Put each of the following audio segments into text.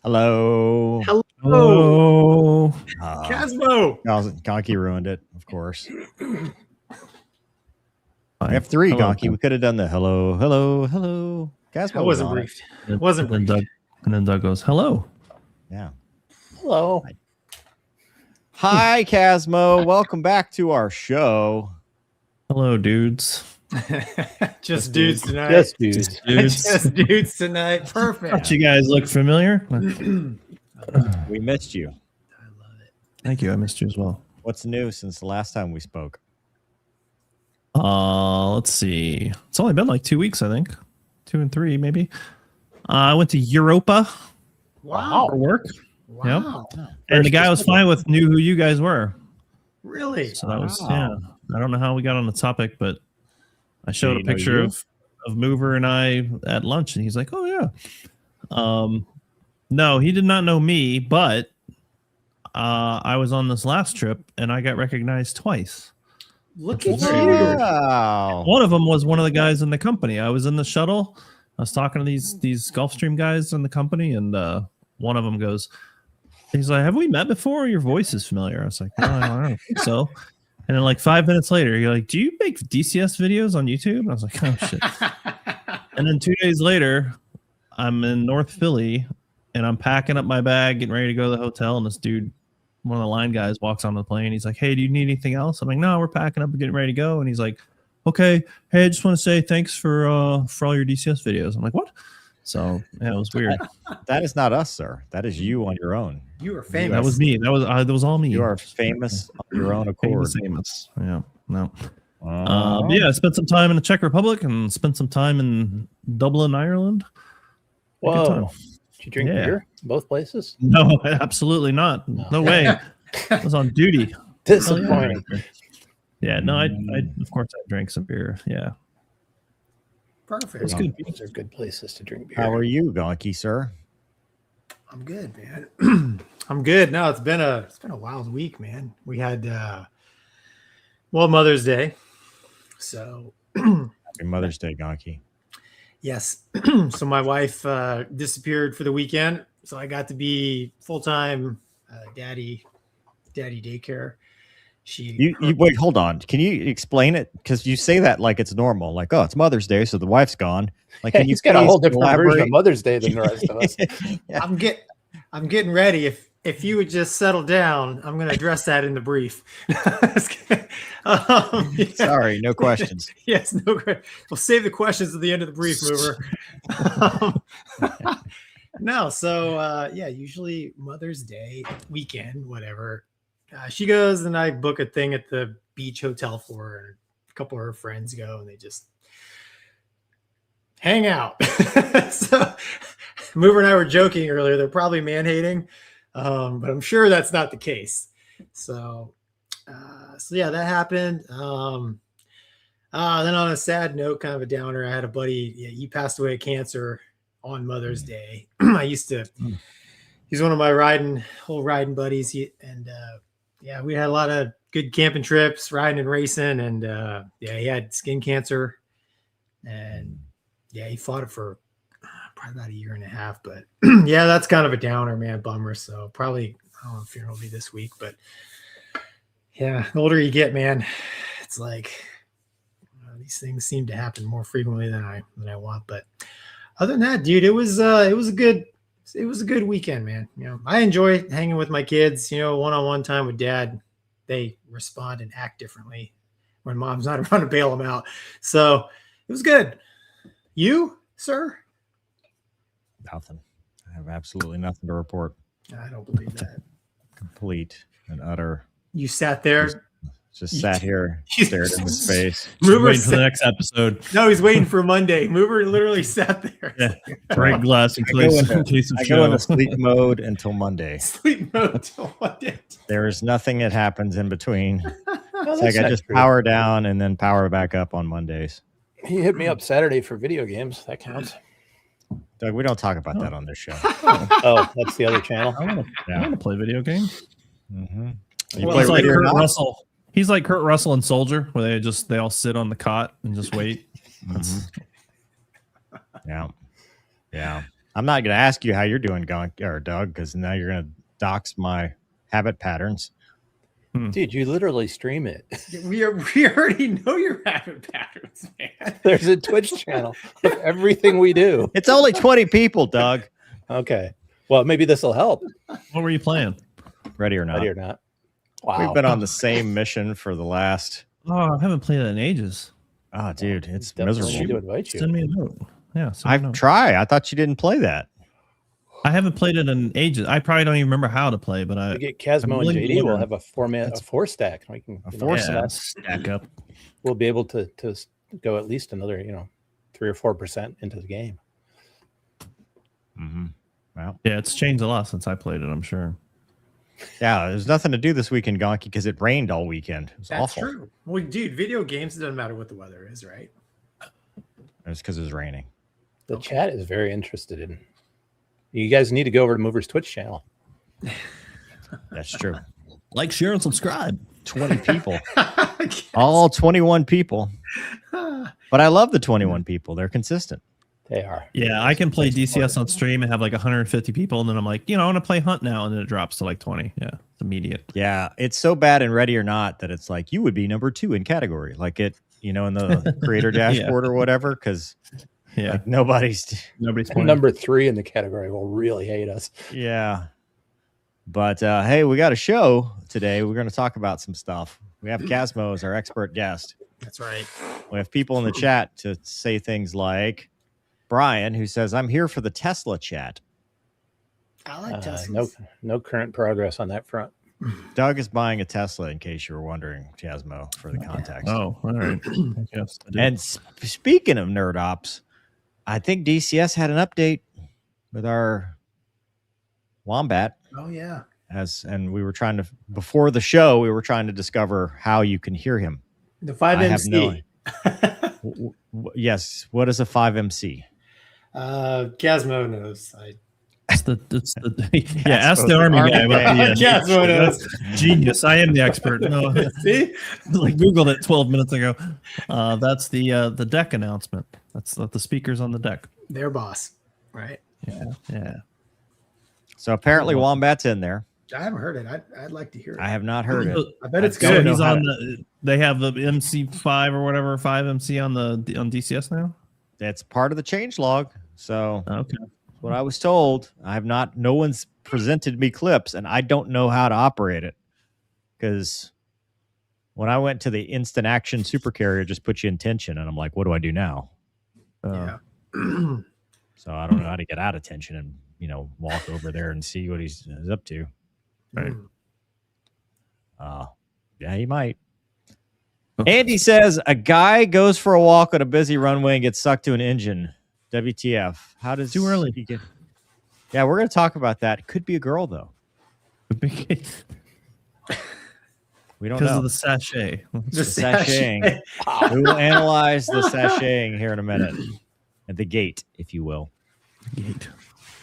Hello. Hello. Casmo. Gonky ruined it, of course. We have three, Hello. Gonky. We could have done the hello. Casmo I wasn't briefed. Wasn't briefed. And then Doug goes, hello. Yeah. Hello. Hi, Casmo. Welcome back to our show. Hello, dudes. Just dudes tonight. Just dudes. Just dudes tonight. Perfect. Thought you guys look familiar. We missed you. I love it. Thank you. I missed you as well. What's new since the last time we spoke? Let's see. It's only been like 2 weeks, I think. 2 and 3, maybe. I went to Europa Wow. for work. Wow. And the guy I was flying with knew who you guys were. Really? So that was, yeah. I don't know how we got on the topic, but I showed a picture of Mover and I at lunch, and he's like, oh, yeah. No, he did not know me, but I was on this last trip, and I got recognized twice. Look at Very you. weird. Wow. One of them was one of the guys in the company. I was in the shuttle. I was talking to these Gulfstream guys in the company, and one of them goes, he's like, have we met before? Your voice is familiar. I was like, no, I don't think so. And then like 5 minutes later, you're like, do you make DCS videos on YouTube? And I was like, oh, shit. And then 2 days later, I'm in North Philly, and I'm packing up my bag, getting ready to go to the hotel, and this dude, one of the line guys, walks on the plane. He's like, hey, do you need anything else? I'm like, no, we're packing up and getting ready to go. And he's like, okay, hey, I just want to say thanks for all your DCS videos. I'm like, what? So yeah, it was weird. That is not us, sir. That is you on your own. You are famous. That was me. That was all me. You are famous on your own accord. Famous. Yeah. No. Yeah, I spent some time in the Czech Republic and spent some time in Dublin, Ireland. Whoa. Did you drink beer both places? No, absolutely not. No way. I was on duty. Disappointing. Yeah, no, I of course I drank some beer. Yeah. Perfect. Those are good places to drink beer. How are you, Gonky, sir? I'm good, man. I'm good. No, it's been a wild week, man. We had Mother's Day. So Happy Mother's Day, Gonky. yes. So my wife disappeared for the weekend. So I got to be full-time daddy daycare. You wait, hold on. Can you explain it? Because you say that like it's normal, like, oh, it's Mother's Day, so the wife's gone. Like, He's got a whole different version of Mother's Day than the rest of us. Yeah. I'm getting ready. If you would just settle down, I'm going to address that in the brief. Yeah. Sorry, no questions. Yes, no. We'll save the questions at the end of the brief, Mover. No, so yeah, usually Mother's Day weekend, whatever. She goes and I book a thing at the beach hotel for her. And a couple of her friends go and they just hang out. So Mover and I were joking earlier. They're probably man-hating, but I'm sure that's not the case. So yeah, that happened. Then on a sad note, kind of a downer, I had a buddy. Yeah, he passed away of cancer on Mother's Day. He's one of my old riding buddies. Yeah, we had a lot of good camping trips, riding and racing, and yeah, he had skin cancer, and yeah, he fought it for probably about 1.5 years. But yeah, that's kind of a downer, man, bummer. So probably, I don't know if funeral will be this week, but yeah, the older you get, man, it's like these things seem to happen more frequently than I want. But other than that, dude, it was a good weekend, man. You know, I enjoy hanging with my kids, you know, one-on-one time with dad. They respond and act differently when mom's not around to bail them out. So it was good. You, sir? Nothing. I have absolutely nothing to report. I don't believe that. Complete and utter. You sat there. Just sat here, stared in his face. Mover waiting for the next episode. No, he's waiting for Monday. Mover literally sat there. Yeah. Break glass in case of I go into sleep mode until Monday. Sleep mode until Monday. There is nothing that happens in between. No, It's like I just power down and then power back up on Mondays. He hit me up Saturday for video games. That counts. Doug, we don't talk about that on this show. Oh, that's the other channel. I want to play video games. Mm-hmm. Well, it's like Kurt Russell. He's like Kurt Russell and Soldier, where they all sit on the cot and just wait. Mm-hmm. Yeah. I'm not going to ask you how you're doing, Gonky or Doug, because now you're going to dox my habit patterns. Dude, you literally stream it. We already know your habit patterns, man. There's a Twitch channel of everything we do. It's only 20 people, Doug. Okay. Well, maybe this will help. What were you playing? Ready or not? Ready or not? Wow. We've been on the same mission for the last. Oh, I haven't played it in ages. Oh, dude, it's Definitely need to miserable. invite you. Send me a note. Yeah, I've tried. I thought you didn't play that. I haven't played it in ages. I probably don't even remember how to play, but We get Casmo and JD. We'll have a four stack. We can stack up. We'll be able to go at least another 3 or 4% into the game. Mm-hmm. Well, yeah, it's changed a lot since I played it. I'm sure. Yeah, there's nothing to do this weekend, Gonky, because it rained all weekend. It was awful. That's true. Well, dude, video games, it doesn't matter what the weather is, right? It's because it was raining. The chat is very interested in. You guys need to go over to Mover's Twitch channel. That's true. Like, share, and subscribe. 20 people. All 21 people. But I love the 21 people. They're consistent. They are. Yeah, I can play DCS on stream and have like 150 people, and then I'm like, I want to play Hunt now, and then it drops to like 20. Yeah, it's immediate. Yeah, it's so bad in Ready or Not that it's like you would be number 2 in category, like it, in the creator dashboard or whatever, because like nobody's playing. Number 3 in the category will really hate us. Yeah, but hey, we got a show today. We're going to talk about some stuff. We have Casmo as our expert guest. That's right. We have people in the chat to say things like Brian, who says, "I'm here for the Tesla chat." I like Tesla. No current progress on that front. Doug is buying a Tesla, in case you were wondering, Jasmo, for the context. Oh, all right. Yes, and speaking of nerd ops, I think DCS had an update with our Wombat. Oh, yeah. And we were trying to, before the show, we were trying to discover how you can hear him. The 5MC. Yes. What is a 5MC? Casmo knows. Ask the Army guy about the Casmo knows. Genius. I am the expert. No, see, like Googled it 12 minutes ago. That's the deck announcement. That's the speakers on the deck. Their boss, right? Yeah. So apparently Wombat's in there. I haven't heard it. I'd like to hear it. I have not heard it. I bet it's good. He's on they have the MC5 or whatever 5MC on DCS now. That's part of the change log. So okay. What I was told. No one's presented me clips, and I don't know how to operate it. Because when I went to the instant action supercarrier, just put you in tension, and I'm like, what do I do now? Yeah. So I don't know how to get out of tension and walk over there and see what he's up to. Right. Yeah, he might. Andy says a guy goes for a walk on a busy runway and gets sucked to an engine. WTF? How does too early? Yeah, we're going to talk about that. It could be a girl though. We don't know because of the sachet. The sashaying. We will analyze the sashaying here in a minute. At the gate, if you will. Gate.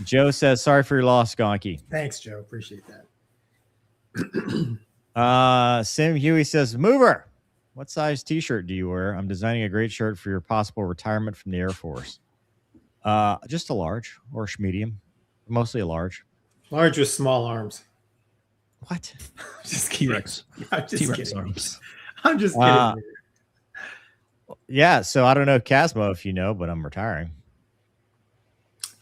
Joe says, "Sorry for your loss, Gonky." Thanks, Joe. Appreciate that. Sam Huey says, "Mover, what size T-shirt do you wear? I'm designing a great shirt for your possible retirement from the Air Force." Just a large or medium, mostly a large. Large with small arms. What? Just T-Rex. I'm just T-Rex kidding. arms. I'm just kidding. Yeah, so I don't know, Casmo, if you know, but I'm retiring.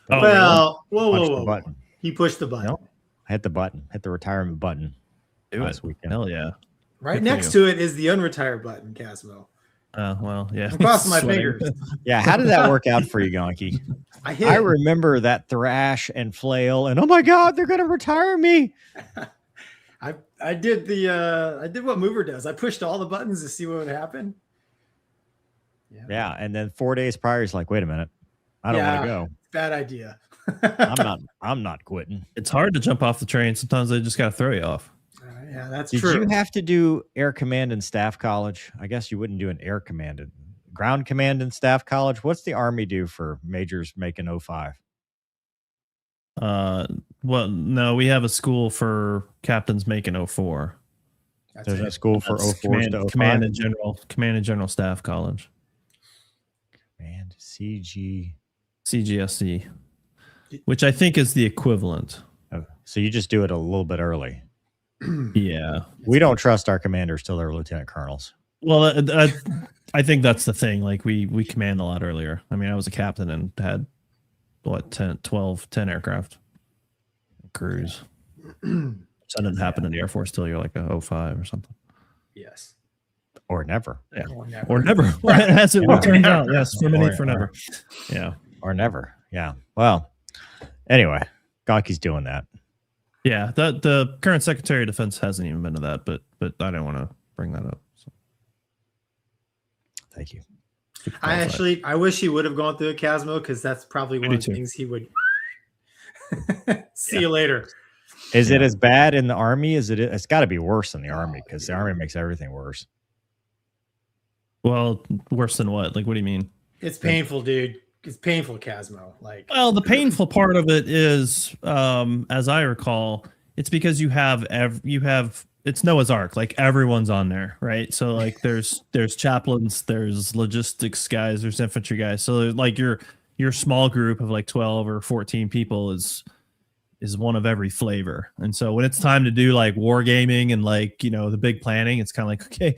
Well, whoa. Button. He pushed the button. No, I hit the button. Hit the retirement button. Last weekend. Hell yeah. Right next to it is the unretire button, Casmo. Well, yeah. I'm crossing my fingers. Yeah, how did that work out for you, Gonky? I remember that thrash and flail, and oh my God, they're going to retire me. I did what Mover does. I pushed all the buttons to see what would happen. Yeah, and then 4 days prior, he's like, "Wait a minute, I don't want to go." Bad idea. I'm not quitting. It's hard to jump off the train. Sometimes they just got to throw you off. Yeah, that's true. true. Did you have to do Air Command and Staff College? I guess you wouldn't do an Air Command and Ground Command and Staff College. What's the Army do for majors making 05? Well, no, we have a school for captains making 04. There's a school for 04 to 05? Command and General Staff College. Command CGSC. CGSC. which I think is the equivalent. Oh, so you just do it a little bit early. Yeah. We don't trust our commanders till they're lieutenant colonels. Well, I think that's the thing. Like we command a lot earlier. I mean, I was a captain and had 10 aircraft crews. So that didn't happen in the Air Force till you're like a 05 or something. Yes. Or never. Yeah. Or never. As it Or turns never. out. Yes. For never. Yeah. Or never. Yeah. Well, anyway, Gonky's doing that. Yeah. The current Secretary of Defense hasn't even been to that, but I didn't want to bring that up. So. Thank you. I wish he would have gone through a Casmo because that's probably one of the things he would. See you later. Is it as bad in the Army? It's got to be worse in the Army because the Army makes everything worse. Well, worse than what? Like, what do you mean? It's painful, dude. It's painful, Casmo. Like, well, the painful part of it is, as I recall, it's because you have it's Noah's Ark. Like everyone's on there, right? So like there's chaplains, there's logistics guys, there's infantry guys. So like your small group of like 12 or 14 people is one of every flavor. And so when it's time to do like wargaming and like, the big planning, it's kind of like, okay,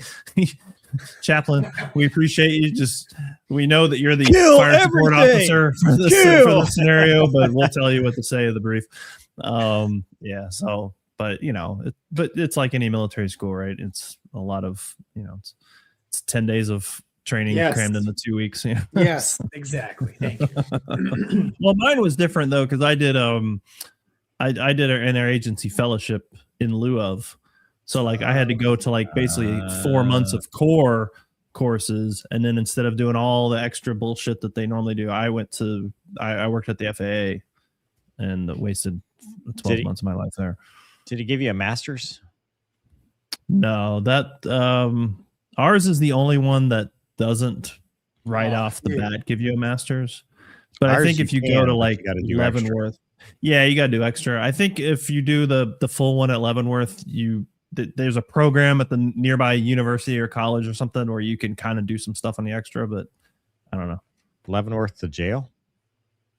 chaplain, we appreciate you. We know that you're the fire support officer for this scenario, but we'll tell you what to say of the brief. Yeah. So, but but it's like any military school, right? It's a lot of, it's 10 days of training crammed into 2 weeks. Yes, exactly. Thank you. Well, mine was different though, because I did I did an interagency fellowship in lieu of. So like I had to go to like basically 4 months of core courses, and then instead of doing all the extra bullshit that they normally do, I worked at the FAA and wasted 12 months of my life there. Did he give you a master's? No, that ours is the only one that doesn't right off the bat give you a master's. But I think if you go to like Leavenworth, yeah, you got to do extra. I think if you do the full one at Leavenworth, there's a program at the nearby university or college or something where you can kind of do some stuff on the extra, but I don't know. Leavenworth, the jail?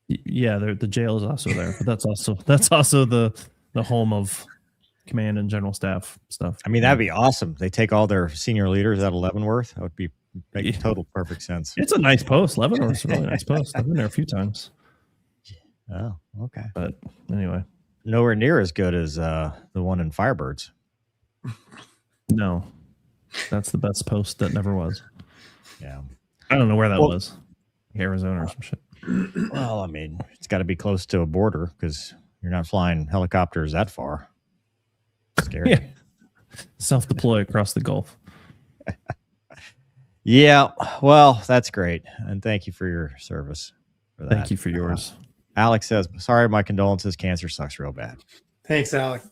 Yeah, the jail is also there, but that's also the home of command and general staff stuff. I mean, that'd be awesome. They take all their senior leaders out of Leavenworth. That would make total perfect sense. It's a nice post. Leavenworth's a really nice post. I've been there a few times. Oh, okay. But anyway, nowhere near as good as the one in Firebirds. No, that's the best post that never was. Yeah, I don't know where that was. Arizona or some shit. Well, I mean, it's got to be close to a border because you're not flying helicopters that far. Scary. Yeah. Self-deploy across the Gulf. Yeah, well, that's great, and thank you for your service. For that. Thank you for yours. Alex says, "Sorry, my condolences. Cancer sucks real bad." Thanks, Alec.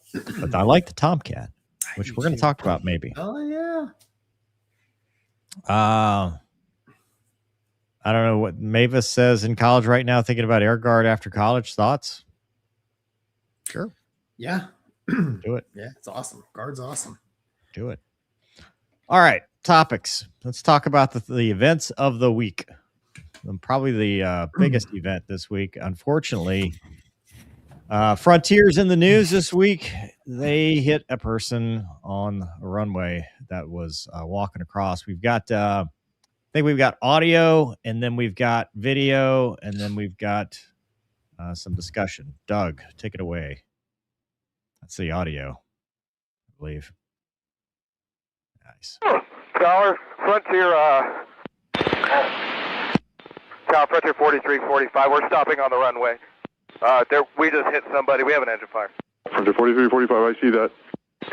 But I like the Tomcat, which we're going to talk about maybe. Oh yeah. I don't know what Mavis says in college right now, thinking about Air Guard after college. Thoughts? Sure. Yeah. Do it. Yeah, it's awesome. Guard's awesome. Do it. All right. Topics. Let's talk about the events of the week. Probably the biggest event this week. Unfortunately, Frontier's in the news this week. They hit a person on a runway that was walking across. We've got, I think we've got audio, and then we've got video, and then we've got some discussion. Doug, take it away. That's the audio, I believe. Nice. Tower, Frontier, Tower, Frontier 4345. We're stopping on the runway. We just hit somebody. We have an engine fire. Frontier 4345, I see that.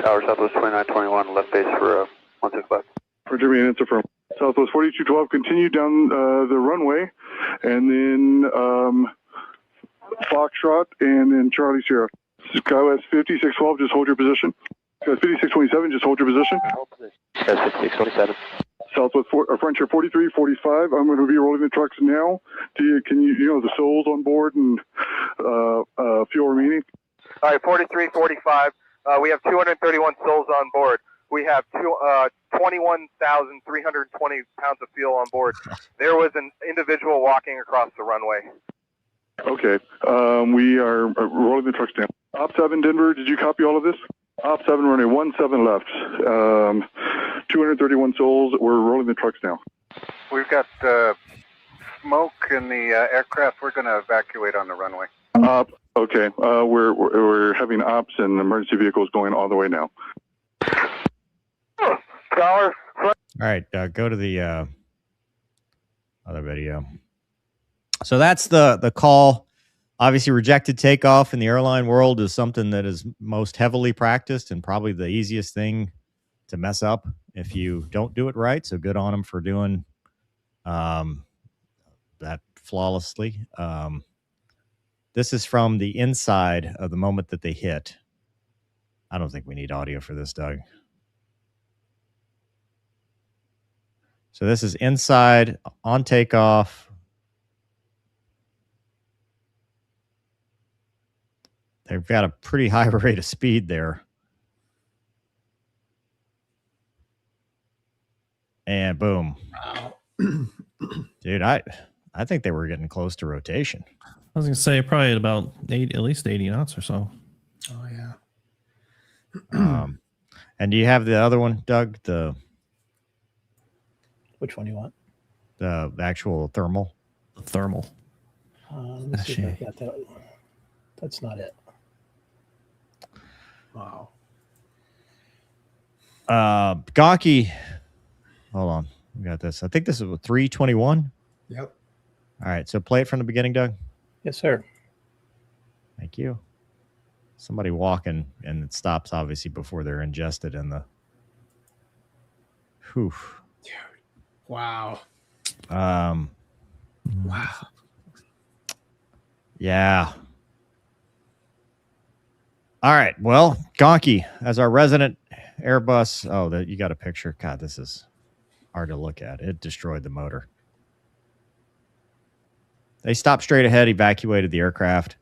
Tower, Southwest 2921, left base for 165. Frontier main answer from Southwest 4212, continue down the runway, and then Foxtrot, and then Charlie Sierra. Skywest 5612, just hold your position. Skywest 5627, just hold your position. Skywest 5627. Southwest Frontier 4345, I'm going to be rolling the trucks now. Can you the souls on board and fuel remaining? All right, 4345. We have 231 souls on board. We have 21,320 pounds of fuel on board. There was an individual walking across the runway. Okay. We are rolling the trucks down. Op 7, Denver, did you copy all of this? Op 7, running 17 left. 231 souls. We're rolling the trucks now. We've got smoke in the aircraft. We're going to evacuate on the runway. Okay. We're having ops and emergency vehicles going all the way now. Tower. All right, go to the other video. So that's the call. Obviously, rejected takeoff in the airline world is something that is most heavily practiced and probably the easiest thing to mess up if you don't do it right. So good on them for doing that flawlessly. This is from the inside of the moment that they hit. I don't think we need audio for this, Doug. So this is inside on takeoff. They've got a pretty high rate of speed there. And boom. Wow. Dude, I think they were getting close to rotation. I was going to say probably at about at least 80 knots or so. Oh, yeah. And do you have the other one, Doug? Which one do you want? The actual thermal? The thermal. Let me see if I got that. That's not it. Wow. Gonky. Hold on. We got this. I think this is a 321. Yep. All right. So play it from the beginning, Doug. Yes, sir. Thank you. Somebody walking, and it stops obviously before they're ingested in the. Whew. Wow. Wow. Yeah. All right. Well, Gonky, as our resident Airbus. Oh, you got a picture. God, this is hard to look at. It destroyed the motor. They stopped straight ahead, evacuated the aircraft.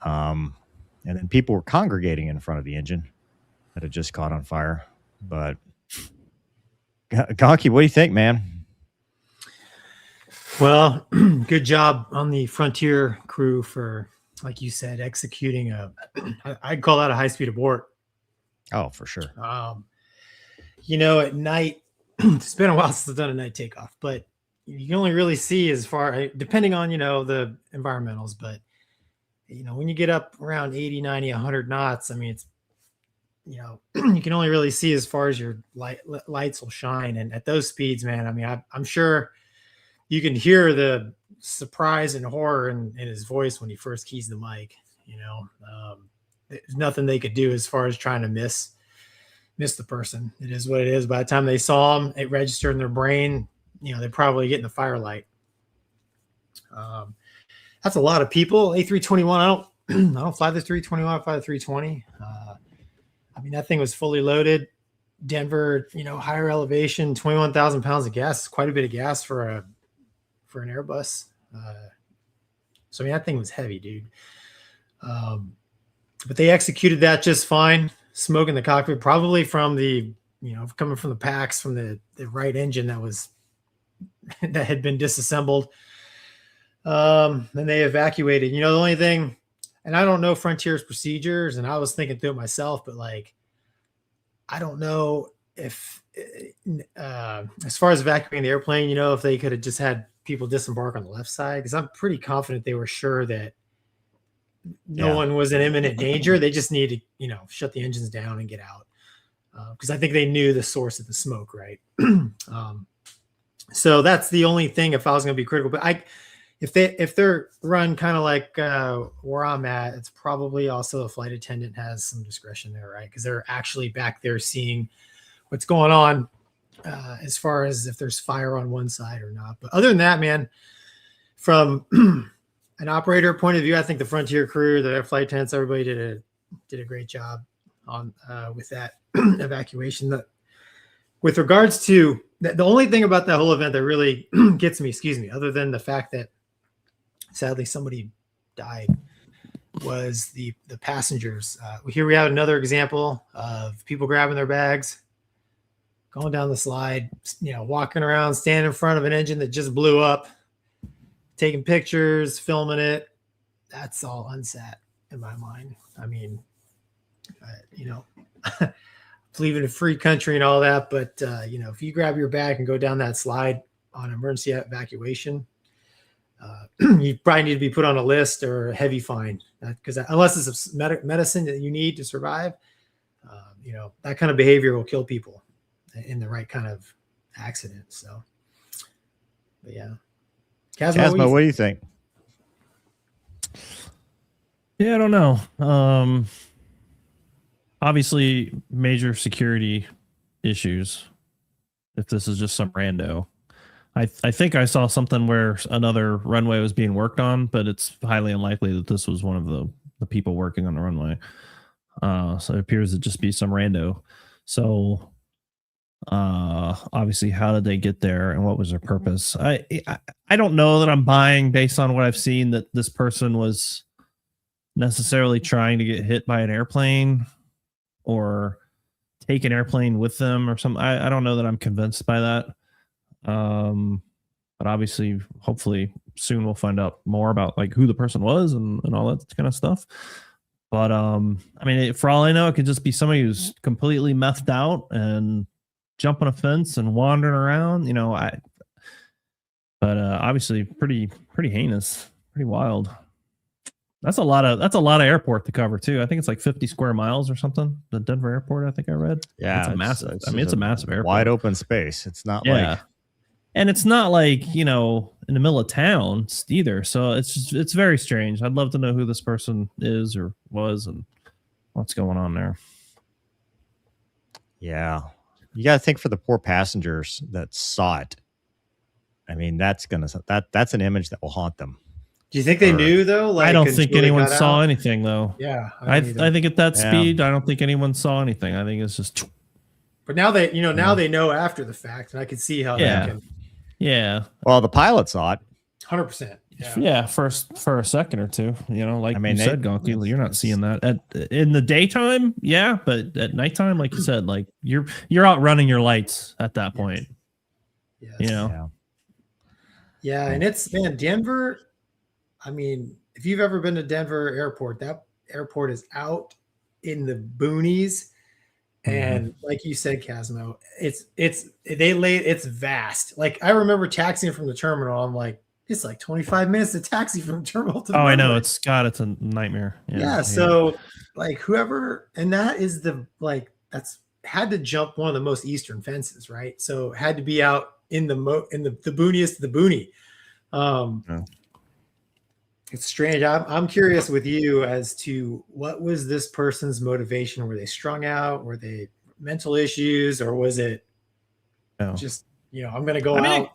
And then people were congregating in front of the engine that had just caught on fire. But Gonky, what do you think, man? Well, good job on the Frontier crew for, like you said, executing I'd call that a high-speed abort. Oh, for sure. At night, it's been a while since I've done a night takeoff, but you can only really see as far, depending on, the environmentals, but when you get up around 80, 90, 100 knots, I mean, it's, you can only really see as far as your lights will shine. And at those speeds, man, I mean, I'm sure you can hear the surprise and horror in his voice when he first keys the mic. There's nothing they could do as far as trying to miss the person. It is what it is. By the time they saw him, it registered in their brain. They're probably getting the firelight. That's a lot of people. A321. I don't fly the 321. I fly the 320. I mean, that thing was fully loaded. Denver, higher elevation, 21,000 pounds of gas. It's quite a bit of gas for an Airbus. So I mean, that thing was heavy, dude. But they executed that just fine. Smoke in the cockpit, probably from the, coming from the packs from the right engine that had been disassembled. Then they evacuated. The only thing, and I don't know Frontier's procedures, and I was thinking through it myself, but I don't know if, as far as evacuating the airplane, if they could have just had people disembark on the left side, because I'm pretty confident they were sure that no one was in imminent danger. They just need to, shut the engines down and get out. Because I think they knew the source of the smoke, right? So that's the only thing if I was going to be critical. But if they're run kind of like where I'm at, it's probably also the flight attendant has some discretion there, right? Because they're actually back there seeing what's going on as far as if there's fire on one side or not. But other than that, man, from an operator point of view, I think the Frontier crew, the flight attendants, everybody did a great job on with that evacuation. With regards to the only thing about that whole event that really gets me, other than the fact that sadly somebody died, was the passengers. Here we have another example of people grabbing their bags, going down the slide, walking around, standing in front of an engine that just blew up. taking pictures, filming it. That's all unsat in my mind. I mean, you know, believe in a free country and all that, but you know, if you grab your bag and go down that slide on emergency evacuation, you probably need to be put on a list or a heavy fine, because unless it's a medicine that you need to survive, you know, that kind of behavior will kill people in the right kind of accident. So, but yeah. Casmo, what do you think? Yeah, I don't know. Obviously, major security issues. If this is just some rando, I think I saw something where another runway was being worked on, but it's highly unlikely that this was one of the people working on the runway. So it appears to just be some rando. So obviously, how did they get there and what was their purpose? I don't know that I'm buying based on what I've seen that this person was necessarily trying to get hit by an airplane or take an airplane with them or something. I don't know that I'm convinced by that. But obviously, hopefully soon we'll find out more about like who the person was and all that kind of stuff. But I mean, for all I know, it could just be somebody who's completely methed out and jumping a fence and wandering around, you know. But obviously pretty heinous, pretty wild. That's a lot of airport to cover too. I think it's like 50 square miles or something. The Denver airport, I think I read. Yeah, it's a massive. It's a massive airport, wide open space. It's not like, and it's not like, you know, in the middle of town either. So it's very strange. I'd love to know who this person is or was and what's going on there. Yeah, you got to think for the poor passengers that saw it. I mean, that's an image that will haunt them. Do you think they knew though? Like, I don't think anyone saw anything though. Yeah, I think at that speed, I don't think anyone saw anything. I think it's just. But now they, you know, now they know after the fact, and I can see how they can. Yeah. Well, the pilot saw it. 100%. Yeah. For a second or two, you know, like you said, Gonky, you're not seeing that in the daytime. Yeah, but at nighttime, like you said, like you're out running your lights at that point. Yes. You know. Yeah, and it's Denver. I mean, if you've ever been to Denver airport, that airport is out in the boonies. And like you said, Casmo, it's vast. Like I remember taxiing from the terminal. I'm like, it's like 25 minutes to taxi from the terminal to the I know. It's a nightmare. Yeah. So like whoever, and that is that's had to jump one of the most eastern fences, right? So had to be out in the booniest of the boony. It's strange. I'm curious with you as to what was this person's motivation? Were they strung out? Were they mental issues? Or was it just, you know, I'm going to go out?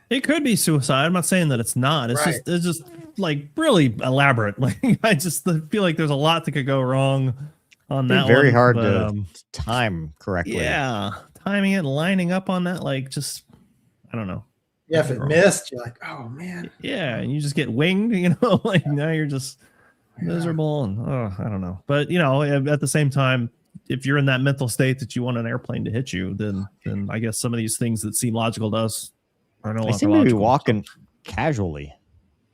It could be suicide. I'm not saying that it's not. It's just like really elaborate. Like I just feel like there's a lot that could go wrong on that. Very hard to time correctly. Yeah. Timing it, lining up on that. Like just, I don't know. Yeah, if it missed, you're like, oh man. Yeah, and you just get winged, you know, like now you're just miserable and I don't know. But you know, at the same time, if you're in that mental state that you want an airplane to hit you, then I guess some of these things that seem logical to us are no longer seem logical. To be walking casually.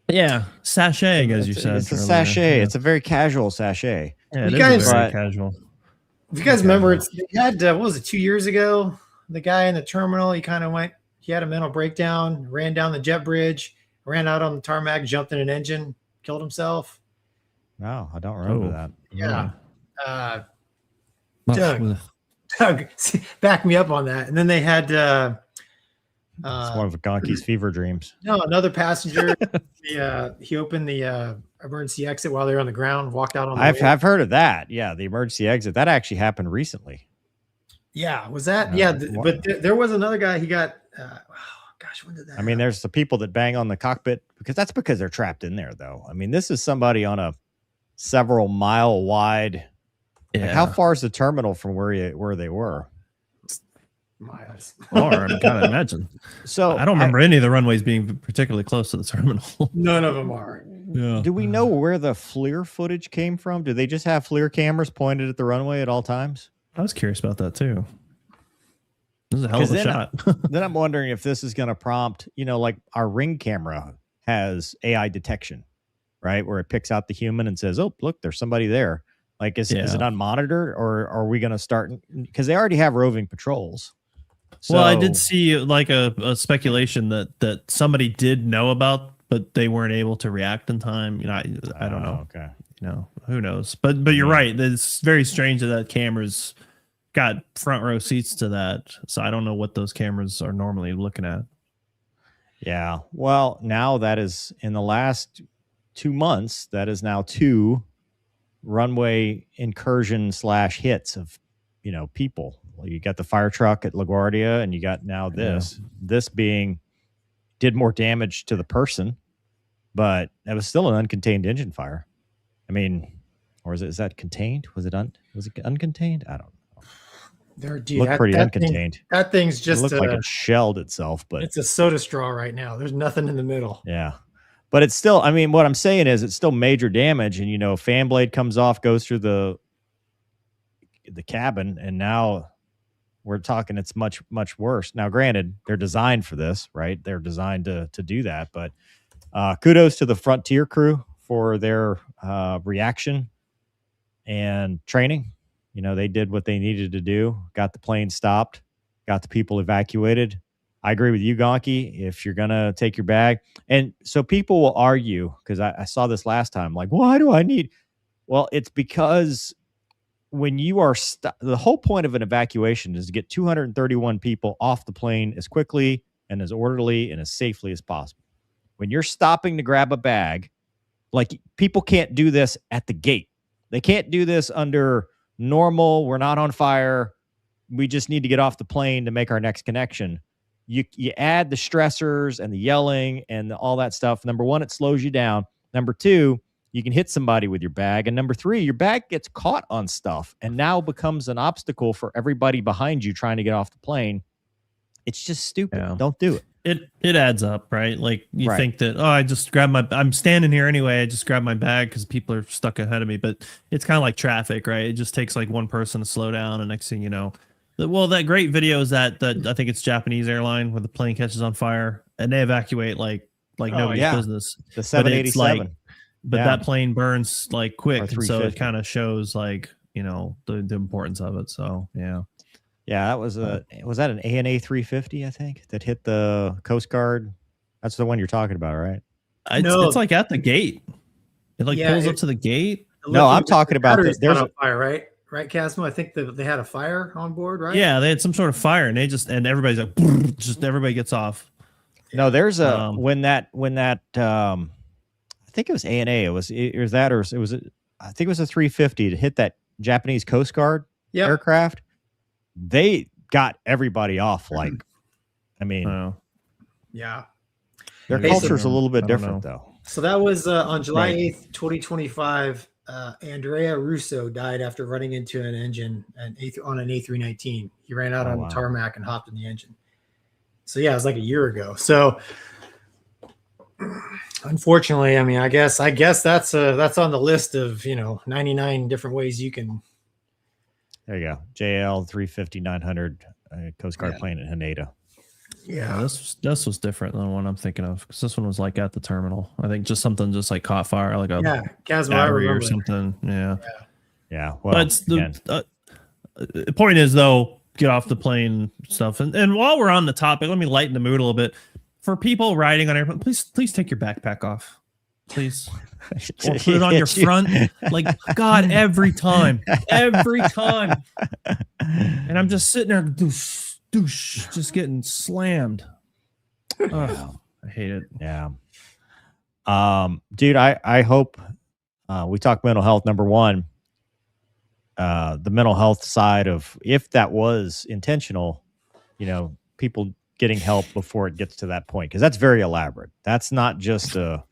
Yeah, sashaying, as you said. It's a sachet. Yeah. It's a very casual sachet. Yeah, it is very casual. If you guys remember, they had what was it 2 years ago? The guy in the terminal, he had a mental breakdown, ran down the jet bridge, ran out on the tarmac, jumped in an engine, killed himself. No, I don't remember that. Yeah. Doug, back me up on that. And then they had it's one of Gonky's fever dreams. No, another passenger. He opened the emergency exit while they were on the ground, walked out on the I've heard of that. Yeah, the emergency exit. That actually happened recently. Yeah, was that? But there was another guy. He got. When did that? I mean, there's the people that bang on the cockpit because they're trapped in there, though. I mean, this is somebody on a several mile wide. Yeah. Like how far is the terminal from where they were? Miles. I gotta imagine. So I don't remember any of the runways being particularly close to the terminal. None of them are. Yeah. Do we know where the FLIR footage came from? Do they just have FLIR cameras pointed at the runway at all times? I was curious about that too. This is a hell of a shot. Then I'm wondering if this is going to prompt, you know, like our Ring camera has AI detection, right? Where it picks out the human and says, oh, look, there's somebody there. Like, is it unmonitored, or are we going to start? Because they already have roving patrols. So, well, I did see like a speculation that somebody did know about, but they weren't able to react in time. You know, I don't know. Okay. You know, who knows? But you're right. It's very strange that camera's got front row seats to that. So I don't know what those cameras are normally looking at. Yeah. Well, now that is in the last 2 months, that is now 2 runway incursion / hits of, you know, people. Well, you got the fire truck at LaGuardia, and you got now this being did more damage to the person, but that was still an uncontained engine fire. I mean, or is that contained? Was it uncontained? I don't know. Looked pretty uncontained. That thing's just it looked like it shelled itself, but it's a soda straw right now. There's nothing in the middle. Yeah. But it's still, I mean, what I'm saying is it's still major damage, and, you know, fan blade comes off, goes through the cabin, and now we're talking it's much, much worse. Now, granted, they're designed for this, right? They're designed to do that, but kudos to the Frontier crew for their reaction and training. You know, they did what they needed to do, got the plane stopped, got the people evacuated. I agree with you, Gonky. If you're going to take your bag. And so people will argue, because I saw this last time, like, why do I need? Well, it's because when you are the whole point of an evacuation is to get 231 people off the plane as quickly and as orderly and as safely as possible. When you're stopping to grab a bag, like, people can't do this at the gate. They can't do this under normal, we're not on fire, we just need to get off the plane to make our next connection. You add the stressors and the yelling and all that stuff. Number one, it slows you down. Number two, you can hit somebody with your bag. And number three, your bag gets caught on stuff and now becomes an obstacle for everybody behind you trying to get off the plane. It's just stupid. Yeah. Don't do it. It adds up, right? Like, you think that, I just grab I'm standing here anyway, I just grab my bag because people are stuck ahead of me. But it's kind of like traffic, right? It just takes like one person to slow down, and next thing you know, well, that great video is that I think it's Japanese airline where the plane catches on fire and they evacuate like nobody's business. The 787. But that plane burns like quick, and so it kind of shows, like, you know, the importance of it. So yeah. Yeah, that was was that an ANA 350, I think, that hit the Coast Guard? That's the one you're talking about, right? It's like at the gate. It pulls up to the gate. No, I'm talking about there's a fire, right? Right, Casmo? I think they had a fire on board, right? Yeah, they had some sort of fire, and everybody's like, just everybody gets off. No, there's a when that I think it was ANA. It was that, or it was I think it was a 350 to hit that Japanese Coast Guard aircraft. They got everybody off. Like, I mean, yeah, their culture's a little bit different, though. So that was on July 8th, 2025. Andrea Russo died after running into an engine on an A319. He ran out on the tarmac and hopped in the engine. So yeah, it was like a year ago. So unfortunately, I mean, I guess that's on the list of, 99 different ways you can. There you go. JL 350-900 Coast Guard plane at Haneda. Yeah, this was different than the one I'm thinking of, because this one was like at the terminal. I think something like caught fire, like a battery or something. Yeah. Well, but the point is, though, get off the plane stuff. And while we're on the topic, let me lighten the mood a little bit. For people riding on airplane, please take your backpack off. Please. Or put it on your front. Like, God, every time. And I'm just sitting there, doosh, just getting slammed. Oh, I hate it. Yeah. Dude, I hope we talk mental health. Number one, the mental health side of, if that was intentional, people getting help before it gets to that point, because that's very elaborate. That's not just a,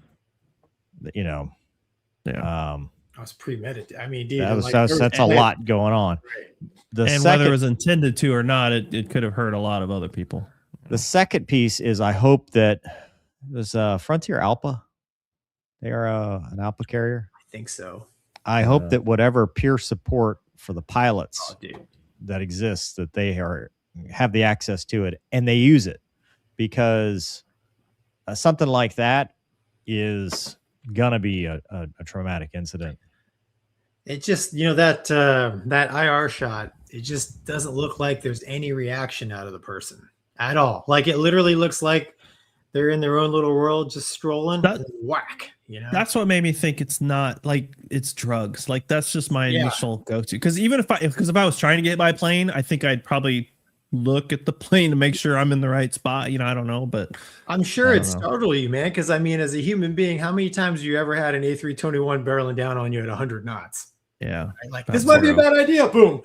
that was premeditated. I mean, dude, that's a lot going on. Right. Whether it was intended to or not, it could have hurt a lot of other people. The second piece is, I hope that it was Frontier Alpa. They are an Alpa carrier. I think so. I hope that whatever peer support for the pilots that exists, that they have the access to it and they use it, because something like that, is gonna be a traumatic incident. It just, that IR shot, it just doesn't look like there's any reaction out of the person at all. Like it literally looks like they're in their own little world, just strolling. And whack. That's what made me think it's not like it's drugs. Like that's just my initial go-to. Because if I was trying to get by plane, I think I'd probably look at the plane to make sure I'm in the right spot. I don't know, but I'm sure it's startled you, man. Because I mean, as a human being, how many times have you ever had an A321 barreling down on you at 100 knots? Yeah, right? Like this might be a bad idea. Boom.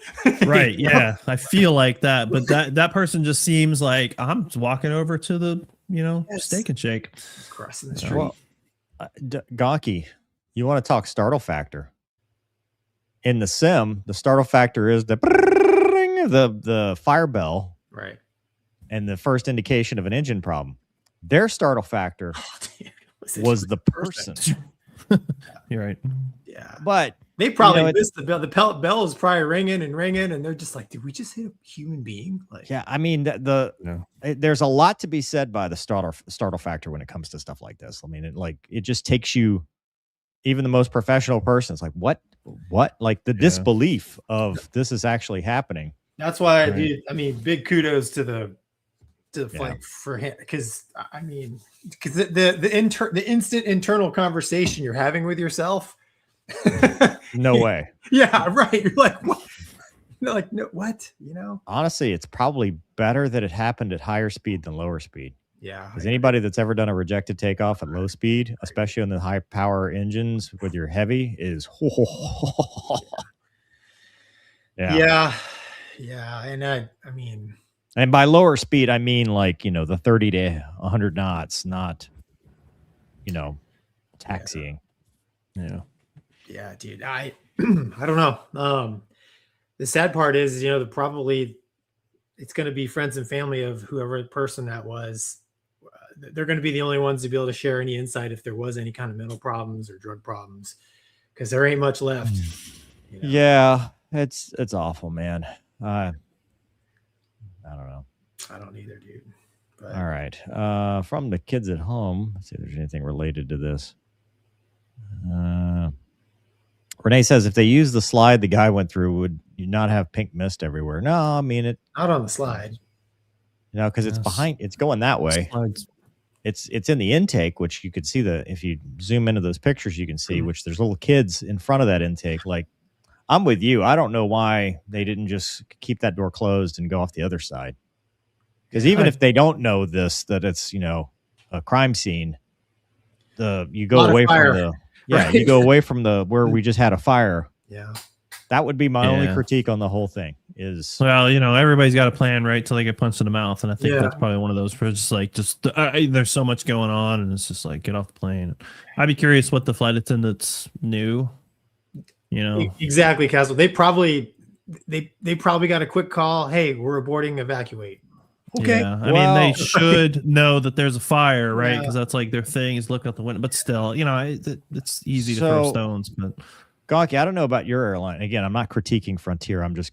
Right. Yeah, I feel like that, but that person just seems like I'm walking over to the Steak and Shake crossing the street. Well, Gonky, you want to talk startle factor? In the sim, the startle factor is the fire bell, right, and the first indication of an engine problem. Their startle factor was the person. You're right. Yeah, but they probably missed the bell. The bell is probably ringing, and they're just like, "Did we just hit a human being?" Like, yeah, I mean, there's a lot to be said by the startle factor when it comes to stuff like this. I mean, it just takes you, even the most professional person, it's like, what, like the disbelief of this is actually happening. That's why, dude. I mean, big kudos to the flight for him, because I mean, because the instant internal conversation you're having with yourself. No way. Yeah, right. You're like, what? You're like, no, what? Honestly, it's probably better that it happened at higher speed than lower speed. Yeah. Because anybody that's ever done a rejected takeoff at low speed, especially on the high power engines with your heavy, is yeah. And I mean, and by lower speed, I mean like the 30 to 100 knots, not taxiing. Yeah, dude. I don't know. The sad part is, probably it's going to be friends and family of whoever the person that was. They're going to be the only ones to be able to share any insight if there was any kind of mental problems or drug problems, because there ain't much left. Yeah, it's awful, man. I don't know. I don't either, dude. But... All right. From the kids at home, let's see if there's anything related to this. Renee says, if they use the slide the guy went through, would you not have pink mist everywhere? No, I mean it. Not on the slide. Because it's behind. It's going that way. It's in the intake, which you could see if you zoom into those pictures, you can see which there's little kids in front of that intake. Like, I'm with you. I don't know why they didn't just keep that door closed and go off the other side. Because even if they don't know that it's a crime scene, you go away from the. Yeah, right. You go away from where we just had a fire. Yeah. That would be my only critique on the whole thing is... Well, everybody's got a plan, right, till they get punched in the mouth. And I think that's probably one of those where it's like, there's so much going on, and it's just like, get off the plane. I'd be curious what the flight attendants knew, Exactly, Castle. They probably got a quick call. Hey, we're aborting, evacuate. Okay. Yeah. I mean, they should know that there's a fire, right? Because that's like their thing is look out the window. But still, it's easy to throw stones. But Gonky, I don't know about your airline. Again, I'm not critiquing Frontier. I'm just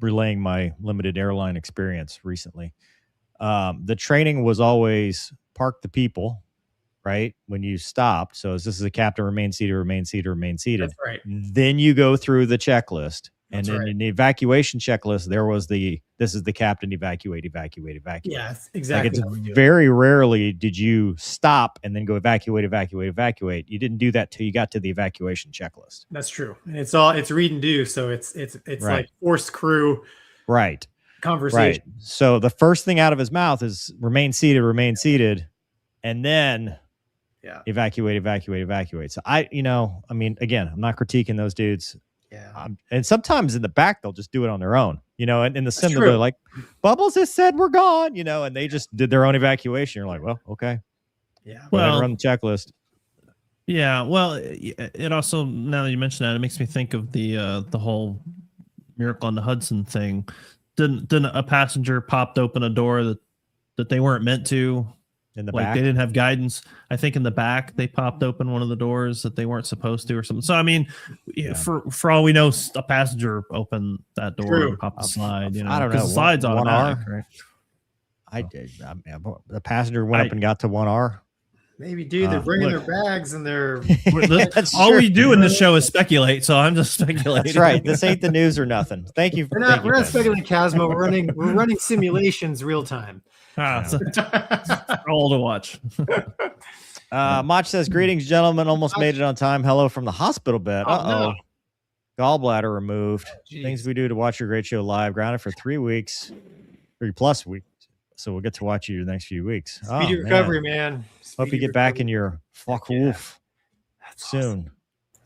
relaying my limited airline experience recently. The training was always park the people, right? When you stopped. So this is a captain, remain seated, remain seated, remain seated. That's right. Then you go through the checklist. And That's then right. in the evacuation checklist, there was this is the captain, evacuate. Yeah, exactly. Like it's very rarely did you stop and then go evacuate. You didn't do that till you got to the evacuation checklist. That's true. And it's read and do. So it's right. Like forced crew. Right. Conversation. Right. So the first thing out of his mouth is remain seated. And then evacuate. So I mean, again, I'm not critiquing those dudes. Yeah. And sometimes in the back, they'll just do it on their own, and in the sim, they're like, Bubbles has said we're gone, and they just did their own evacuation. You're like, well, okay. Yeah. Well, run the checklist. Yeah. Well, it also, now that you mention that, it makes me think of the whole Miracle on the Hudson thing. Didn't a passenger popped open a door that they weren't meant to? In the like back? They didn't have guidance. I think in the back they popped open one of the doors that they weren't supposed to or something. So I mean, for all we know, a passenger opened that door and popped the slide. I don't know. The slide's automatic, right? The passenger went up and got to 1R. Maybe, dude, they're bringing look. their bags and they're. That's all true. we do in this show is speculate, so I'm just speculating. That's right. This ain't the news or nothing. Thank you. We're not speculating, Cosmo. We're running simulations real time. So all to watch. Mach says, greetings, gentlemen. Almost made it on time. Hello from the hospital bed. No. Gallbladder removed. Jeez. Things we do to watch your great show live. Grounded for 3 weeks, 3+ weeks. So we'll get to watch you the next few weeks. Speedy recovery, man. Hope you get back in your fuck wolf soon.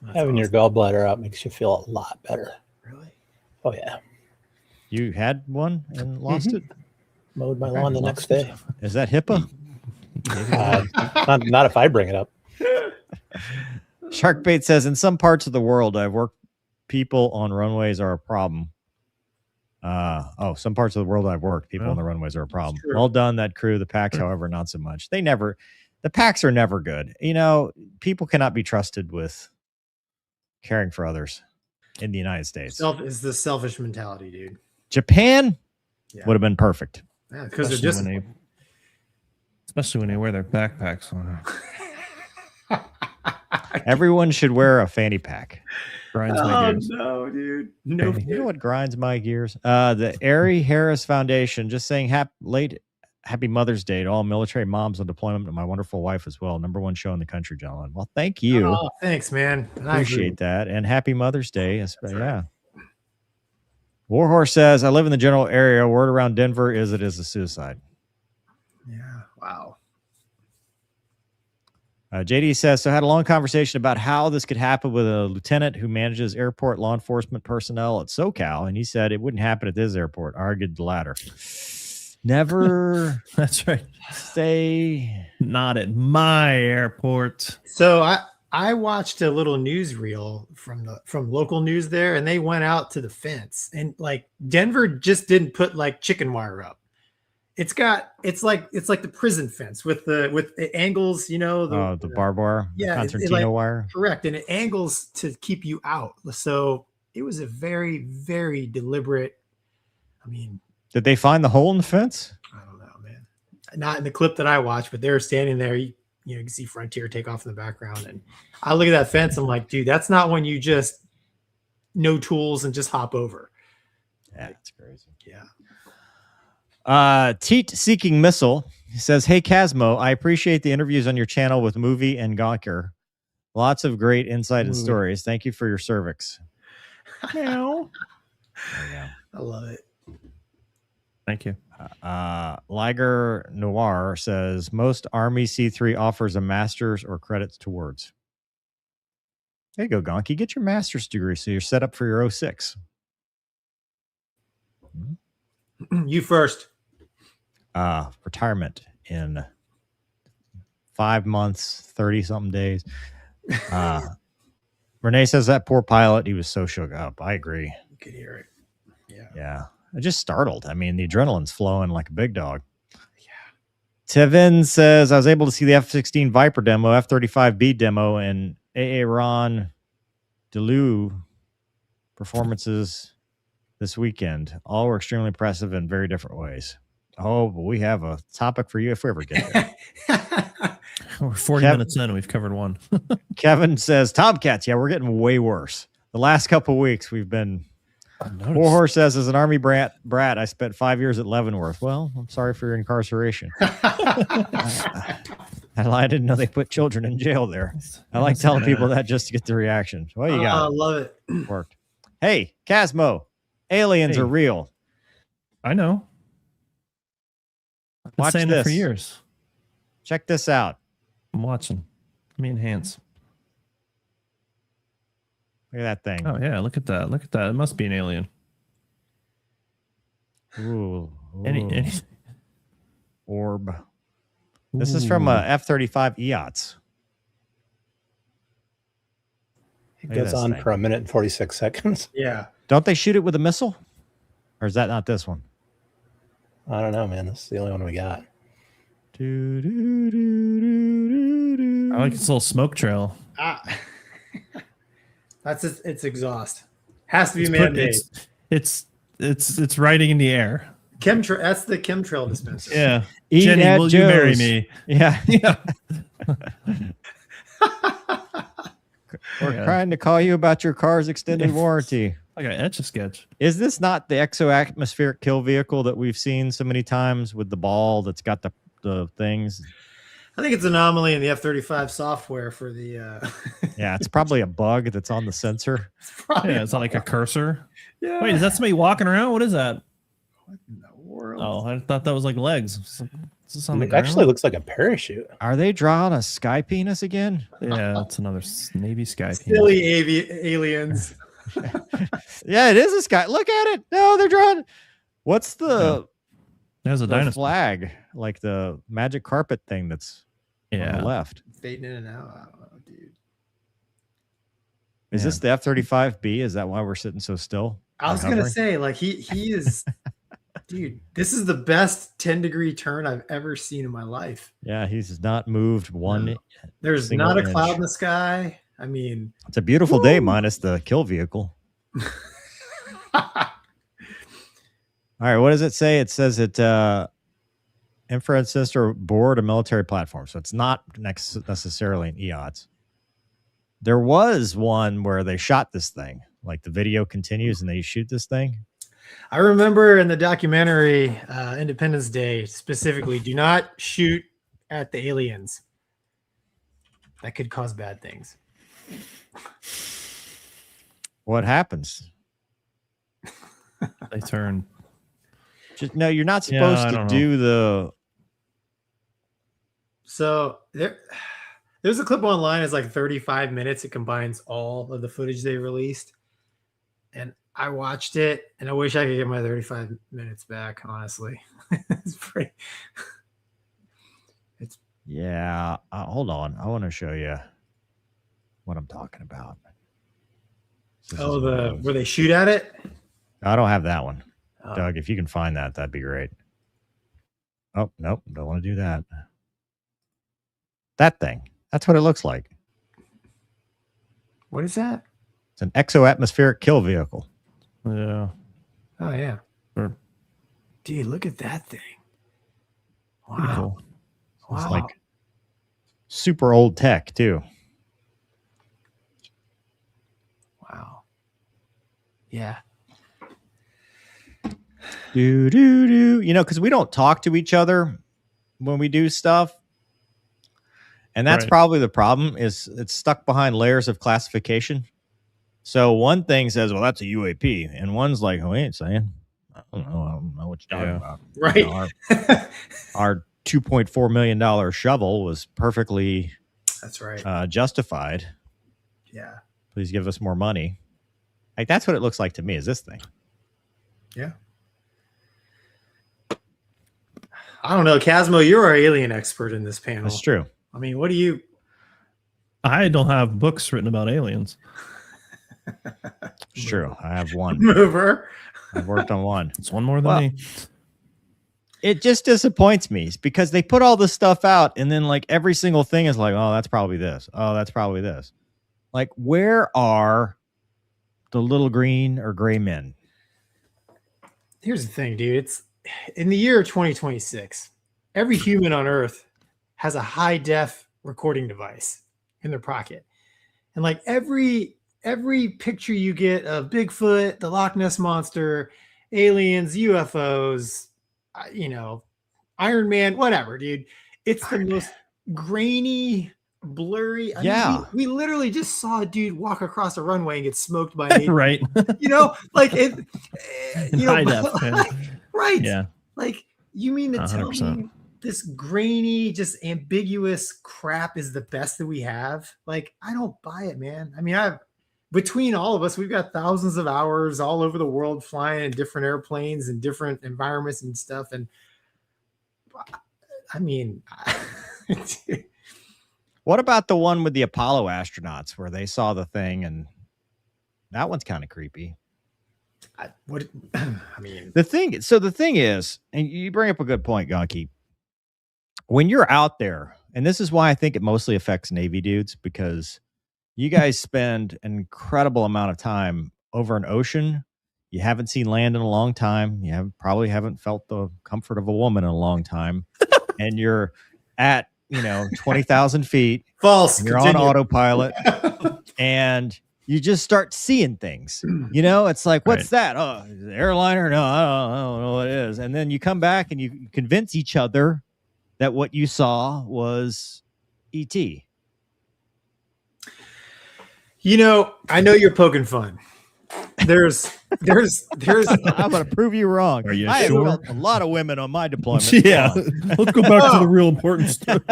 Awesome. Having your gallbladder out makes you feel a lot better. Really? Oh yeah. You had one and lost it? Mowed my lawn the next day. Is that HIPAA? Not if I bring it up. Sharkbait says, in some parts of the world I've worked, people on runways are a problem. Some parts of the world I've worked, people on the runways are a problem. Well done, that crew. The packs, however, not so much. The packs are never good. You know, people cannot be trusted with caring for others in the United States. Is the selfish mentality, dude. Japan would have been perfect. Yeah, because they're just. Especially when they wear their backpacks on. Everyone should wear a fanny pack. Grinds my gears. No, dude. No. You know what grinds my gears? The Ari Harris Foundation just saying happy Mother's Day to all military moms on deployment and my wonderful wife as well. #1 show in the country, gentlemen. Well, thank you. Oh, thanks, man. Appreciate that. And happy Mother's Day. Yeah. Warhorse says, I live in the general area. Word around Denver is it is a suicide. Yeah. Wow. JD says, so I had a long conversation about how this could happen with a lieutenant who manages airport law enforcement personnel at SoCal. And he said it wouldn't happen at this airport. Argued the latter. Never. That's right. Say. Not at my airport. So I watched a little newsreel from local news there, and they went out to the fence, and like Denver just didn't put like chicken wire up. It's like the prison fence with the angles, you know, the barbed wire, concertina wire. Correct, and it angles to keep you out. So it was a very, very deliberate. I mean, did they find the hole in the fence? I don't know, man. Not in the clip that I watched, but they were standing there. You can see Frontier take off in the background, and I look at that fence. I'm like, dude, that's not when you just no tools and just hop over. Yeah, it's crazy. Yeah. Teat Seeking Missile says, hey, Casmo, I appreciate the interviews on your channel with Movie and Gonker. Lots of great insight and stories. Thank you for your cervix. Meow. I love it. Thank you. Liger Noir says, most Army C3 offers a master's or credits towards. There you go, Gonky. Get your master's degree so you're set up for your 06. You first. Retirement in 5 months, 30-something days. Renee says that poor pilot, he was so shook up. I agree. You could hear it. Yeah. I just startled. I mean, the adrenaline's flowing like a big dog. Yeah. Tevin says, I was able to see the F-16 Viper demo, F-35B demo, and Aaron Deleu performances this weekend. All were extremely impressive in very different ways. Oh, but we have a topic for you if we ever get there. We're 40 minutes in and we've covered one. Kevin says, Tomcats, yeah, we're getting way worse. The last couple of weeks we've been... Warhorse says, as an Army brat, I spent 5 years at Leavenworth. Well, I'm sorry for your incarceration. I didn't know they put children in jail there. I like telling people that just to get the reaction. Well, you got it. I love it. Worked. Hey, Casmo, aliens are real. I know. I've been Watch saying this it for years. Check this out. I'm watching. Let me enhance. Look at that thing. Oh, yeah. Look at that. Look at that. It must be an alien. Ooh. Any orb. This is from F-35 EOTS. It goes on for 1 minute and 46 seconds. Yeah. Don't they shoot it with a missile? Or is that not this one? I don't know, man. This is the only one we got. I like its little smoke trail. That's its exhaust. Has to be man-made. It's riding in the air. Chemtrail. That's the chemtrail dispenser. Yeah. Eat Jenny, at will you marry Joe's. me? Yeah. Yeah. We're Yeah. trying to call you about your car's extended warranty. Like an Etch-a-Sketch. Is this not the exo-atmospheric kill vehicle that we've seen so many times with the ball that's got the things? I think it's an anomaly in the F-35 software for the. Yeah, it's probably a bug that's on the sensor. Probably Yeah, it's not like a cursor. Yeah. Wait, is that somebody walking around? What is that? What in the world? Oh, I thought that was like legs. Is this on the It actually ground? looks like a parachute. Are they drawing a sky penis again? Yeah, it's another Navy sky penis. Silly aliens. Yeah, it is a sky. Look at it. No, they're drawing. What's the There's a the dinosaur. flag? Like the magic carpet thing that's on Yeah. the left. Fading in and out. I don't know, dude. Is this the F-35B? Is that why we're sitting so still? I was gonna say, like, he is, dude. This is the best 10-degree turn I've ever seen in my life. Yeah, he's not moved one. No. There's single not a inch. cloud in the sky. I mean, It's a beautiful day minus the kill vehicle. All right, what does it say? It says it infrared sensor aboard a military platform, so it's not necessarily an EOTS. There was one where they shot this thing. Like the video continues and they shoot this thing. I remember in the documentary Independence Day specifically, do not shoot at the aliens. That could cause bad things. What happens? They turn. Just no, you're not Yeah, supposed I to don't do the. So there's a clip online. It's like 35 minutes. It combines all of the footage they released. And I watched it, and I wish I could get my 35 minutes back, honestly. It's pretty. Yeah, hold on. I want to show you what I'm talking about. This is Oh, one of those. where they shoot at it? I don't have that one. Oh. Doug, if you can find that, that'd be great. Oh, nope. Don't want to do that. That thing. That's what it looks like. What is that? It's an exo-atmospheric kill vehicle. Yeah. Oh, yeah. Sure. Dude, look at that thing. Pretty Wow. cool. It's Wow. like super old tech, too. Wow. Yeah. Do, do, do. You know, because we don't talk to each other when we do stuff. And that's Right. probably the problem, is it's stuck behind layers of classification. So one thing says, well, that's a UAP. And one's like, oh, we ain't saying. I don't know what you're talking Yeah. about. Right. You know, our $2.4 million shovel was perfectly That's right. justified. Yeah. Please give us more money. Like, that's what it looks like to me, is this thing. Yeah. I don't know. Casmo, you're our alien expert in this panel. That's true. I mean, what do you. I don't have books written about aliens. It's true. I have one. Mover. I've worked on one. It's one more than Well, me. It just disappoints me because they put all this stuff out and then like every single thing is like, oh, that's probably this. Oh, that's probably this. Like, where are the little green or gray men? Here's the thing, dude. It's in the year 2026. Every human on Earth has a high def recording device in their pocket. And like every picture you get of Bigfoot, the Loch Ness Monster, aliens, UFOs, Iron Man, whatever, dude. It's the most grainy, blurry. I mean, Yeah. we literally just saw a dude walk across a runway and get smoked by an alien. Right. Like it. In high def. Yeah. Right. Yeah. Like, you mean to tell 100%. me this grainy, just ambiguous crap is the best that we have? Like, I don't buy it, man. I mean, between all of us, we've got thousands of hours all over the world flying in different airplanes and different environments and stuff. And I mean, What about the one with the Apollo astronauts where they saw the thing and that one's kind of creepy. I mean, The thing is, and you bring up a good point, Gonky. When you're out there, and this is why I think it mostly affects Navy dudes, because you guys spend an incredible amount of time over an ocean. You haven't seen land in a long time. You probably haven't felt the comfort of a woman in a long time. And you're at 20,000 feet. False. You're on autopilot, and you just start seeing things. It's like, what's that? Oh, is it an airliner? No, I don't know what it is. And then you come back and you convince each other that what you saw was ET. I know you're poking fun. There's I'm going to prove you wrong. Are you I sure? have a lot of women on my deployment. Yeah. Let's go back to the real important stuff.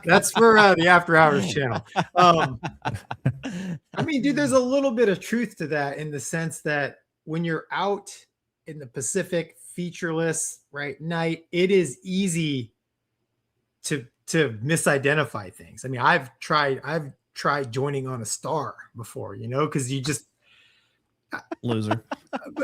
That's for the After Hours channel. Dude, there's a little bit of truth to that in the sense that when you're out in the Pacific, featureless, right, night, it is easy to misidentify things. I've tried joining on a star before, because you just Loser.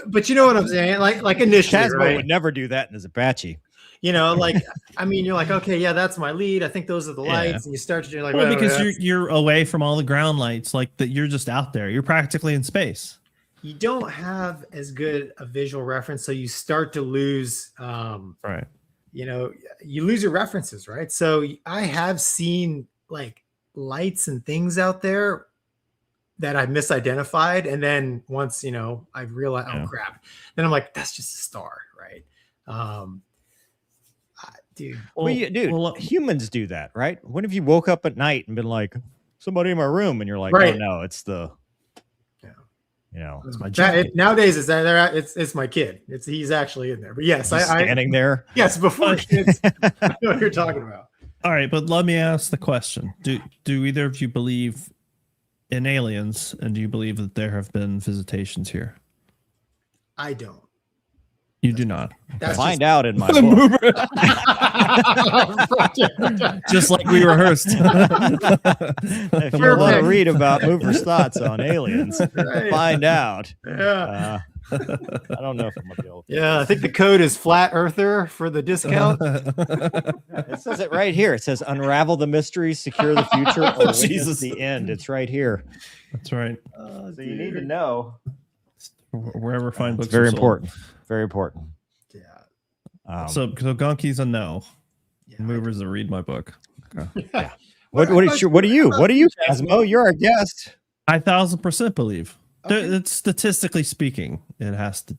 But you know what I'm saying? Like initially, Casmo right? would never do that in his Apache. You're like, okay, yeah, that's my lead. I think those are the lights, and you start to do like, because you're away from all the ground lights, like that. You're just out there. You're practically in space. You don't have as good a visual reference, so you start to lose. Right. You lose your references, right? So I have seen like lights and things out there that I misidentified, and then once I realized, oh crap, then I'm like, that's just a star, right? Dude, humans do that, right? When have you woke up at night and been like, somebody in my room, and you're like, right. Oh no, it's the, it's my nowadays it's my kid. He's actually in there, but yes, he's standing there. Yes, before kids, I know what you're talking about. All right, but let me ask the question: Do either of you believe in aliens, and do you believe that there have been visitations here? I don't. You do not. That's Find out in my book. Just like we rehearsed. If you want to read about Mover's thoughts on aliens, find out. Yeah. I don't know if I'm gonna be able to. Yeah, I think the code is flat earther for the discount. It says it right here. It says unravel the mysteries, secure the future, or witness the end. It's right here. That's right. So you need to know. Wherever fine books. It's very are sold. important. Very important. Yeah. So Gonky's a no. Yeah, Mover's a read my book. Okay. Yeah. What are you, Casmo? You're our guest. 1,000% believe. Okay. It's statistically speaking, it has to.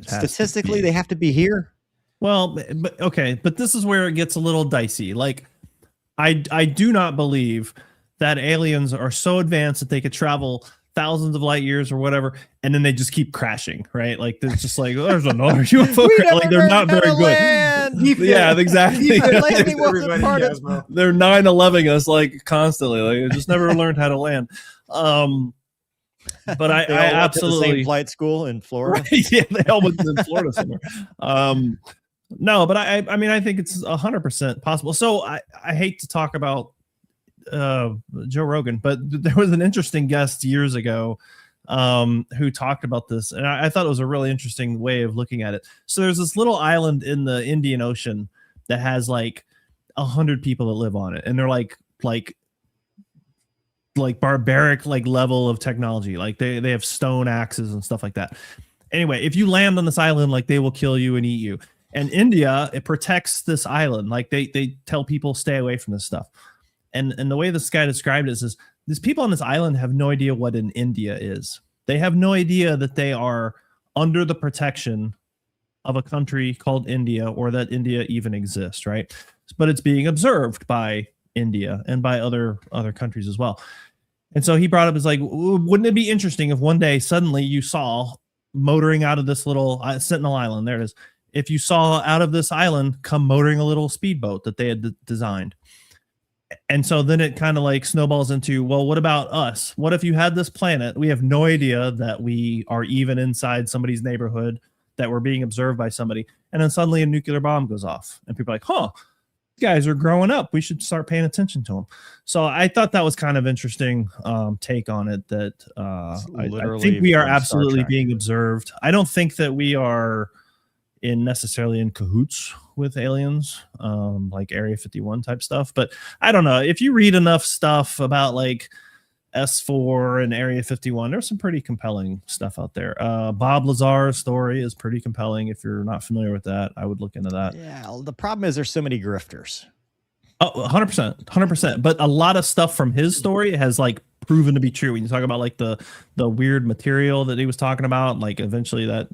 Statistically, they have to be here. Well, but this is where it gets a little dicey. Like, I do not believe that aliens are so advanced that they could travel thousands of light years or whatever, and then they just keep crashing, right? Like, there's just like, oh, there's another UFO. Like, they're not very good. Yeah, exactly. They're 9/11 us like constantly. Like, they just never learned how to land. But I absolutely the same flight school in Florida. Right? Yeah, they all went in Florida somewhere. No, but I think it's 100% possible. So I hate to talk about Joe Rogan, but there was an interesting guest years ago who talked about this, and I thought it was a really interesting way of looking at it. So there's this little island in the Indian Ocean that has like 100 people that live on it, and they're like barbaric level of technology. Like they have stone axes and stuff like that. Anyway, if you land on this island, like, they will kill you and eat you. And India, it protects this island. Like, they tell people stay away from this stuff. And the way this guy described it is these people on this island have no idea what an India is. They have no idea that they are under the protection of a country called India, or that India even exists, right? But it's being observed by India and by other countries as well. And so he brought up, is like, wouldn't it be interesting if one day suddenly you saw motoring out of this little Sentinel Island, there it is, if you saw out of this island come motoring a little speedboat that they had designed. And so then it kind of like snowballs into, well, what about us? What if you had this planet? We have no idea that we are even inside somebody's neighborhood, that we're being observed by somebody. And then suddenly a nuclear bomb goes off and people are like, huh, these guys are growing up. We should start paying attention to them. So I thought that was kind of interesting take on it, that I think we are absolutely being observed. I don't think that we are necessarily in cahoots with aliens, like Area 51 type stuff. But I don't know, if you read enough stuff about like S4 and Area 51, there's some pretty compelling stuff out there. Bob Lazar's story is pretty compelling. If you're not familiar with that, I would look into that. Yeah, the problem is there's so many grifters. Oh, 100%. But a lot of stuff from his story has like proven to be true. When you talk about like the weird material that he was talking about, like eventually that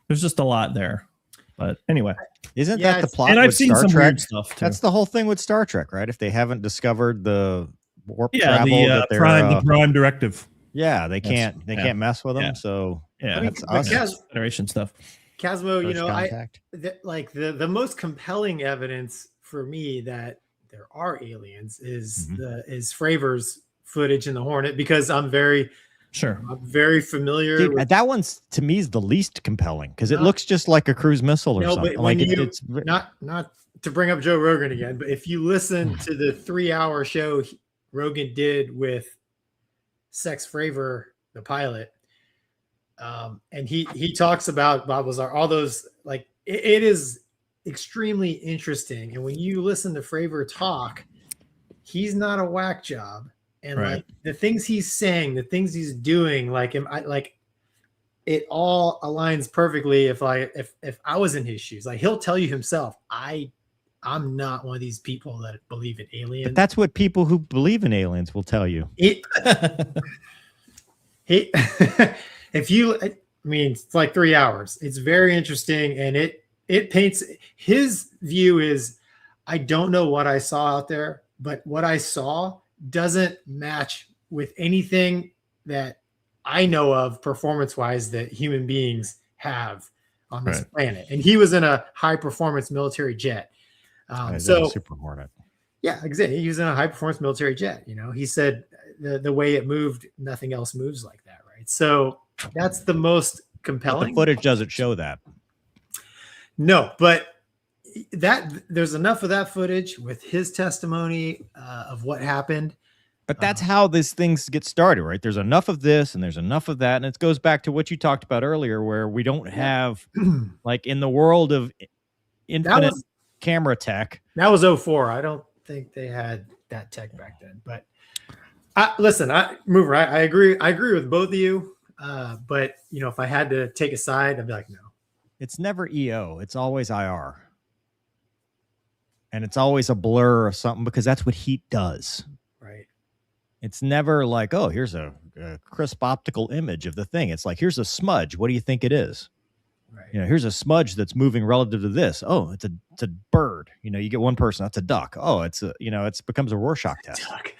there's just a lot there. But anyway, Isn't that the plot? And I've with seen Star some Trek? weird stuff too. That's the whole thing with Star Trek, right? If they haven't discovered the warp Yeah, travel, the that they're, prime directive. Yeah, they can't can't mess with them. Yeah. So Yeah, I mean, that's but us. Federation stuff. Casmo, you First know, contact. like the most compelling evidence for me that there are aliens is is Fravor's footage in the Hornet, because I'm very familiar. Dude, with, that one's to me is the least compelling because it looks just like a cruise missile or something. But Like when it's not to bring up Joe Rogan again, but if you listen to the 3-hour show Rogan did with Sex Fravor, the pilot, and he talks about Bob Lazar, all those, like it is extremely interesting. And when you listen to Fravor talk, he's not a whack job. And like the things he's saying, the things he's doing, like it all aligns perfectly. If I was in his shoes, like he'll tell you himself, I'm not one of these people that believe in aliens. But that's what people who believe in aliens will tell you. If you, I mean, it's like 3 hours. It's very interesting, and it paints his view is, I don't know what I saw out there, but what I saw doesn't match with anything that I know of performance-wise that human beings have on this planet. And he was in a high-performance military jet. So Super Hornet. Yeah, exactly. He was in a high-performance military jet. You know, he said the way it moved, nothing else moves like that, right? So that's the most compelling. But the footage doesn't show that. No, but there's enough of that footage with his testimony of what happened. But that's how these things get started, right? There's enough of this and there's enough of that. And it goes back to what you talked about earlier, where we don't have, like in the world of infinite camera tech. That was 04. I don't think they had that tech back then. But listen, Mover, I agree. I agree with both of you. But, you know, if I had to take a side, I'd be like, no. It's never EO. It's always IR. And it's always a blur or something because that's what heat does. Right. It's never like, oh, here's a crisp optical image of the thing. It's like, here's a smudge. What do you think it is? Right. You know, here's a smudge that's moving relative to this. Oh, it's a bird. You know, you get one person, that's a duck. Oh, it's a, you know, it becomes a Rorschach test. Duck.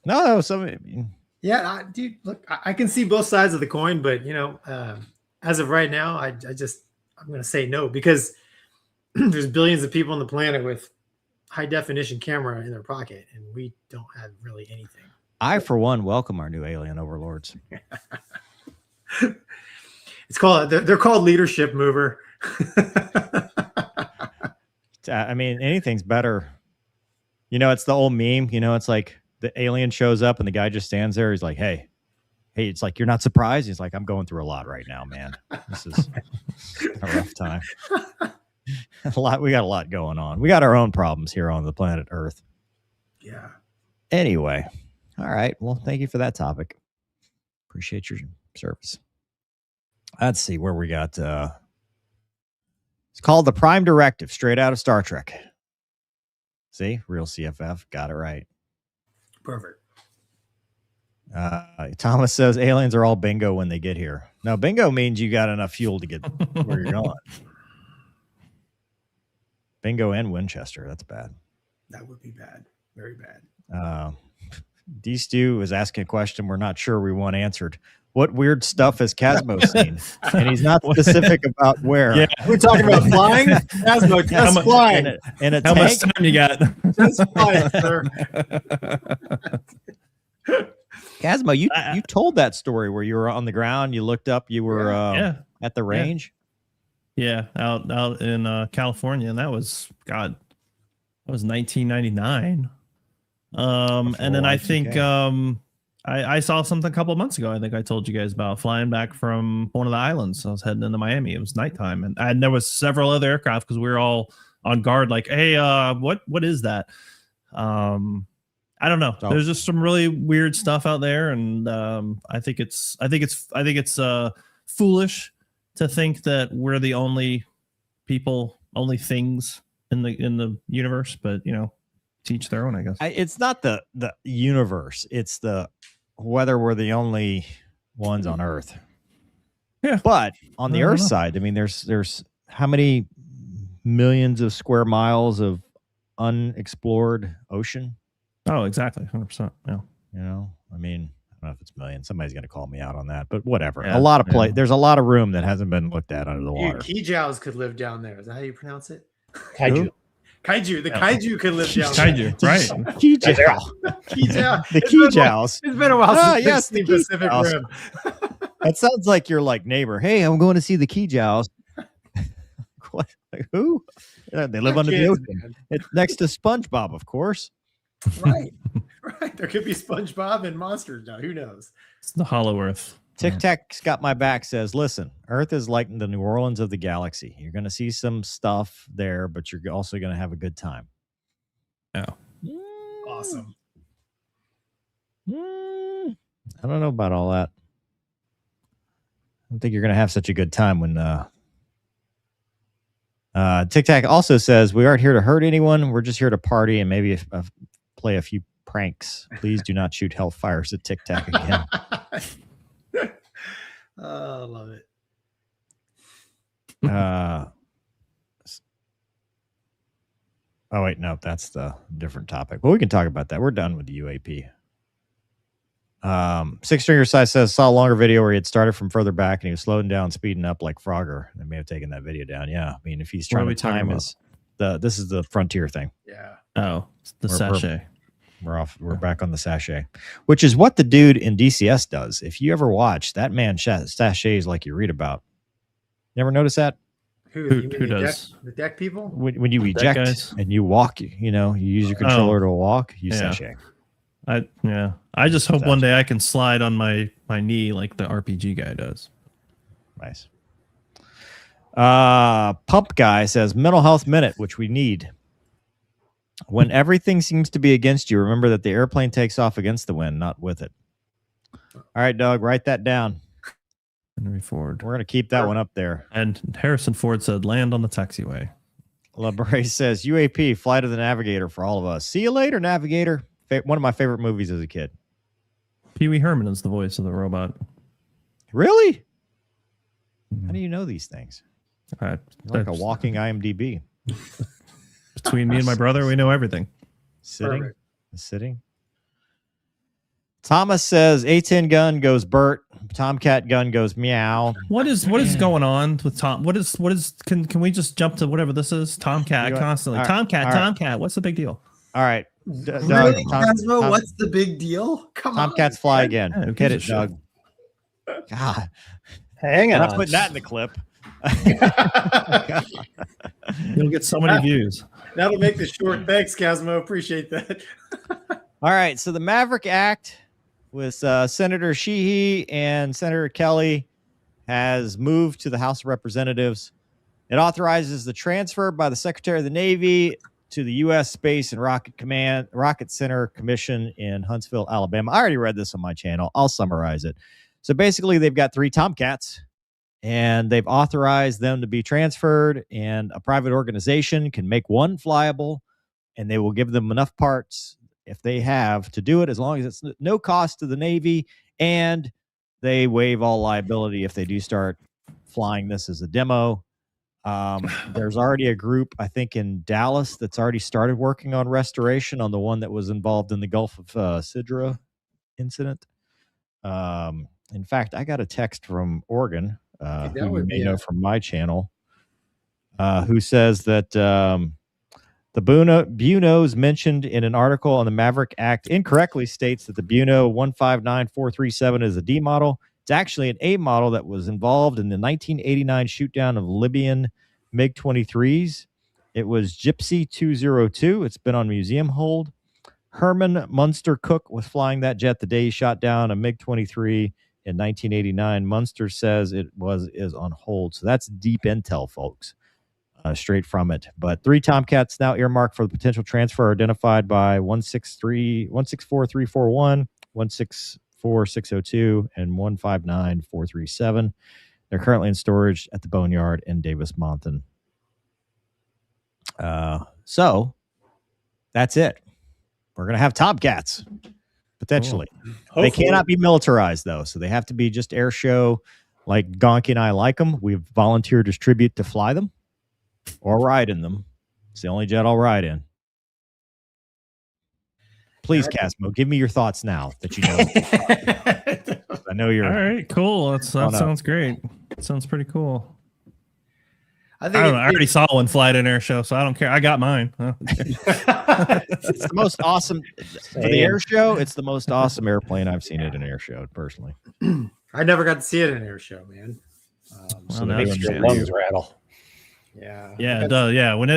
No, some. Yeah, dude, look, I can see both sides of the coin, but you know, as of right now, I'm going to say no, because there's billions of people on the planet with high definition camera in their pocket, and we don't have really anything. I, for one, welcome our new alien overlords. It's called, they're called leadership, Mover. I mean, anything's better. You know, it's the old meme, you know, it's like the alien shows up and the guy just stands there. He's like, hey, it's like, you're not surprised. He's like, I'm going through a lot right now, man. This is a rough time. We got a lot going on. We got our own problems here on the planet Earth. Yeah. Anyway. All right. Well, thank you for that topic. Appreciate your service. Let's see where we got. It's called the Prime Directive, straight out of Star Trek. See, real CFF. Got it right. Perfect. Thomas says aliens are all bingo when they get here. No, bingo means you got enough fuel to get where you're going. Bingo and Winchester. That's bad. That would be bad. Very bad. D-Stew is asking a question we're not sure we want answered. What weird stuff has Casmo seen? And he's not specific about where. Yeah. We're talking about flying? Casmo, just flying. In a How tank? much time you got? Just flying, sir. Casmo, you told that story where you were on the ground, you looked up, you were at the range. Yeah, out in California, and that was 1999. And then I think I saw something a couple of months ago. I think I told you guys about flying back from one of the islands. I was heading into Miami. It was nighttime, and there was several other aircraft because we were all on guard. Like, hey, what is that? I don't know. Oh. There's just some really weird stuff out there, and I think it's foolish to think that we're the only people, only things in the universe, but teach their own, I guess. It's not the universe. It's the whether we're the only ones on Earth. Yeah. But on the I don't Earth know. side, I mean, there's how many millions of square miles of unexplored ocean? Oh, exactly. 100%. Yeah. I mean, I don't know if it's millions. Somebody's going to call me out on that, but whatever. Yeah, A lot of there's a lot of room that hasn't been looked at under the water. Kijows could live down there. Is that how you pronounce it? Kaiju. Kaiju. The kaiju could live down Kaiju, right? Kijow. there. Kijow. The Kijows. It's been a while since yes, the the Pacific Kijows. Rim. That sounds like your neighbor. Hey, I'm going to see the Kijows. What? Like, who? They live under the Kids, ocean. man. It's next to SpongeBob, of course. Right. Right. There could be SpongeBob and monsters now. Who knows? It's the Hollow Earth. Tic Tac's got my back says, listen, Earth is like the New Orleans of the galaxy. You're going to see some stuff there, but you're also going to have a good time. Yeah. Awesome. I don't know about all that. I don't think you're going to have such a good time when Tic Tac also says, we aren't here to hurt anyone. We're just here to party and maybe play a few pranks. Please do not shoot hellfires at Tic Tac again. Oh, I love it. Oh, wait, no, that's the different topic. Well, we can talk about that. We're done with the UAP. Six Stringer Size says, saw a longer video where he had started from further back and he was slowing down, speeding up like Frogger. They may have taken that video down. Yeah. I mean, if he's What are trying we to talking time about? this is the Frontier thing. Yeah. Oh, the sachet. We're back on the sachet, which is what the dude in DCS does. If you ever watch, that man sachets like you read about. Never notice that? Who Who mean does? The deck people? When you Deck eject guys? and you walk, you use your controller to walk, you Yeah. sachet. I just hope one day I can slide on my knee like the RPG guy does. Nice. Pump Guy says, mental health minute, which we need. When everything seems to be against you, remember that the airplane takes off against the wind, not with it. All right, Doug, write that down. Henry Ford. We're going to keep that one up there. And Harrison Ford said, land on the taxiway. LaBray says, UAP, Flight of the Navigator for all of us. See you later, Navigator. One of my favorite movies as a kid. Pee Wee Herman is the voice of the robot. Really? How do you know these things? You're You're like a walking IMDb. Between me and my brother, we know everything. Sitting. Thomas says, A10 gun goes Bert. Tomcat gun goes meow. What is going on with Tom? What is can we just jump to whatever this is? Tomcat constantly. All right, Tomcat, all right. Tomcat. What's the big deal? All right. Really, Cosmo? What's the big deal? Come on. Tomcats fly again. Yeah, who Hit gives it, a shit? Doug. God. Hang I'm on. not putting that in the clip. You'll get so many views. That'll make the short. Thanks, Cosmo. Appreciate that. All right. So the Maverick Act with Senator Sheehy and Senator Kelly has moved to the House of Representatives. It authorizes the transfer by the Secretary of the Navy to the U.S. Space and Rocket Center Commission in Huntsville, Alabama. I already read this on my channel. I'll summarize it. So basically, they've got 3 Tomcats, and they've authorized them to be transferred, and a private organization can make one flyable, and they will give them enough parts if they have to do it, as long as it's no cost to the Navy, and they waive all liability if they do start flying this as a demo. There's already a group, I think, in Dallas that's already started working on restoration on the one that was involved in the Gulf of Sidra incident. In fact, I got a text from Oregon, who you may know from my channel, who says that the Bunos mentioned in an article on the Maverick Act incorrectly states that the Buno 159437 is a D model. It's actually an A model that was involved in the 1989 shootdown of Libyan MiG-23s. It was Gypsy 202. It's been on museum hold. Herman Munster Cook was flying that jet the day he shot down a MiG-23 in 1989. Munster says it is on hold. So that's deep intel, folks, straight from it. But 3 Tomcats now earmarked for the potential transfer are identified by 164341, 164602, and 159437. They're currently in storage at the Boneyard in Davis-Monthan. So that's it. We're going to have Tomcats potentially. They cannot be militarized though. So they have to be just air show like Gonky and I like them. We've volunteered as tribute to fly them or ride in them. It's the only jet I'll ride in. Please, Casmo, give me your thoughts now that you know. I know you're all right. Cool. That sounds great. Sounds pretty cool. I don't know. I already saw one fly at an air show, so I don't care. I got mine. It's the most awesome for the air show. It's the most awesome airplane I've seen at an air show, personally. I never got to see it at an air show, man. So it makes your lungs rattle. Yeah. Yeah, it does. Yeah, when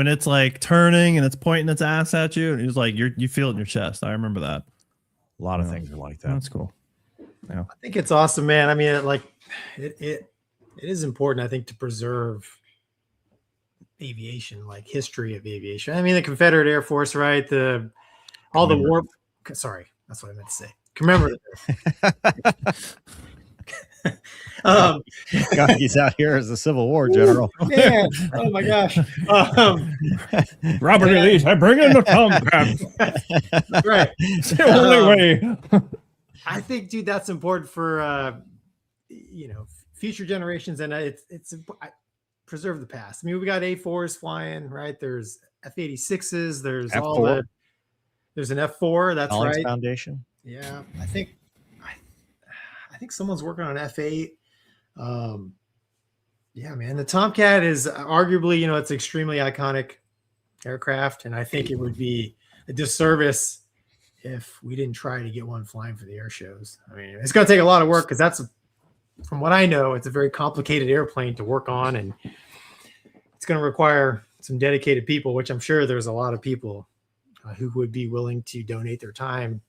it's like turning and it's pointing its ass at you, it's like you feel it in your chest. I remember that. A lot of things are like that. That's cool. Yeah, I think it's awesome, man. I mean, it is important, I think, to preserve aviation, like history of aviation. I mean, the Confederate Air Force, right? All the war. Sorry, that's what I meant to say. Commemorative. He's out here as a Civil War general. Man, oh my gosh. Robert E. Lee, I bring in the Tomcat. Right. It's the only way. I think, dude, that's important for future generations, and it's preserve the past. I mean, we got A4s flying, right? There's F-86s. There's F4. There's an F4. That's Collins right. Foundation. Yeah, I think someone's working on F8. Yeah, man, the Tomcat is arguably, it's extremely iconic aircraft, and I think it would be a disservice if we didn't try to get one flying for the air shows. I mean, it's going to take a lot of work because from what I know, it's a very complicated airplane to work on, and it's going to require some dedicated people, which I'm sure there's a lot of people who would be willing to donate their time.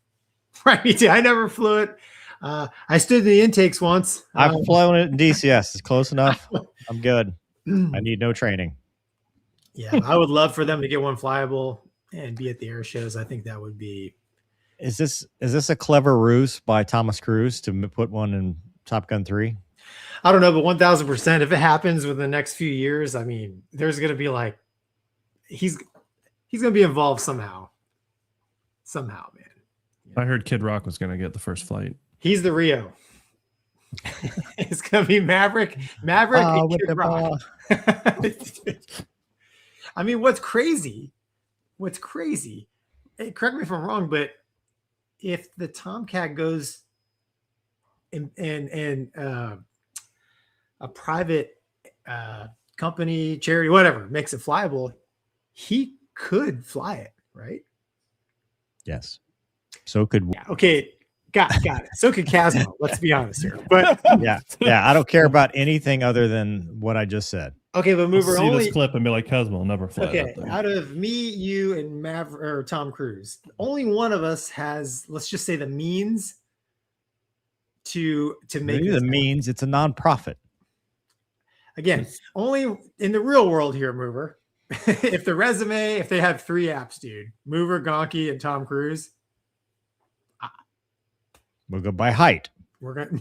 Right? I never flew it. I stood in the intakes once. I've flown it in DCS. It's close enough. I'm good. I need no training. Yeah, I would love for them to get one flyable and be at the air shows. I think that would be. Is this a clever ruse by Thomas Cruise to put one in Top Gun 3? I don't know, but 1,000%. If it happens within the next few years, I mean, there's going to be like, he's going to be involved somehow, man. I heard Kid Rock was going to get the first flight. He's the Rio. It's going to be Maverick and Kid Rock. I mean, what's crazy, correct me if I'm wrong, but if the Tomcat goes and a private company, charity, whatever, makes it flyable, he could fly it, right? Yes. So could we. Yeah, okay. Got it. So could Casmo. Let's be honest here. But yeah. I don't care about anything other than what I just said. Okay, but Mover, see only this clip and be like, Cosmo will never fly. Okay, out of me, you, and or Tom Cruise, only one of us has, let's just say, the means to make Maybe the means. It's a nonprofit. Again, only in the real world here, Mover. If they have 3 apps, dude, Mover, Gonky, and Tom Cruise. We'll go by height. We're gonna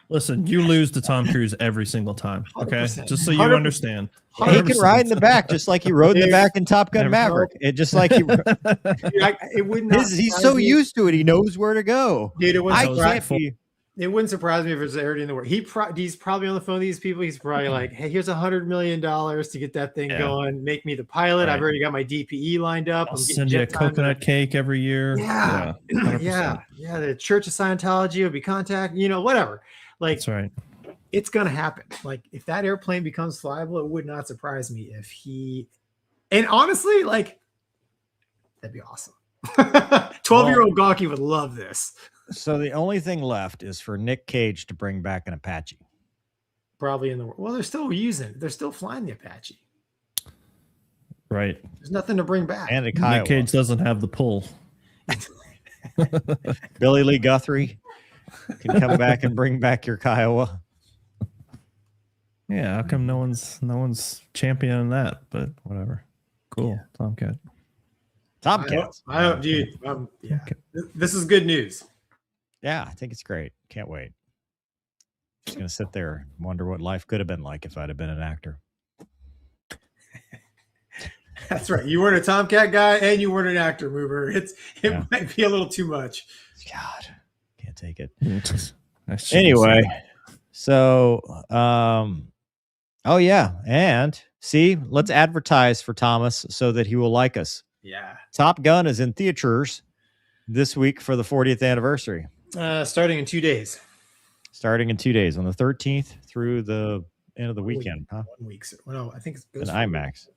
Listen, you lose to Tom Cruise every single time. Okay, 100%. just so you understand. He can ride in the back just like he rode in the back in Top Gun Maverick. It just like he. It would not. He's so used to it. He knows where to go. Dude, it It wouldn't surprise me if there's everything in the world. He's probably on the phone with these people. He's probably like, hey, here's $100 million to get that thing going. Make me the pilot. Right. I've already got my DPE lined up. I'll send you a coconut cake every year. Yeah. The Church of Scientology will be contacting, whatever. Like, that's right. It's going to happen. Like, if that airplane becomes flyable, it would not surprise me if and honestly, like, that'd be awesome. 12-year-old Gonky would love this. So the only thing left is for Nick Cage to bring back an Apache. Probably in the world. Well, they're still flying the Apache. Right. There's nothing to bring back. And a Kiowa. Nick Cage doesn't have the pull. Billy Lee Guthrie can come back and bring back your Kiowa. Yeah, how come no one's championing that? But whatever. Cool. Yeah. Tomcats. I hope, dude. Yeah. This is good news. Yeah, I think it's great. Can't wait. Just gonna sit there and wonder what life could have been like if I'd have been an actor. That's right. You weren't a Tomcat guy and you weren't an actor mover. It might be a little too much. God, can't take it. Nice Anyway, so oh yeah, and see, let's advertise for Thomas so that he will like us. Yeah. Top Gun is in theaters this week for the 40th anniversary. Starting in 2 days. Starting in 2 days, on the 13th through the end of the weekend, huh? 1 week. Well, no, I think it goes An for- IMAX.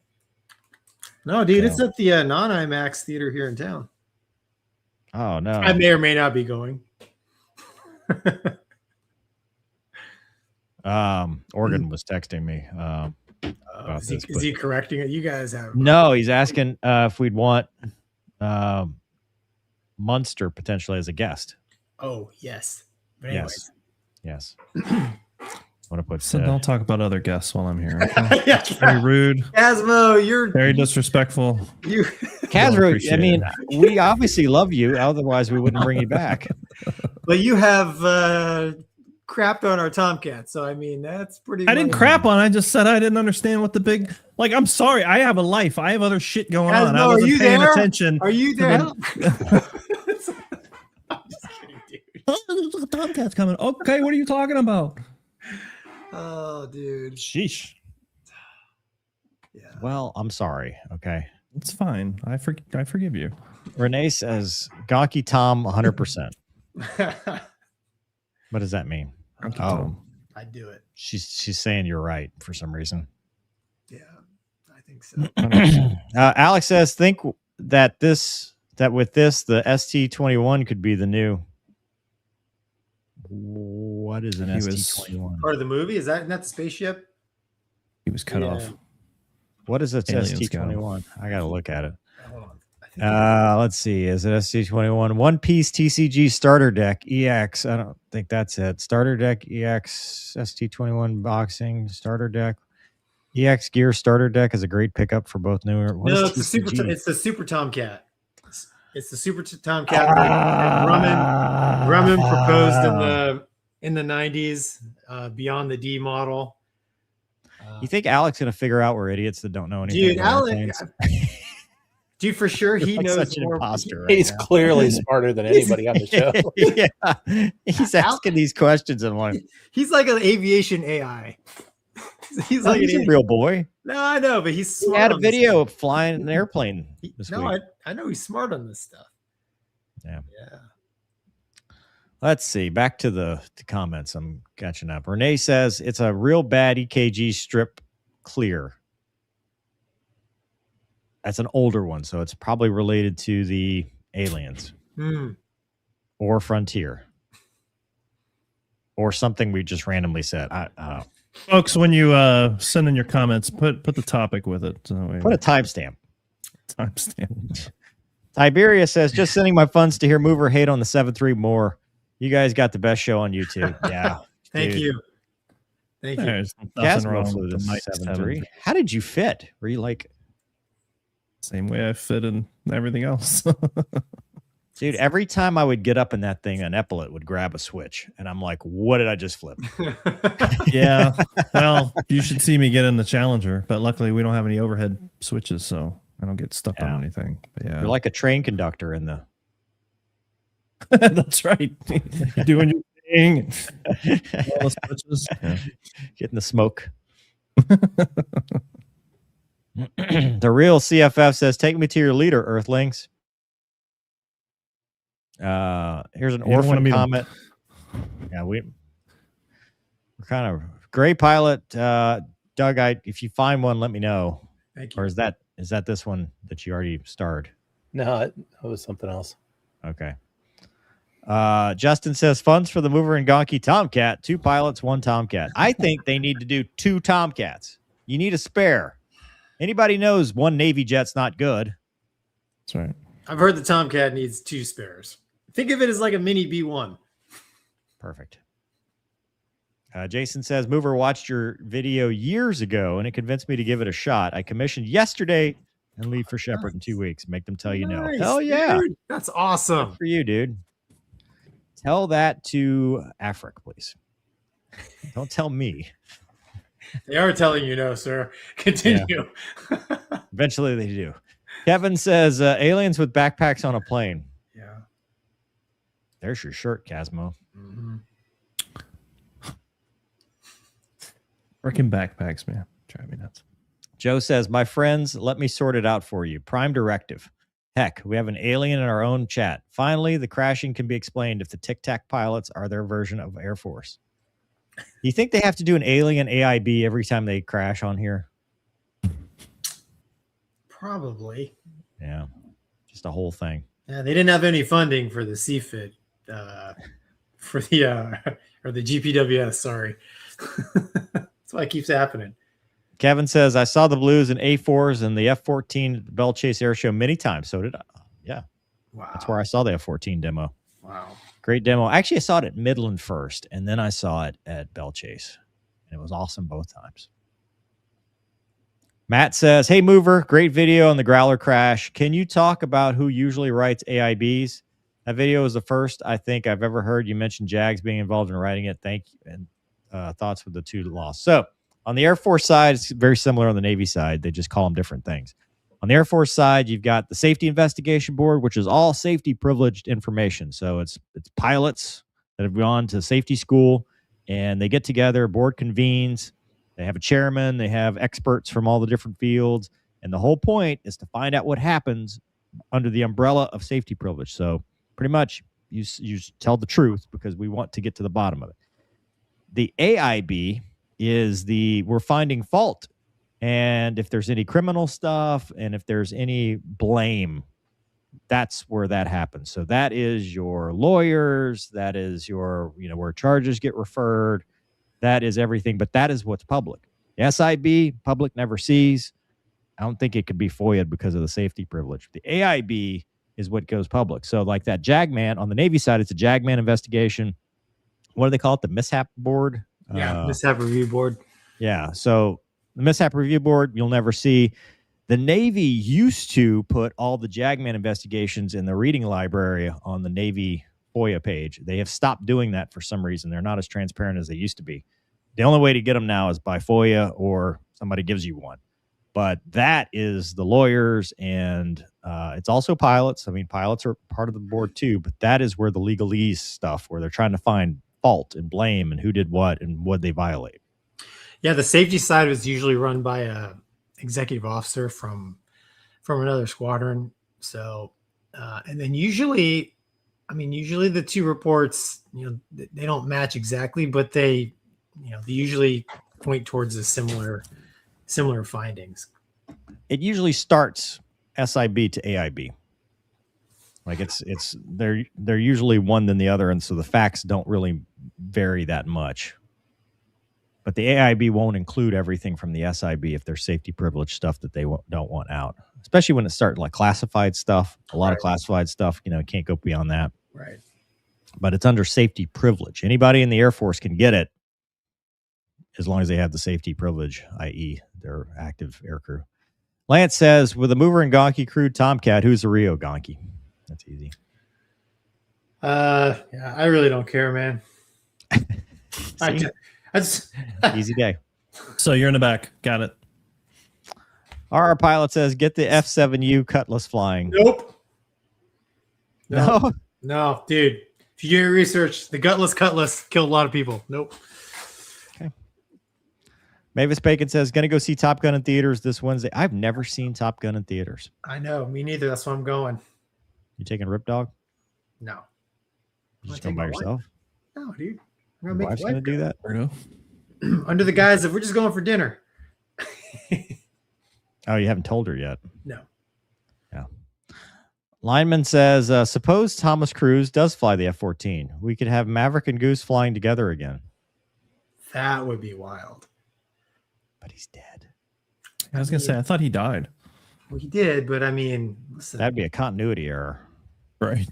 No, dude, Yeah. it's at the non-IMAX theater here in town. Oh no. I may or may not be going. Organ was texting me. Is he correcting it? You guys have No, he's asking if we'd want Munster potentially as a guest. Oh, yes. But anyways. Yes. I want to put. So don't talk about other guests while I'm here. Okay? Yeah. Very rude. Asmo, you're Very disrespectful. you. Casro, I appreciate mean, it. we obviously love you. Otherwise, we wouldn't bring you back. But you have crapped on our Tomcat, so I mean that's pretty. I didn't crap on. I just said I didn't understand what the big. Like, I'm sorry. I have a life. I have other shit going on. I Asmo, are wasn't you paying there? attention. Are you to there? the- I'm just kidding, dude. Oh, Tomcat's coming. Okay, what are you talking about? Oh, dude. Sheesh. Yeah. Well, I'm sorry. Okay. It's fine. I forgive you. Renee says Gonky Tom 100%. What does that mean? Gonky Oh, Tom. I'd do it. she's saying you're right for some reason. Yeah, I think so. Alex says think that with this the ST21 could be the new. What is an ST21? Part of the movie is that not the spaceship? He was cut Yeah. off. What is it? Aliens ST21? I gotta look at it. Hold on. I think Let's see. Is it ST21? One piece TCG starter deck EX. I don't think that's it. Starter deck EX ST21 boxing starter deck. EX gear starter deck is a great pickup for both newer. What no, is it's the super. TCG? It's the Super Tomcat. It's the Super Tomcat. that Grumman proposed in the 90s. Beyond the D model. You think Alex gonna figure out we're idiots that don't know anything? Dude, about Alex. airplanes? Dude, for sure he Like knows such an more. imposter. Right He's now. clearly smarter than anybody on the show. Yeah, he's asking these questions and I'm like, He's like an aviation AI. He's like he's a real boy. No, I know, but he's He smart. had a on this video stuff. of flying an airplane this No, week. I know he's smart on this stuff. Yeah. Yeah. Let's see. Back to the comments. I'm catching up. Renee says it's a real bad EKG strip clear. That's an older one, so it's probably related to the aliens or Frontier or something we just randomly said. I don't know. Folks, when you send in your comments, put the topic with it. So Put a timestamp. timestamp. Tiberia says, just sending my funds to hear Mover hate on the 7.3 more. You guys got the best show on YouTube. Yeah. Thank dude. you. Thank you. There's nothing Casmo wrong flew with the the mic 7.3. How did you fit? Were you like, Same way I fit in everything else. dude, every time I would get up in that thing, an epaulet would grab a switch. And I'm like, what did I just flip? Yeah. Well, you should see me get in the Challenger, but luckily we don't have any overhead switches, so I don't get stuck Yeah. on anything. But yeah. You're like a train conductor in the. That's right. You're doing your thing. All the switches. Yeah. Getting the smoke. The real CFF says, take me to your leader, Earthlings. Here's an You don't wanna orphan meet 'em. comment. Yeah, we're kind of gray pilot. Doug, if you find one, let me know. Thank you. Or is that this one that you already starred? No, it was something else. Okay. Justin says funds for the Mover and Gonky Tomcat. 2 pilots, 1 Tomcat. I think they need to do 2 Tomcats. You need a spare. Anybody knows 1 Navy jet's not good. That's right. I've heard the Tomcat needs 2 spares. Think of it as like a mini B1. Perfect. Jason says, Mover watched your video years ago and it convinced me to give it a shot. I commissioned yesterday and leave for Shepherd in 2 weeks. Make them tell you no. Nice, Hell yeah. dude. That's awesome. Good for you, dude. Tell that to Afric, please. Don't tell me. They are telling you no, sir. Continue. Eventually they do. Kevin says aliens with backpacks on a plane. Yeah. There's your shirt, Casmo. Mm-hmm. Freaking backpacks, man. Drive me nuts. Joe says, my friends, let me sort it out for you. Prime directive. Heck, we have an alien in our own chat. Finally, the crashing can be explained if the Tic Tac pilots are their version of Air Force. You think they have to do an alien AIB every time they crash on here? Probably. Yeah. Just a whole thing. Yeah, they didn't have any funding for the CFIT, for the or the GPWS. Sorry, that's why it keeps happening. Kevin says, I saw the Blues and A4s and the F-14 at the Bell Chase Air Show many times. So did I. Yeah. Wow. That's where I saw the F-14 demo. Wow. Great demo. Actually, I saw it at Midland first, and then I saw it at Bell Chase. And it was awesome both times. Matt says, hey, Mover, great video on the Growler crash. Can you talk about who usually writes AIBs? That video was the first I think I've ever heard. You mentioned Jags being involved in writing it. Thank you. And thoughts with the two lost. So on the Air Force side, it's very similar on the Navy side. They just call them different things. On the Air Force side, you've got the Safety Investigation Board, which is all safety privileged information. So it's pilots that have gone to safety school, and they get together, board convenes. They have a chairman. They have experts from all the different fields. And the whole point is to find out what happens under the umbrella of safety privilege. So pretty much you tell the truth because we want to get to the bottom of it. The AIB is we're finding fault. And if there's any criminal stuff and if there's any blame, that's where that happens. So that is your lawyers. That is your, where charges get referred. That is everything. But that is what's public. The SIB, public never sees. I don't think it could be FOIA'd because of the safety privilege. The AIB is what goes public. So like that JAGMAN on the Navy side, it's a JAGMAN investigation. What do they call it? The mishap board? Yeah, mishap review board. Yeah. So the mishap review board, you'll never see. The Navy used to put all the JAGMAN investigations in the reading library on the Navy FOIA page. They have stopped doing that for some reason. They're not as transparent as they used to be. The only way to get them now is by FOIA or somebody gives you one. But that is the lawyers, and it's also pilots. I mean, pilots are part of the board too, but that is where the legalese stuff, where they're trying to find fault and blame and who did what and what they violate. Yeah, the safety side was usually run by a executive officer from another squadron. So, and then usually the two reports, they don't match exactly, but they usually point towards a similar findings. It usually starts SIB to AIB. Like they're usually one than the other, and so the facts don't really vary that much. But the AIB won't include everything from the SIB if there's safety privilege stuff that they don't want out, especially when it starts like classified stuff. A lot of classified stuff, can't go beyond that. Right. But it's under safety privilege. Anybody in the Air Force can get it as long as they have the safety privilege, i.e. their active aircrew. Lance says, with a Mover and Gonky crew Tomcat, who's the Rio Gonky? That's easy. Yeah, I really don't care, man. Easy day. So you're in the back. Got it. Our pilot says, get the F7U Cutlass flying. Nope. No? No, dude. If you do your research, the gutless Cutlass killed a lot of people. Nope. Okay. Mavis Bacon says, going to go see Top Gun in theaters this Wednesday. I've never seen Top Gun in theaters. I know. Me neither. That's why I'm going. You taking Rip Dog? No. You just going by yourself? No, dude. I'm Your gonna wife's make going to do that? Bruno? Under the guise that we're just going for dinner. Oh, you haven't told her yet. No. Yeah. Lineman says, suppose Thomas Cruise does fly the F-14. We could have Maverick and Goose flying together again. That would be wild. But he's dead. I was going to say, I thought he died. Well, he did, but I mean, listen. That'd be a continuity error. Right.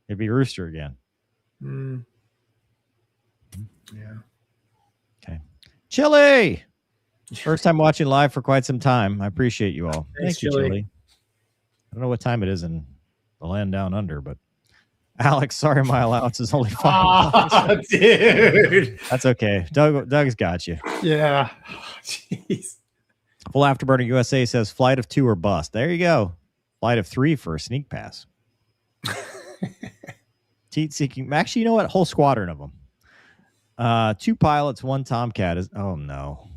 It'd be Rooster again. Yeah. Okay. Chili! First time watching live for quite some time. I appreciate you all. Thanks, Thank you, Chili. Chili. I don't know what time it is in the land down under, but Alex, sorry, my allowance is only $5. Oh, dude. That's okay. Doug's got you. Yeah. Jeez. Full Afterburner USA says flight of 2 or bust. There you go. Flight of 3 for a sneak pass. Teat seeking. Actually, you know what? Whole squadron of them. 2 pilots, 1 Tomcat is. Oh no.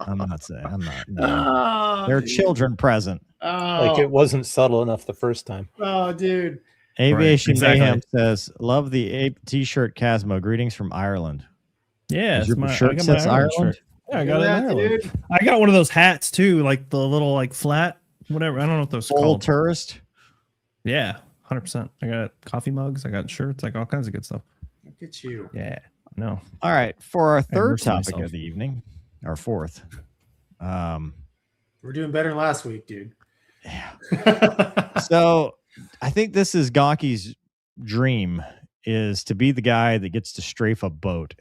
I'm not saying. I'm not. No. Oh, There are dude. children present. Oh, Like it wasn't subtle enough the first time. oh, dude. Aviation exactly. Mayhem says, "Love the T-shirt Casmo. Greetings from Ireland." Yeah, Is it's your I shirt got my says Ireland? shirt. Yeah, I got it in That, Ireland. dude. I got one of those hats too, like the little like flat, whatever. I don't know what those are Full called. tourist. Yeah, 100%. I got coffee mugs. I got shirts, like all kinds of good stuff. Look at you. Yeah, no. All right, for our third immersed topic myself. of the evening, our fourth. We're doing better than last week, dude. Yeah. So I think this is Gonky's dream, is to be the guy that gets to strafe a boat.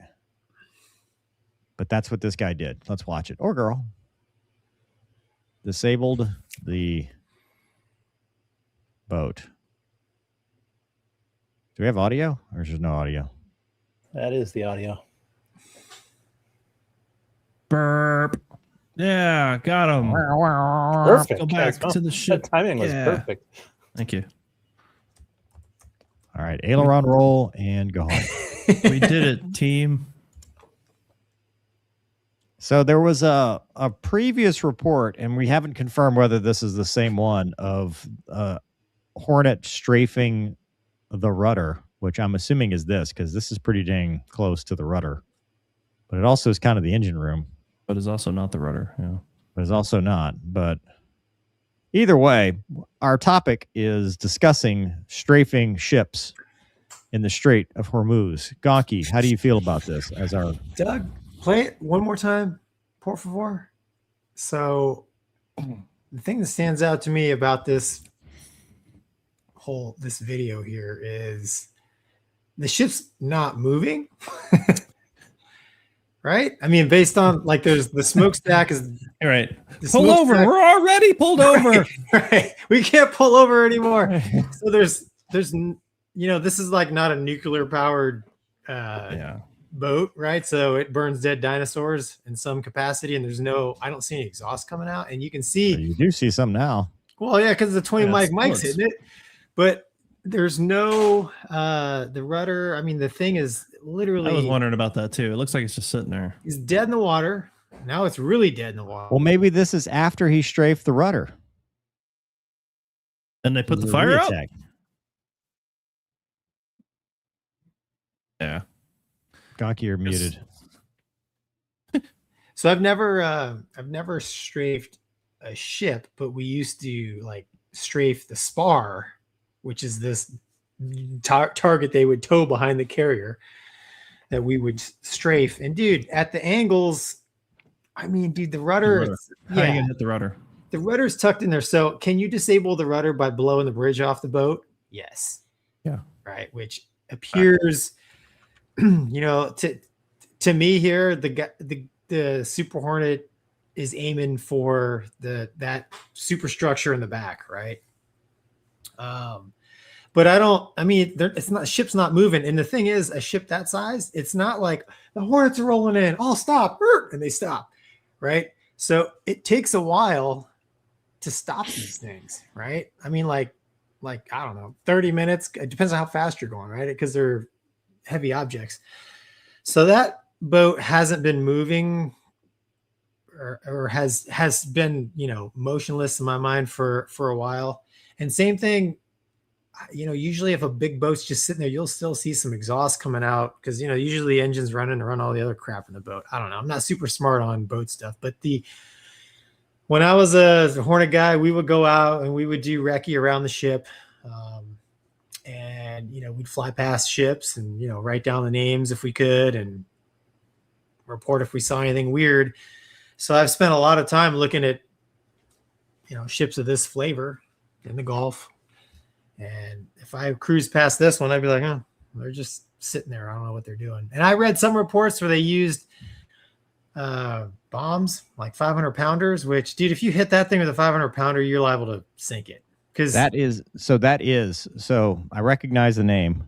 But that's what this guy did. Let's watch it. Or girl. Disabled the boat. Do we have audio? Or is there no audio? That is the audio. Burp. Yeah, got him. Perfect. Go back That's- to the ship. That timing was Yeah. perfect. Thank you. All right. Aileron roll and go home. We did it, team. So there was a previous report, and we haven't confirmed whether this is the same one, of Hornet strafing the rudder, which I'm assuming is this, because this is pretty dang close to the rudder. But it also is kind of the engine room. But it's also not the rudder. Yeah. But it's also not. But either way, our topic is discussing strafing ships in the Strait of Hormuz. Gonky, how do you feel about this as our... Doug, play it one more time, por favor. So the thing that stands out to me about this video here is the ship's not moving. Right? I mean, based on like there's the smokestack is All right. the Pull over. smokestack- We're already pulled over. Right. We can't pull over anymore. So there's this is like not a nuclear powered Yeah. boat, right? So it burns dead dinosaurs in some capacity, and I don't see any exhaust coming out. And you can see, You do see some now. well, yeah, because the 20 Yeah, mic it's mic's bullets. hitting it, but there's no the rudder. I mean, the thing is I was literally wondering about that too. It looks like it's just sitting there. is dead in the water. Now it's really dead in the water. Well, maybe this is after he strafed the rudder. And they put the It was a fire out. reattack. Yeah. Gonky, you're muted. So I've never strafed a ship, but we used to like strafe the spar, which is this target they would tow behind the carrier that we would strafe. And dude, at the angles, I mean, dude, the rudder, How are you gonna hit the rudder? the rudder's tucked in there. So can you disable the rudder by blowing the bridge off the boat? Yes. Yeah. Right. Which appears, to me here, the Super Hornet is aiming for that superstructure in the back, right? But ship's not moving. And the thing is, a ship that size, it's not like the Hornets are rolling in, oh, stop, and they stop, right? So it takes a while to stop these things, right? I mean, like I don't know, 30 minutes. It depends on how fast you're going, right? Because they're heavy objects. So that boat hasn't been moving or has been, motionless in my mind for a while. And same thing, usually if a big boat's just sitting there, you'll still see some exhaust coming out because, usually the engine's running to run all the other crap in the boat. I don't know. I'm not super smart on boat stuff, but when I was a Hornet guy, we would go out and we would do recce around the ship. And, we'd fly past ships and, write down the names if we could and report if we saw anything weird. So I've spent a lot of time looking at, ships of this flavor in the Gulf. And if I cruise past this one, I'd be like, they're just sitting there. I don't know what they're doing. And I read some reports where they used bombs, like 500 pounders, which, dude, if you hit that thing with a 500 pounder, you're liable to sink it. Because That is so I recognize the name.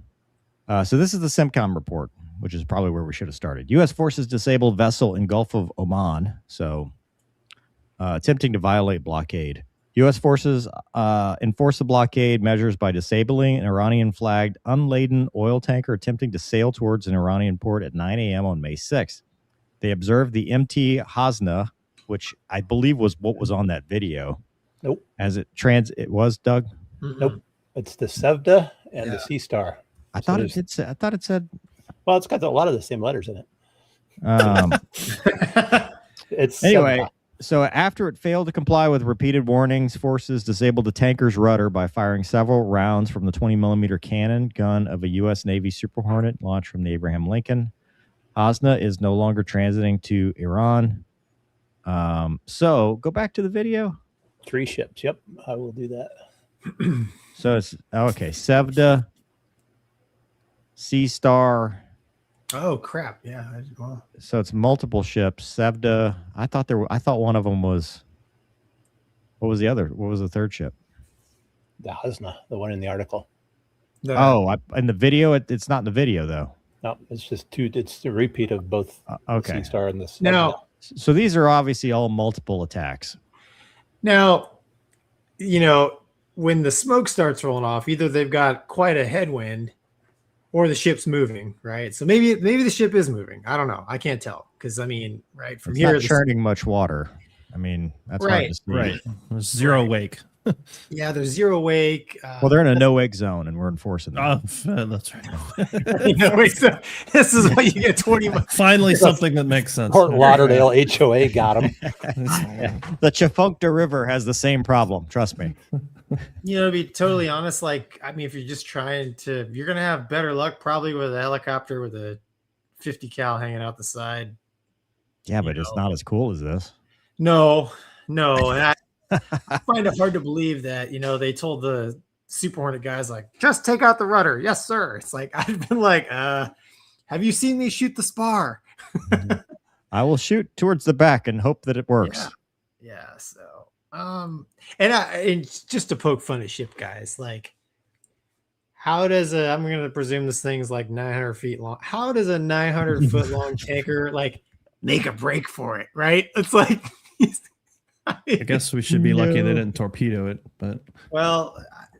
So this is the CENTCOM report, which is probably where we should have started. U.S. forces disabled vessel in Gulf of Oman. So attempting to violate blockade. U.S. forces enforce the blockade measures by disabling an Iranian-flagged unladen oil tanker attempting to sail towards an Iranian port at 9 a.m. on May 6th. They observed the MT Hasna, which I believe was what was on that video. Nope. As it was, Doug? Nope. It's the Sevda and the Sea Star. I thought it did say, I thought it said. Well, it's got a lot of the same letters in it. It's Anyway. Sevda. So after it failed to comply with repeated warnings, forces disabled the tanker's rudder by firing several rounds from the 20-millimeter cannon gun of a U.S. Navy Super Hornet launched from the Abraham Lincoln. Hasna is no longer transiting to Iran. So go back to the video. 3 ships. Yep, I will do that. So it's okay. Sevda, Sea Star. oh crap! Yeah. Well, So it's multiple ships. Sevda. I thought one of them was. What was the other? What was the third ship? The Hasna, the one in the article. In the video, it's not in the video though. No, it's just 2. It's a repeat of both Okay. the Sea Star and the Sevda. Now, So these are obviously all multiple attacks. now, when the smoke starts rolling off, either they've got quite a headwind, or the ship's moving, right? So maybe the ship is moving. I don't know. I can't tell because right from It's here, not churning much water. I mean, that's hard to see. Right. There's zero wake. yeah, there's zero wake. Well, they're in a no-wake zone, and we're enforcing them. That's right. So this is what you get 20 months. Finally, something that makes sense. Fort Lauderdale HOA got him. The Chafunkta River has the same problem. Trust me. To be totally honest, if you're just trying to, you're going to have better luck probably with a helicopter with a 50 cal hanging out the side. Yeah, but it's not as cool as this. No. And I find it hard to believe that, they told the Super Hornet guys, just take out the rudder. Yes, sir. It's I've been have you seen me shoot the spar? I will shoot towards the back and hope that it works. Yeah. So, and just to poke fun at ship guys, how does I'm going to presume this thing's 900 feet long. How does a 900 foot long tanker make a break for it? Right. It's I guess we should be lucky they didn't torpedo it, but well,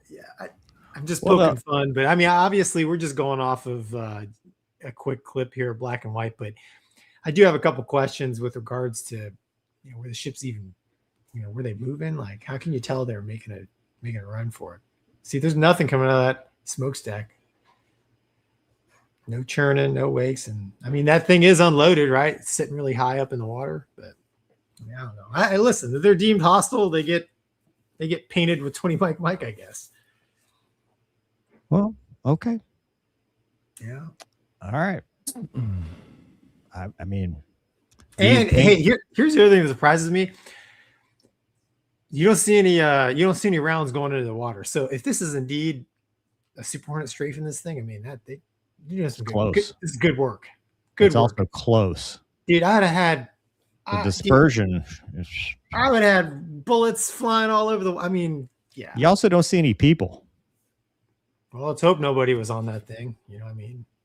yeah, I'm just poking fun, but obviously we're just going off of a quick clip here, black and white, but I do have a couple questions with regards to where the ship's even, were they moving? How can you tell they're making a run for it? See, there's nothing coming out of that smokestack. No churning, no wakes, and that thing is unloaded, right? It's sitting really high up in the water, but I don't know. I listen. If they're deemed hostile, they get painted with 20 Mike, I guess. Well, okay. Yeah. All right. I mean, and hey, here's the other thing that surprises me. You don't see any rounds going into the water. So if this is indeed a Super Hornet strafing this thing, they do some good. This is good work. It's also close. Dude, I'd have had the dispersion. I would have had bullets flying all over the. Yeah. You also don't see any people. Well, let's hope nobody was on that thing.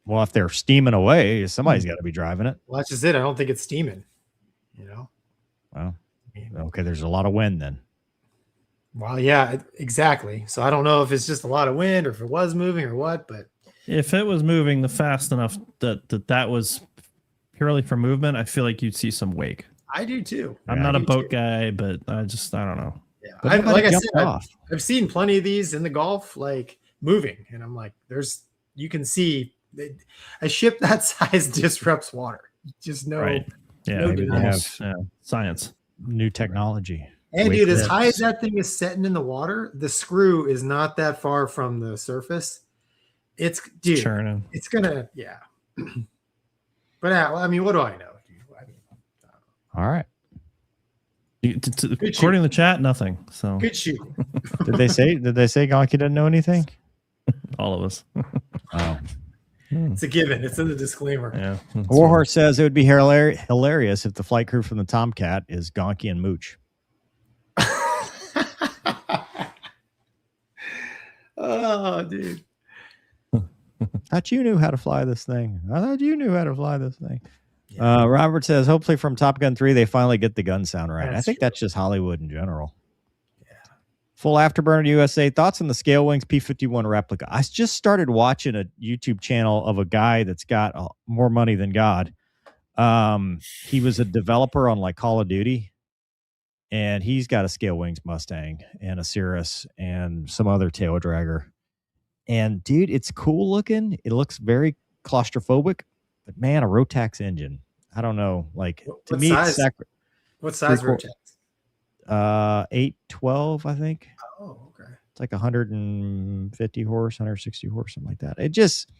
Well, if they're steaming away, somebody's got to be driving it. Well, that's just it. I don't think it's steaming. Well, okay. There's a lot of wind then. Well, yeah, exactly. So I don't know if it's just a lot of wind or if it was moving or what, but if it was moving fast enough that was purely for movement, I feel like you'd see some wake. I do too. I'm not a boat guy, but I don't know. Yeah, like I said, I've seen plenty of these in the Gulf, moving, and I'm you can see a ship that size disrupts water. Just know, right? Yeah, no they have science, new technology. And dude, as high as that thing is setting in the water, the screw is not that far from the surface. It's churning. It's gonna, yeah. But what do I know? All right. According to the chat, nothing. So good shooting. Did they say Gonky didn't know anything? All of us. Oh. It's a given. It's in the disclaimer. Yeah. Warhorse says it would be hilarious if the flight crew from the Tomcat is Gonky and Mooch. Oh, dude. Thought you knew how to fly this thing. I thought you knew how to fly this thing. Yeah. Robert says, hopefully from Top Gun 3, they finally get the gun sound right. I That's think true. that's just Hollywood in general. Yeah. Full Afterburner USA. Thoughts on the Scale Wings P-51 replica? I just started watching a YouTube channel of a guy that's got more money than God. He was a developer on like Call of Duty. And he's got a Scale Wings Mustang and a Cirrus and some other tail dragger. And dude, it's cool looking. It looks very claustrophobic, but man, a Rotax engine. I don't know. Like to What me, size? it's What size Rotax? 812, I think. Oh, okay. It's like 150 horse, 160 horse, something like that. It just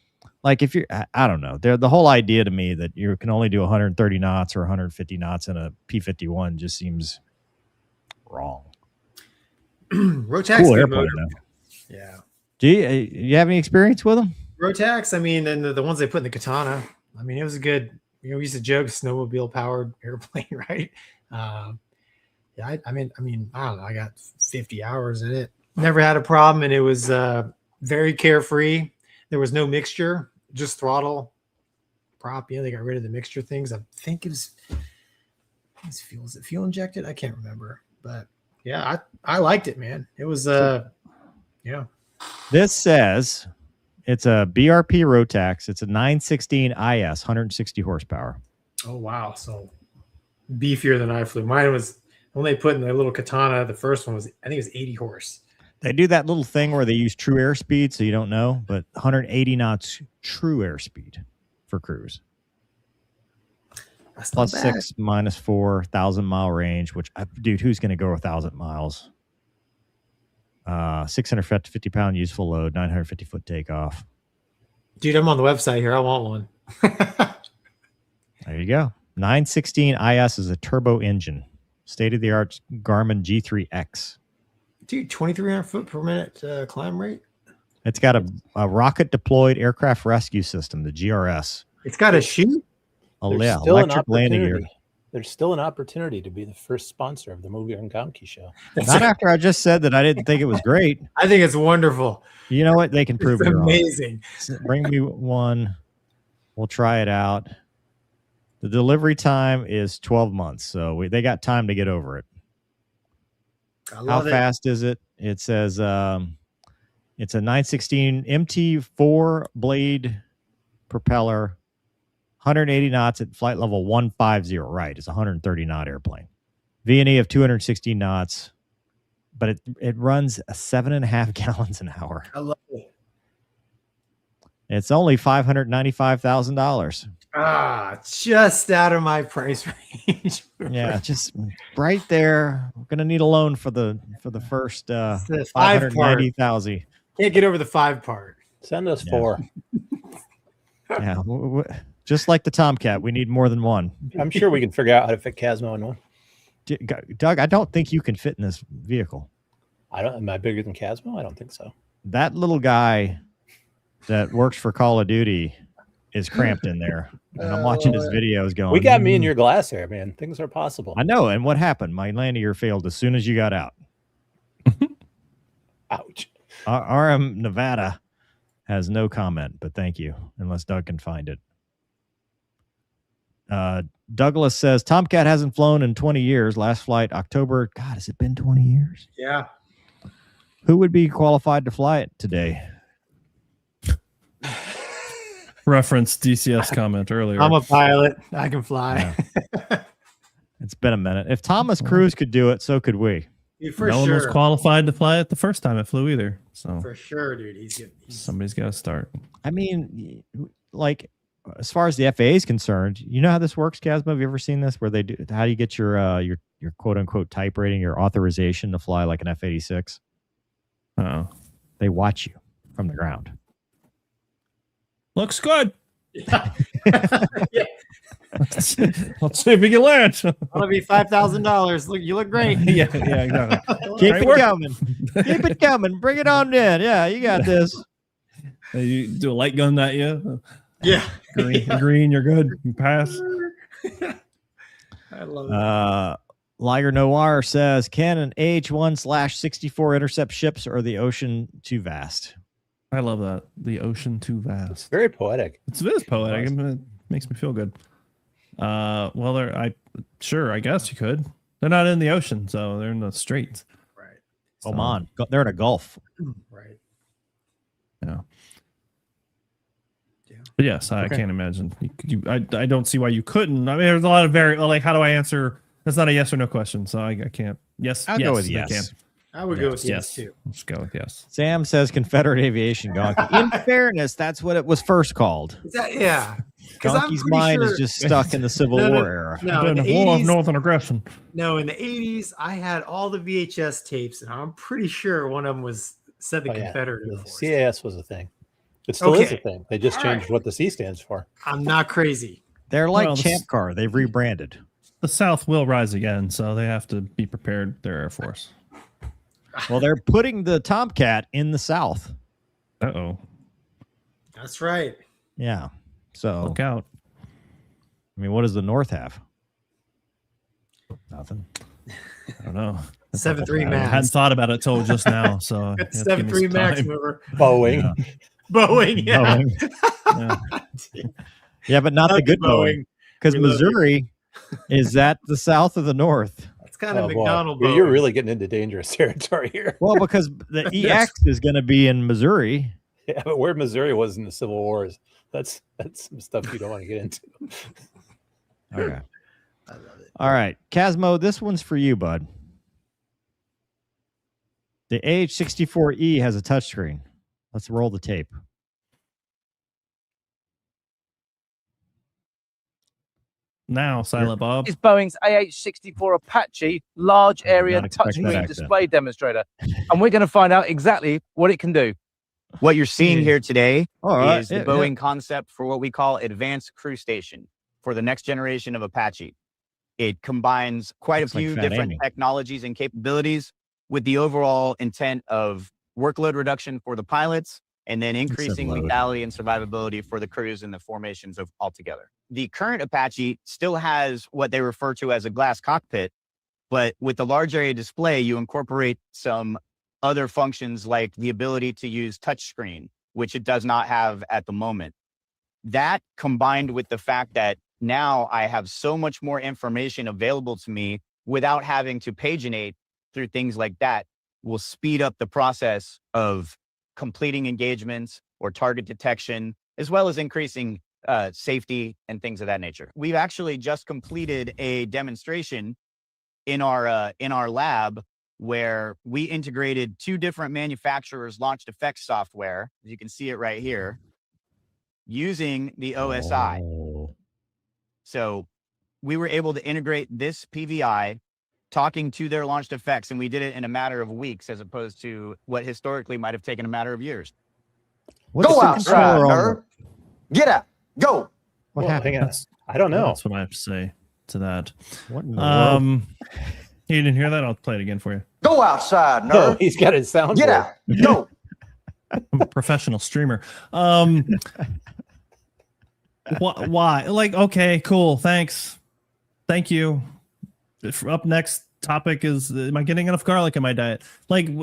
like if you're, I don't know. The whole idea to me that you can only do 130 knots or 150 knots in a P-51 just seems wrong. Rotax. Cool good airplane, motor. though. Yeah. Do you have any experience with them? Rotax, I mean, and the ones they put in the Katana, I mean, it was a good, we used to joke snowmobile powered airplane, right? Yeah, I mean, I don't know, I got 50 hours in it. Never had a problem, and it was very carefree. There was no mixture, just throttle, prop. They got rid of the mixture things. I think it was fuel. Is it fuel injected? I can't remember, but yeah, I liked it, man. It was yeah. This says it's a BRP Rotax. It's a 916 IS, 160 horsepower. Oh wow, so beefier than I flew. Mine was when they put in the little Katana. The first one was, I think it was 80 horse. They do that little thing where they use true airspeed, so you don't know, but 180 knots true airspeed for cruise. That's not Plus bad. 6, minus 4, 1,000-mile range, which, dude, who's going to go 1,000 miles? 650-pound useful load, 950-foot takeoff. Dude, I'm on the website here. I want one. There you go. 916 IS is a turbo engine. State-of-the-art Garmin G3X. Dude, 2,300 foot per minute climb rate. It's got a rocket-deployed aircraft rescue system, the GRS. It's got a chute. There's still an Electric landing gear. opportunity. There's still an opportunity to be the first sponsor of the Movie and Gonky show. Not after I just said that I didn't think it was great. I think it's wonderful. You know what? They can prove It's me wrong. amazing. Bring me one. We'll try it out. The delivery time is 12 months, so they got time to get over it. I How love it. fast is it? It says it's a 916 MT4 blade propeller, 180 knots at flight level 150. Right, it's a 130 knot airplane. V&E of 260 knots, but it runs 7.5 gallons an hour. I love it. It's only $595,000. Just out of my price range. Yeah, just right there. We're gonna need a loan for the first the 5 part. 590,000. Can't get over the 5 part. Send us Yeah. 4. Yeah, just like the Tomcat, we need more than one. I'm sure we can figure out how to fit Casmo in one. Doug, I don't think you can fit in this vehicle. Am I bigger than Casmo? I don't think so. That little guy that works for Call of Duty is cramped in there, and I'm watching his videos going. We got me in your glass here, man. Things are possible. I know. And what happened? My landing gear failed as soon as you got out. Ouch. RM Nevada has no comment, but thank you, unless Doug can find it. Douglas says Tomcat hasn't flown in 20 years. Last flight October. God, has it been 20 years? Yeah. Who would be qualified to fly it today? Reference DCS comment earlier. I'm a pilot. I can fly. It's been a minute. If Thomas Cruise could do it, so could we. Dude, for no one was sure. qualified to fly it the first time it flew either. So For sure, dude. He's good. somebody's got to start. I mean, like, as far as the FAA is concerned, you know how this works, Casmo? Have you ever seen this? Where they do? How do you get your quote unquote type rating, your authorization to fly like an F-86? Oh, They watch you from the ground. looks good. Yeah. Let's see if we can land. That'll be $5,000. Look, you look great. yeah, exactly. Keep Great it work. coming. Keep it coming. Bring it on in. Yeah, you got this. Hey, you do a light gun at you. Yeah. Green, you're good. You pass. I love it. Liger Noir says, can an AH-1/64 intercept ships or the ocean too vast? I love that. The ocean too vast. Very poetic. It is poetic. It makes me feel good. Well, I guess you could. They're not in the ocean, so they're in the straits. Right. So, Oman. They're in a Gulf. Right. Yeah. Yeah. But yes, I Okay. can't imagine. I don't see why you couldn't. I mean, there's a lot of like, how do I answer? That's not a yes or no question, so I can't. Yes, I'll yes, go with they yes. can. I would go with yes too. Let's go with yes. Sam says Confederate Aviation Gonky. In fairness, that's what it was first called. Is that, yeah. 'Cause I'm Gonky's pretty mind sure- is just stuck in the Civil No, War era. No, in the the war of 80s, northern aggression. no, in the 80s, I had all the VHS tapes, and I'm pretty sure one of them said the Oh, yeah. Confederate Air The Force. CAS was a thing. It still is a Okay. thing. They just All changed right. what the C stands for. I'm not crazy. They're like Well, Champ Car. They've rebranded. The South will rise again, so they have to be prepared. Their Air Force. Well, they're putting the Tomcat in the South. Uh-oh. That's right. Yeah. So, Look out. I mean, what does the North have? Nothing. I don't know. 7.3 I Max. hadn't thought about it till just now, so you have to give me 7.3 some Max time. mover. Boeing. Yeah. Boeing, yeah. Yeah. Yeah, but not the good Boeing. Because We love you. Missouri is that the South or the North? That's kind of Oh, boy. McDonald You're Boeing. really getting into dangerous territory here. Well, because the EX is going to be in Missouri. Yeah, but where Missouri was in the Civil Wars, that's some stuff you don't want to get into. Okay. I love it. All right. Casmo, this one's for you, bud. The AH-64E has a touchscreen. Let's roll the tape. Now, Silent Bob. Is Boeing's AH-64 Apache large I did area not expect that touchscreen accent. display demonstrator, and we're going to find out exactly what it can do. What you're seeing here today All right. is the Yeah, Boeing concept for what we call Advanced Crew Station for the next generation of Apache. It combines quite Looks a like few Fat different Amy. technologies and capabilities with the overall intent of workload reduction for the pilots and then increasing load. lethality and survivability for the crews and the formations of altogether. The current Apache still has what they refer to as a glass cockpit, but with the large area display, you incorporate some other functions like the ability to use touchscreen, which it does not have at the moment. That combined with the fact that now I have so much more information available to me without having to paginate through things like that will speed up the process of completing engagements or target detection, as well as increasing safety and things of that nature. We've actually just completed a demonstration in our lab where we integrated two different manufacturers' launched effects software. You can see it right here, using the OSI. Oh. So we were able to integrate this PVI talking to their launched effects, and we did it in a matter of weeks as opposed to what historically might have taken a matter of years. What's Go the outside, controller on nerd. Get out. Go. What Well, happened? hang on. I don't know. That's what I have to say to that. What in the world? You didn't hear that? I'll play it again for you. Go outside, nerd. No, he's got his sound. Get out. Go. I'm a professional streamer. Why? Like, okay, cool. Thanks. Thank you. Up next topic is, am I getting enough garlic in my diet? Like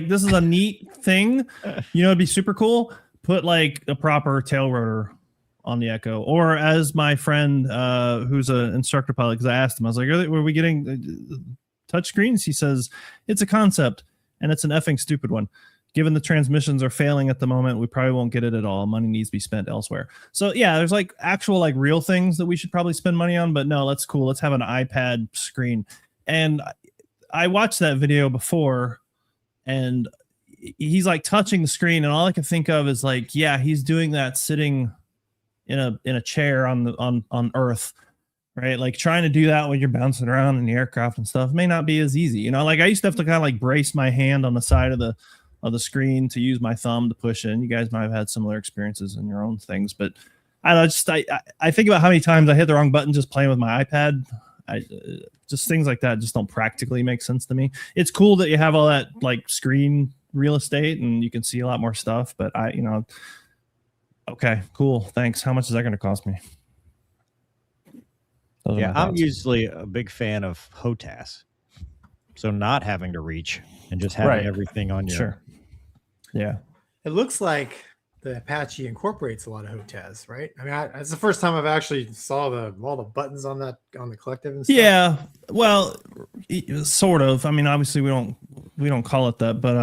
this is a neat thing. You know, it'd be super cool. Put like a proper tail rotor on the Echo, or as my friend who's an instructor pilot, because I asked him, I was like, were we getting touch screens? He says it's a concept and it's an effing stupid one. Given the transmissions are failing at the moment, we probably won't get it at all. Money needs to be spent elsewhere. So yeah, there's like actual like real things that we should probably spend money on, but no, that's cool. Let's have an iPad screen. And I watched that video before, and he's like touching the screen, and all I can think of is like, yeah, he's doing that sitting in a chair on Earth, right? Like trying to do that when you're bouncing around in the aircraft and stuff may not be as easy. You know, like I used to have to kind of like brace my hand on the side of the screen to use my thumb to push in. You guys might have had similar experiences in your own things, but I don't know, I think about how many times I hit the wrong button just playing with my iPad. Just things like that just don't practically make sense to me. It's cool that you have all that like screen real estate and you can see a lot more stuff, but okay, cool. Thanks. How much is that going to cost me? Those are Yeah, my I'm thoughts. usually a big fan of HOTAS. So not having to reach and just having Right. everything on your Sure. Yeah. it looks like the Apache incorporates a lot of HOTAS, right? I mean, it's the first time I've actually saw all the buttons on the collective and stuff. Yeah, well, sort of. I mean, obviously we don't call it that, but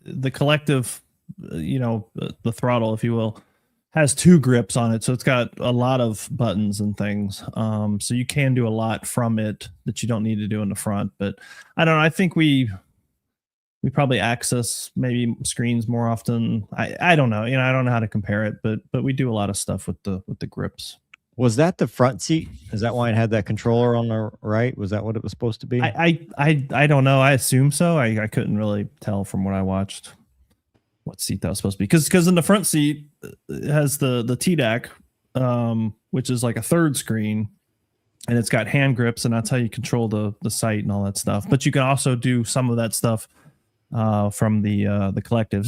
the collective, the throttle, if you will, has 2 grips on it, so it's got a lot of buttons and things. So you can do a lot from it that you don't need to do in the front. But I don't know. I think we probably access maybe screens more often. I don't know. I don't know how to compare it, but we do a lot of stuff with the grips. Was that the front seat? Is that why it had that controller on the right? Was that what it was supposed to be? I don't know. I assume so. I couldn't really tell from what I watched what seat that was supposed to be, because in the front seat it has the TDAC, which is like a 3rd screen, and it's got hand grips, and that's how you control the sight and all that stuff. But you can also do some of that stuff from the collective.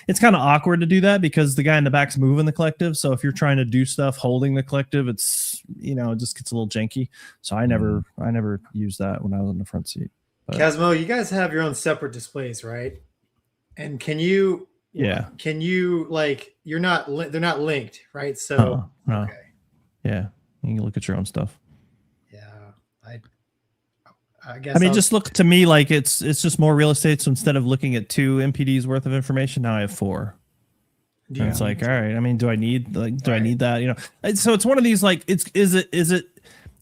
It's kind of awkward to do that because the guy in the back's moving the collective. So if you're trying to do stuff holding the collective, it's it just gets a little janky. So I never used that when I was in the front seat. But, Casmo, you guys have your own separate displays, right? And can you like they're not linked, right? So no. Okay. Yeah, you can look at your own stuff. Yeah, I guess. I mean, just look to me like it's just more real estate. So instead of looking at 2 MPDs worth of information, now I have 4. And it's like, all right. I mean, do I need I need that? So it's one of these like, is it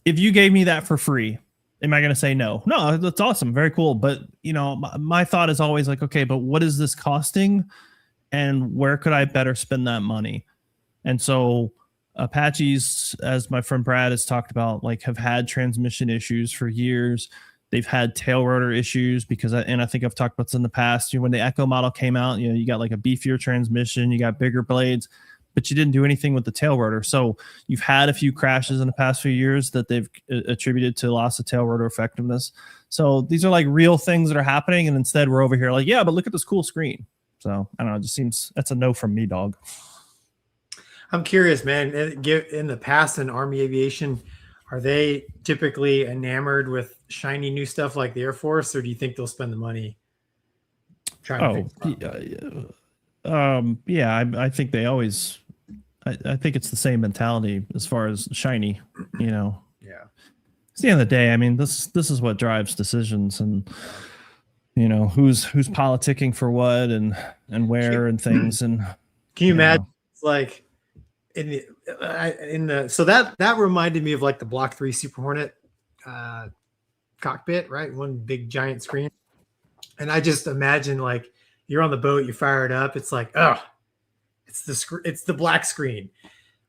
if you gave me that for free, am I going to say no? No, that's awesome, very cool. But my thought is always like, okay, but what is this costing, and where could I better spend that money? And so Apaches, as my friend Brad has talked about, like have had transmission issues for years. They've had tail rotor issues because, and I think I've talked about this in the past, when the Echo model came out, you got like a beefier transmission, you got bigger blades, but you didn't do anything with the tail rotor. So you've had a few crashes in the past few years that they've attributed to loss of tail rotor effectiveness. So these are like real things that are happening. And instead we're over here like, yeah, but look at this cool screen. So I don't know. It just seems that's a no from me, dog. I'm curious, man. In the past in Army aviation, are they typically enamored with shiny new stuff like the Air Force, or do you think they'll spend the money trying to I think they always. I think it's the same mentality as far as shiny. Yeah. It's the end of the day. I mean, this is what drives decisions, and who's politicking for what and where and things. And can you imagine? It's like so that reminded me of like the Block 3 Super Hornet cockpit, right? One big giant screen. And I just imagine like you're on the boat, you fire it up, it's like, it's the black screen.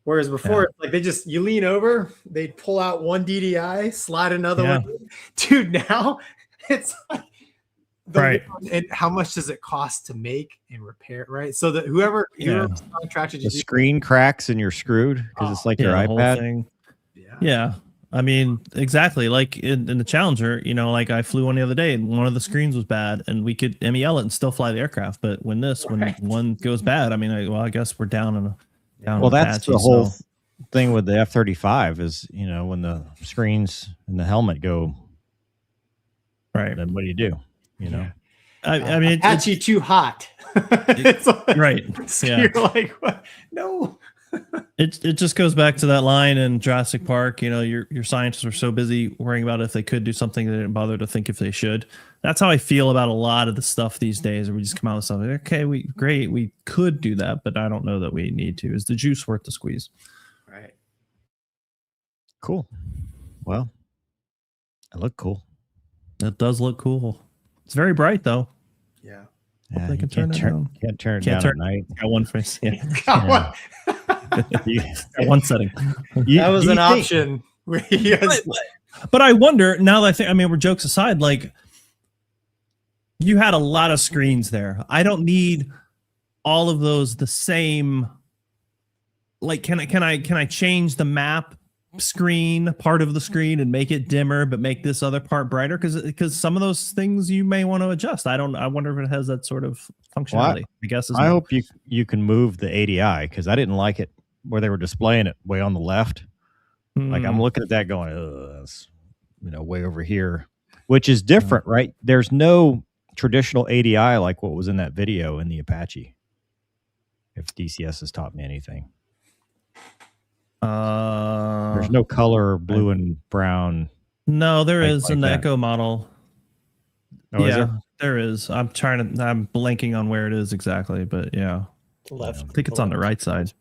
Whereas before, it's like you lean over, they pull out one DDI, slide another one. Dude, now it's like and how much does it cost to make and repair, right? So that whoever contracted the screen cracks and you're screwed because it's like your iPad thing. Yeah. I mean, exactly. Like in the Challenger, like I flew one the other day and one of the screens was bad and we could MEL it and still fly the aircraft. But when one goes bad, I mean, I guess we're down. Well, that's Apache, the whole thing with the F-35 is, when the screens and the helmet go right, then what do you do? I mean, Apache too hot. It's like, right. You're like, what? No. It just goes back to that line in Jurassic Park. Your scientists are so busy worrying about if they could do something, they didn't bother to think if they should. That's how I feel about a lot of the stuff these days, where we just come out with something. Okay, we could do that, but I don't know that we need to. Is the juice worth the squeeze? Right. Cool. Well, it looked cool. It does look cool. It's very bright though. Yeah. They can turn it down. Can't turn it down at night. Got one face. Yeah. Got one setting. That was an option. But I wonder now that we're jokes aside, like you had a lot of screens there. I don't need all of those the same. Like, can I change the map screen, part of the screen, and make it dimmer, but make this other part brighter? Because some of those things you may want to adjust. I wonder if it has that sort of functionality. I guess. I hope you can move the ADI, because I didn't like it where they were displaying it way on the left. Like I'm looking at that going, that's, way over here, which is different, right? There's no traditional ADI like what was in that video in the Apache. if DCS has taught me anything. Uh, There's no color, blue and brown. No, there Like- is like in the that. Echo model. Oh, is yeah, there? there is. I'm blanking on where it is exactly, but yeah. The left. I think it's on the right side.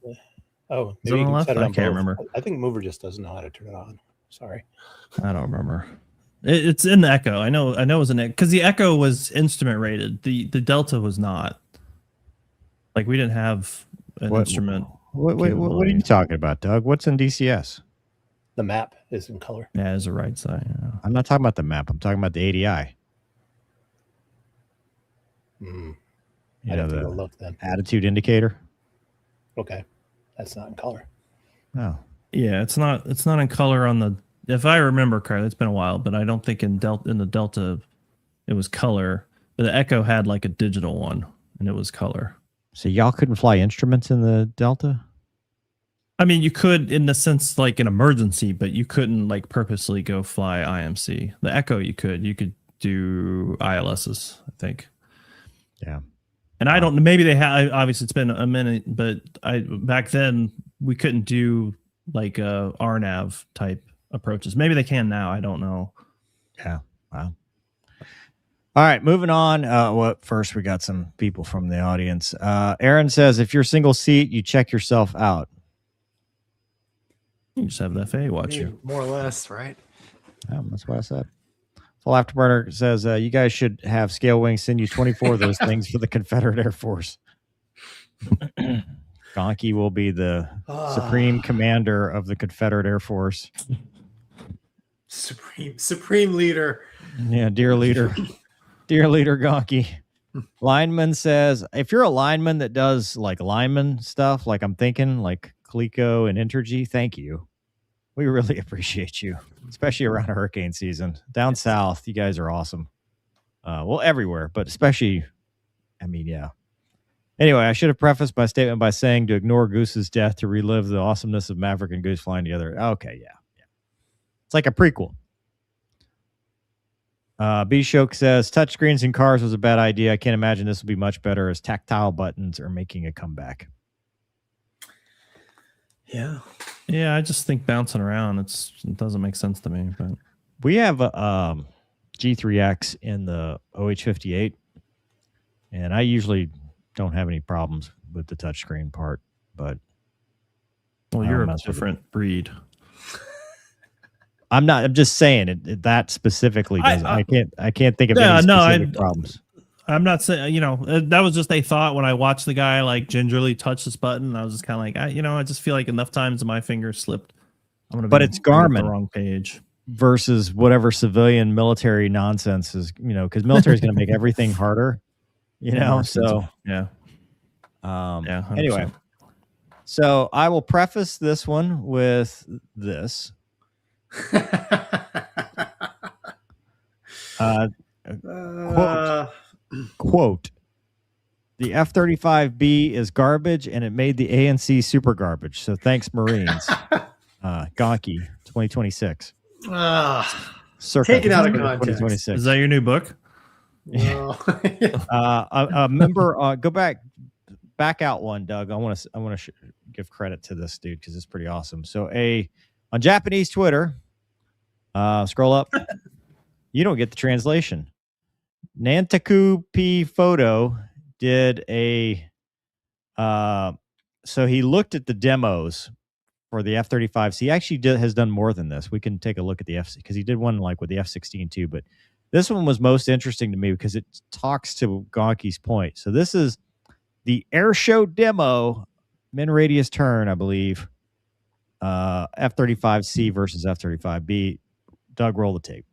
Oh, Is maybe it you on can the set left? it I on can't both. remember. I think Mover just doesn't know how to turn it on. Sorry. I don't remember. It's in the Echo. I know it was an Echo because the Echo was instrument rated. The Delta was not. Like we didn't have an instrument. What are you talking about, Doug? What's in DCS? The map is in color. Yeah, it's the right side. Yeah. I'm not talking about the map. I'm talking about the ADI. Mm. You I'd know, have to the go look then. attitude indicator. Okay, that's not in color. No. Yeah, it's not in color on the. If I remember correctly, it's been a while, but I don't think in the Delta it was color. But the Echo had like a digital one, and it was color. So y'all couldn't fly instruments in the Delta? I mean, you could in the sense like an emergency, but you couldn't like purposely go fly IMC. The Echo, you could do ILSs, I think. Yeah. And I don't. Maybe they had. Obviously, it's been a minute, but back then we couldn't do like RNAV type approaches. Maybe they can now. I don't know. Yeah. Wow. All right, moving on. First we got some people from the audience. Aaron says, if you're single seat, you check yourself out. You just have the FAA watch you. More or less, right? Yeah, that's what I said. Full Afterburner says, you guys should have Scale Wings send you 24 of those things for the Confederate Air Force. Gonky will be the supreme commander of the Confederate Air Force. Supreme leader. Yeah, dear leader. Dear leader Gonky. Lineman says, if you're a lineman that does like lineman stuff, like I'm thinking like Coleco and Entergy, thank you. We really appreciate you, especially around hurricane season. Down south, you guys are awesome. Well, everywhere, but especially, I mean, yeah. Anyway, I should have prefaced my statement by saying to ignore Goose's death to relive the awesomeness of Maverick and Goose flying together. Okay, yeah. It's like a prequel. B-Shoke says, touchscreens in cars was a bad idea. I can't imagine this will be much better as tactile buttons are making a comeback. Yeah. Yeah, I just think bouncing around, it doesn't make sense to me. But we have a G3X in the OH58, and I usually don't have any problems with the touchscreen part, but well, you're a different breed. I'm not. I'm just saying it that specifically doesn't. I can't think of any specific problems. I'm not saying, that was just a thought when I watched the guy like gingerly touch this button. And I was just kind of like, I just feel like enough times my fingers slipped. But it's Garmin the wrong page versus whatever civilian military nonsense is, because military is going to make everything harder, So yeah. Yeah. Anyway, so I will preface this one with this. Quote, the F-35B is garbage and it made the ANC super garbage. So thanks, Marines. Gonky, 2026. Taken out of context. 2026. Is that your new book? No. A member, go back out one, Doug. I want to give credit to this dude because it's pretty awesome. So on Japanese Twitter, scroll up. You don't get the translation. Nantaku P Photo did so he looked at the demos for the F-35. So he actually has done more than this. We can take a look at the F because he did one like with the F-16 too. But this one was most interesting to me because it talks to Gonky's point. So this is the air show demo, min radius turn, I believe. F-35C versus F-35B. Doug, roll the tape.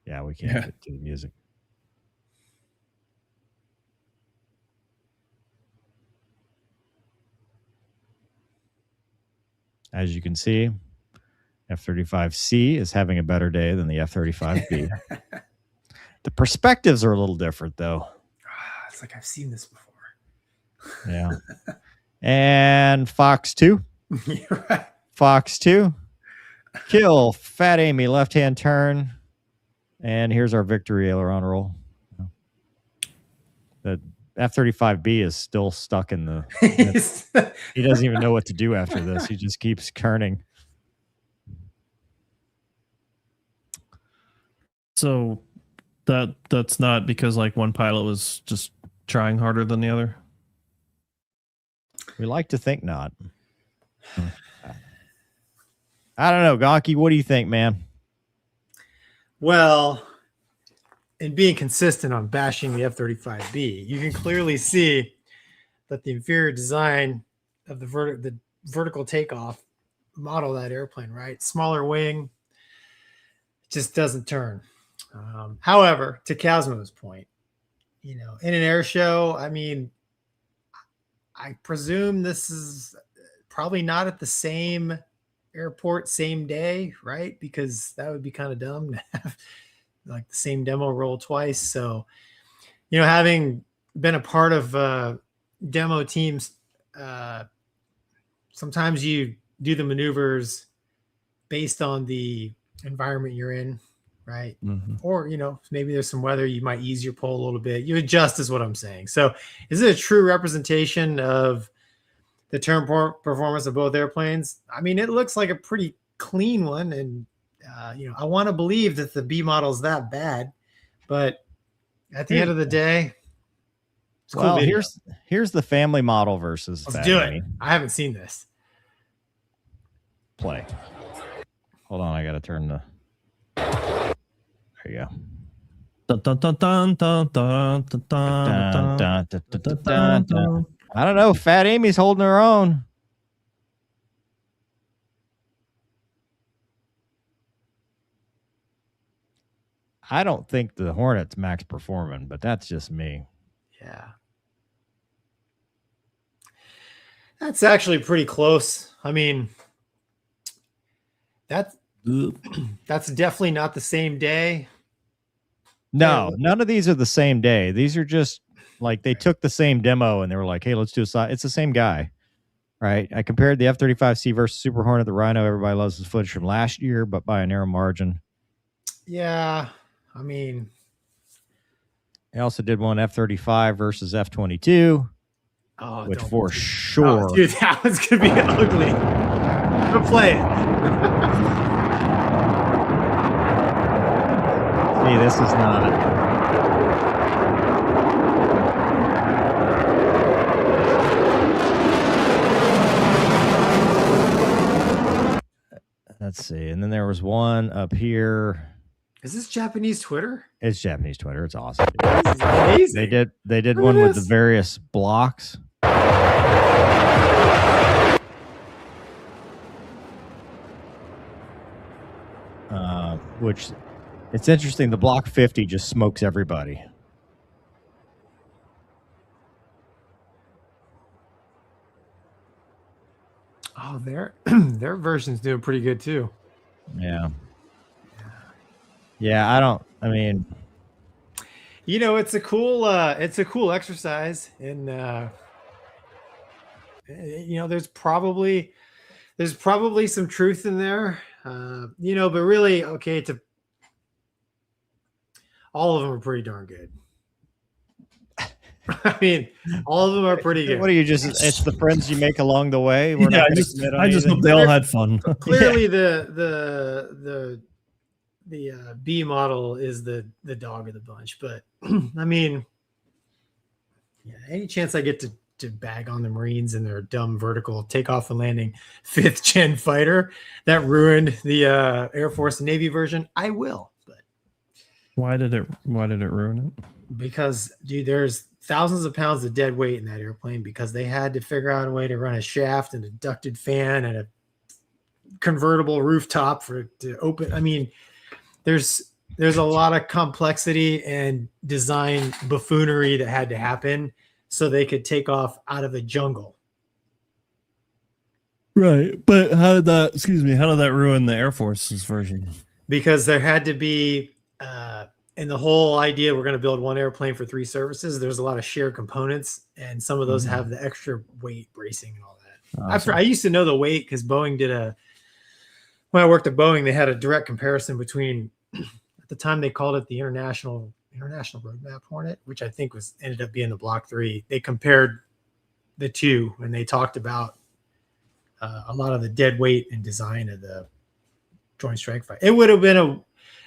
Yeah, we can't get to the music. As you can see, F-35C is having a better day than the F-35B. The perspectives are a little different, though. It's like I've seen this before. Yeah. And Fox 2. You're right. Fox 2. Kill. Fat Amy, left-hand turn. And here's our victory aileron roll. That F-35B is still stuck in the. He doesn't even know what to do after this. He just keeps turning. So that's not because like one pilot was just trying harder than the other. We like to think not. I don't know, Gonky. What do you think, man? Well, in being consistent on bashing the F-35B, you can clearly see that the inferior design of the vertical takeoff model of that airplane, right? Smaller wing, just doesn't turn. However, to Cosmo's point, you know, in an air show, I mean, I presume this is probably not at the same airport, same day, right? Because that would be kind of dumb to have like the same demo roll twice. So, you know, having been a part of demo teams, sometimes you do the maneuvers based on the environment you're in, right? Mm-hmm. Or, you know, maybe there's some weather, you might ease your pull a little bit. You adjust is what I'm saying. So is it a true representation of the turn performance of both airplanes? I mean, it looks like a pretty clean one. And, you know, I want to believe that the B model is that bad, but at the end of the day, it's well, cool video. here's the family model versus Let's do it. I haven't seen this. Play. Hold on, I got to turn the. There you go. Dun, dun, dun, dun, dun, dun, dun, dun, dun, dun, dun, dun. I don't know. Fat Amy's holding her own. I don't think the Hornet's max performing, but that's just me. Yeah. That's actually pretty close. I mean, that's definitely not the same day. No, none of these are the same day. These are just like they took the same demo and they were like, hey, let's do a side. It's the same guy, right? I compared the F-35C versus Super Hornet, the Rhino. Everybody loves this footage from last year, but by a narrow margin. Yeah, I mean, I also did one F-35 versus F-22, which for sure. Oh, dude, that one's gonna be ugly. Go play it. See, this is not. Let's see. And then there was one up here. Is this Japanese Twitter? It's Japanese Twitter. It's awesome. This is amazing. They did one with the various blocks. Which it's interesting. The block 50 just smokes everybody. Oh, their version's doing pretty good too. Yeah. Yeah, I mean, you know, it's a cool exercise, and you know, there's probably some truth in there, you know, but really, okay, all of them are pretty darn good. I mean, all of them are pretty good. What are you just? It's the friends you make along the way. We're Yeah, not I just hope they all had fun. Clearly, the B model is the dog of the bunch, but I mean, yeah, any chance I get to bag on the Marines and their dumb vertical takeoff and landing 5th gen fighter that ruined the Air Force and Navy version, I will. But why did it ruin it? Because, dude, there's thousands of pounds of dead weight in that airplane because they had to figure out a way to run a shaft and a ducted fan and a convertible rooftop to open. I mean, there's a lot of complexity and design buffoonery that had to happen so they could take off out of the jungle. Right. But how did that ruin the Air Force's version? Because there had to be, and the whole idea, we're going to build one airplane for 3 services. There's a lot of shared components, and some of those have the extra weight bracing and all that. Awesome. I used to know the weight because Boeing when I worked at Boeing, they had a direct comparison between, at the time they called it the International International Roadmap Hornet, which I think ended up being the Block 3. They compared the two and they talked about a lot of the dead weight and design of the Joint Strike Fighter. It would have been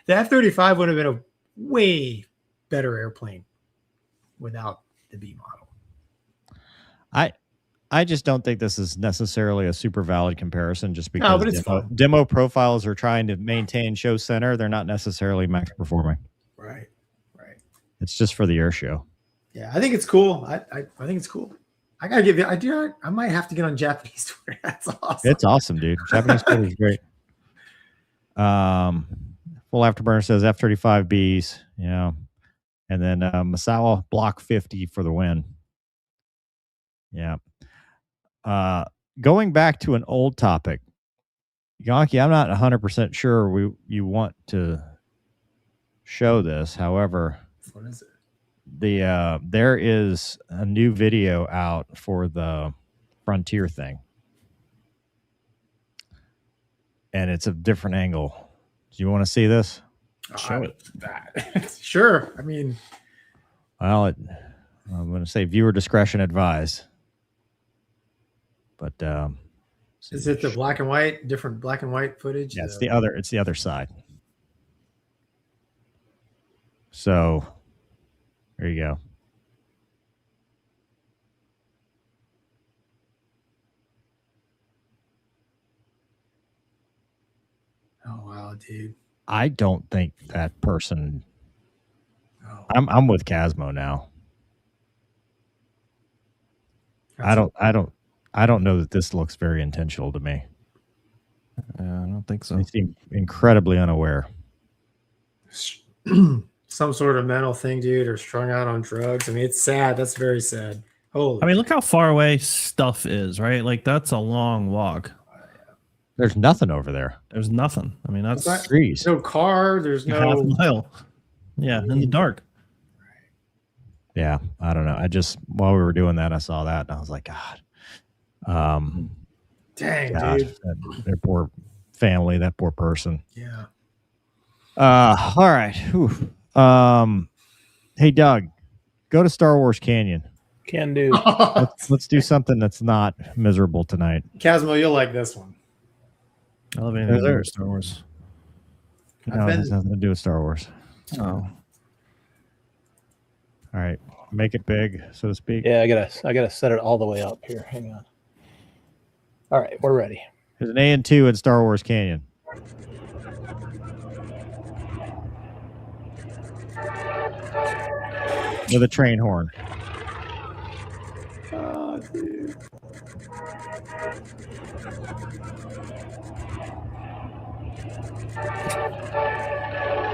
the F-35 would have been a way better airplane without the B model. I just don't think this is necessarily a super valid comparison just because but it's demo profiles are trying to maintain show center. They're not necessarily max performing. Right. It's just for the air show. Yeah, I think it's cool. I think it's cool. I gotta give you. I might have to get on Japanese Twitter. That's awesome. It's awesome, dude. Japanese Twitter is great. Full Afterburner says F-35Bs, and then Misawa Block 50 for the win. Yeah. Going back to an old topic, Gonky, I'm not 100% sure you want to show this. However, what is it? There is a new video out for the Frontier thing, and it's a different angle. Do you want to see this? Show it. Sure. I mean, well, I'm going to say viewer discretion advised. But is it the black and white, different black and white footage? Yeah, it's the other side. So there you go. Oh wow, dude. I don't think that person. Oh. I'm with Casmo now. I don't know that this looks very intentional to me. I don't think so. They seem incredibly unaware. Some sort of mental thing, dude, or strung out on drugs. I mean, it's sad. That's very sad. I mean, look how far away stuff is, right? Like, that's a long walk. There's nothing over there. There's nothing. I mean, that's trees. No car. There's no half a mile. Yeah, in the dark. Yeah, I don't know. While we were doing that, I saw that and I was like, God. Dang, God, dude. Their poor family, that poor person. Yeah. All right. Whew. Hey, Doug, go to Star Wars Canyon. Can do. Let's do something that's not miserable tonight. Casmo, you'll like this one. I love anything to do with Star Wars. No, it has nothing to do with Star Wars. Oh. All right. Make it big, so to speak. Yeah, I gotta set it all the way up here. Hang on. All right, we're ready. There's an AN2 in Star Wars Canyon. With a train horn. Oh, dude.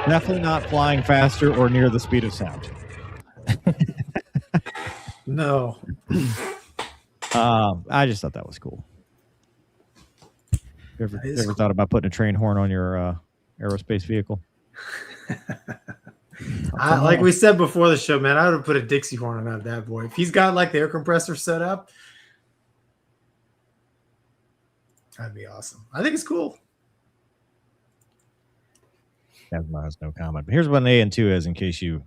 Definitely not flying faster or near the speed of sound. No. I just thought that was cool. You ever thought about putting a train horn on your aerospace vehicle? Like we said before the show, man, I would have put a Dixie horn on that bad boy. If he's got like the air compressor set up, that'd be awesome. I think it's cool. Casmo has no comment. But here's what an AN2 is in case you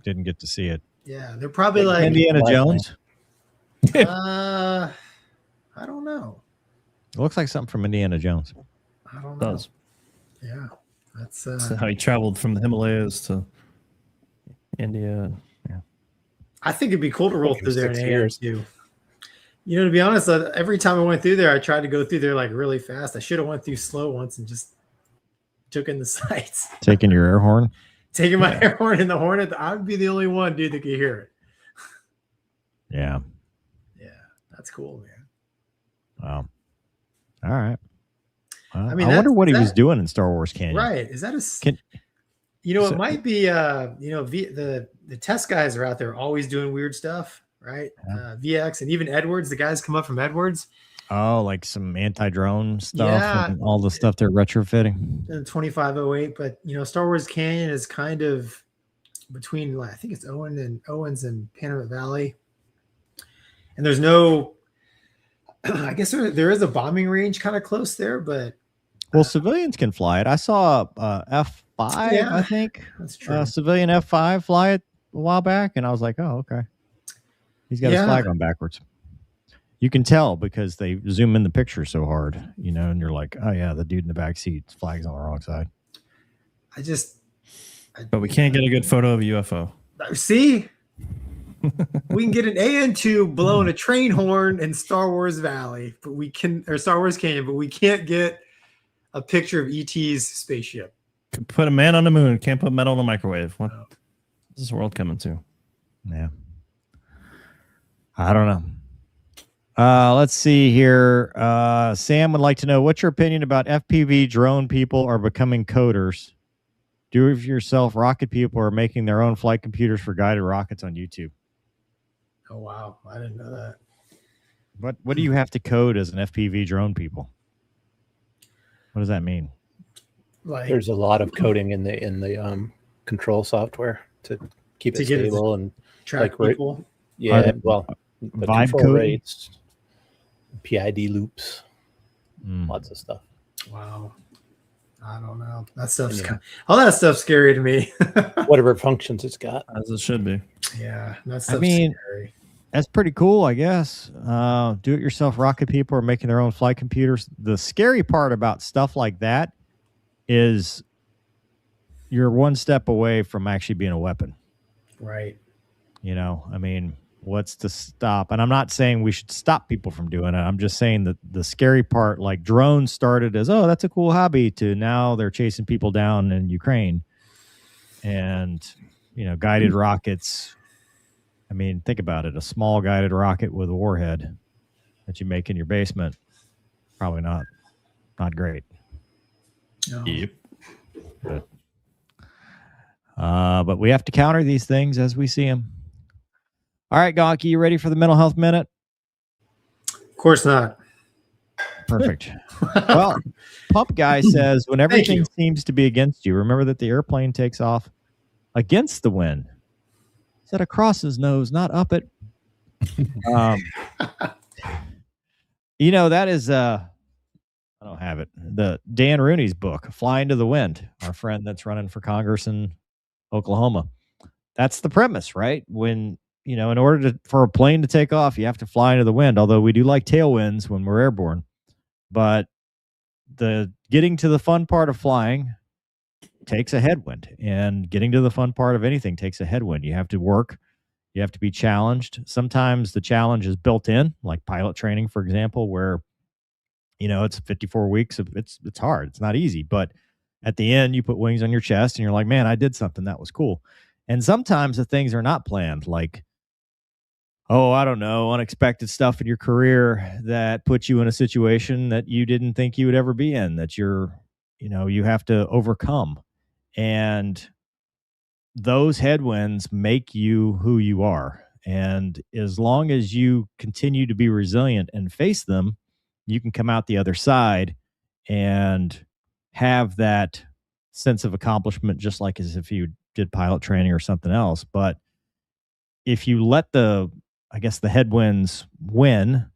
didn't get to see it. Yeah, they're probably like Indiana Jones. I don't know. It looks like something from Indiana Jones. I don't It know. does. Yeah, that's how he traveled from the Himalayas to India. Yeah. I think it'd be cool to roll through there in 6 years. AN2. You know, to be honest, every time I went through there, I tried to go through there like really fast. I should have went through slow once and just took in the sights. Taking your air horn. Taking my air horn in the Hornet, I'd be the only one, dude, that could hear it. Yeah. Yeah, that's cool, man. Wow. All right. I mean, I wonder what he was doing in Star Wars Canyon. Right? Is that it might be. The test guys are out there always doing weird stuff, right? VX and even Edwards. The guys come up from Edwards. Oh, like some anti-drone stuff Yeah. and all the stuff they're retrofitting. In 2508, but Star Wars Canyon is kind of between, I think it's Owens and Panamint Valley, and there's no. I guess there is a bombing range kind of close there, but Well, civilians can fly it. I saw F5, I think. That's true. Civilian F5 fly it a while back, and I was like, oh, okay. He's got his flag on backwards. You can tell because they zoom in the picture so hard, you know, and you're like, oh yeah, the dude in the back seat's flag's on the wrong side. But we can't get a good photo of a UFO. See? We can get an AN2 blowing a train horn in Star Wars Valley, but we can, or Star Wars Canyon, but we can't get a picture of ET's spaceship. Could put a man on the moon. Can't put metal in a microwave. What is this world coming to? Yeah. I don't know. Let's see here. Sam would like to know, what's your opinion about FPV drone people are becoming coders? Do-it-yourself rocket people are making their own flight computers for guided rockets on YouTube. Oh, wow. I didn't know that. What do you have to code as an FPV drone people? What does that mean? Like, there's a lot of coding in the control software to keep it stable and track people. Yeah, well, the vibe control coding? rates, PID loops, lots of stuff. Wow. I don't know. That stuff's all that stuff's scary to me. Whatever functions it's got, as it should be. Yeah, that stuff's scary. That's pretty cool, I guess. Do-it-yourself rocket people are making their own flight computers. The scary part about stuff like that is you're one step away from actually being a weapon. Right. You know, I mean, what's to stop? And I'm not saying we should stop people from doing it. I'm just saying that the scary part, like drones started as, oh, that's a cool hobby, to now they're chasing people down in Ukraine. And, you know, guided rockets. I mean, think about it. A small guided rocket with a warhead that you make in your basement, probably not great. No. Yep. But we have to counter these things as we see them. All right, Gonky, you ready for the mental health minute? Of course not. Perfect. Well, Pump Guy says, when everything seems to be against you, remember that the airplane takes off against the wind. Said across his nose, not up it. You know, that is I don't have it. The Dan Rooney's book, Flying to the Wind, our friend that's running for Congress in Oklahoma. That's the premise, right? When, you know, in order for a plane to take off, you have to fly into the wind, although we do like tailwinds when we're airborne. But the getting to the fun part of flying takes a headwind, and getting to the fun part of anything takes a headwind. You have to work. You have to be challenged. Sometimes the challenge is built in, like pilot training, for example, where, you know, it's 54 weeks of it's hard. It's not easy, but at the end you put wings on your chest and you're like, man, I did something. That was cool. And sometimes the things are not planned, like, oh, I don't know, unexpected stuff in your career that puts you in a situation that you didn't think you would ever be in, that you have to overcome. And those headwinds make you who you are. And as long as you continue to be resilient and face them, you can come out the other side and have that sense of accomplishment, just like as if you did pilot training or something else. But if you let the headwinds win,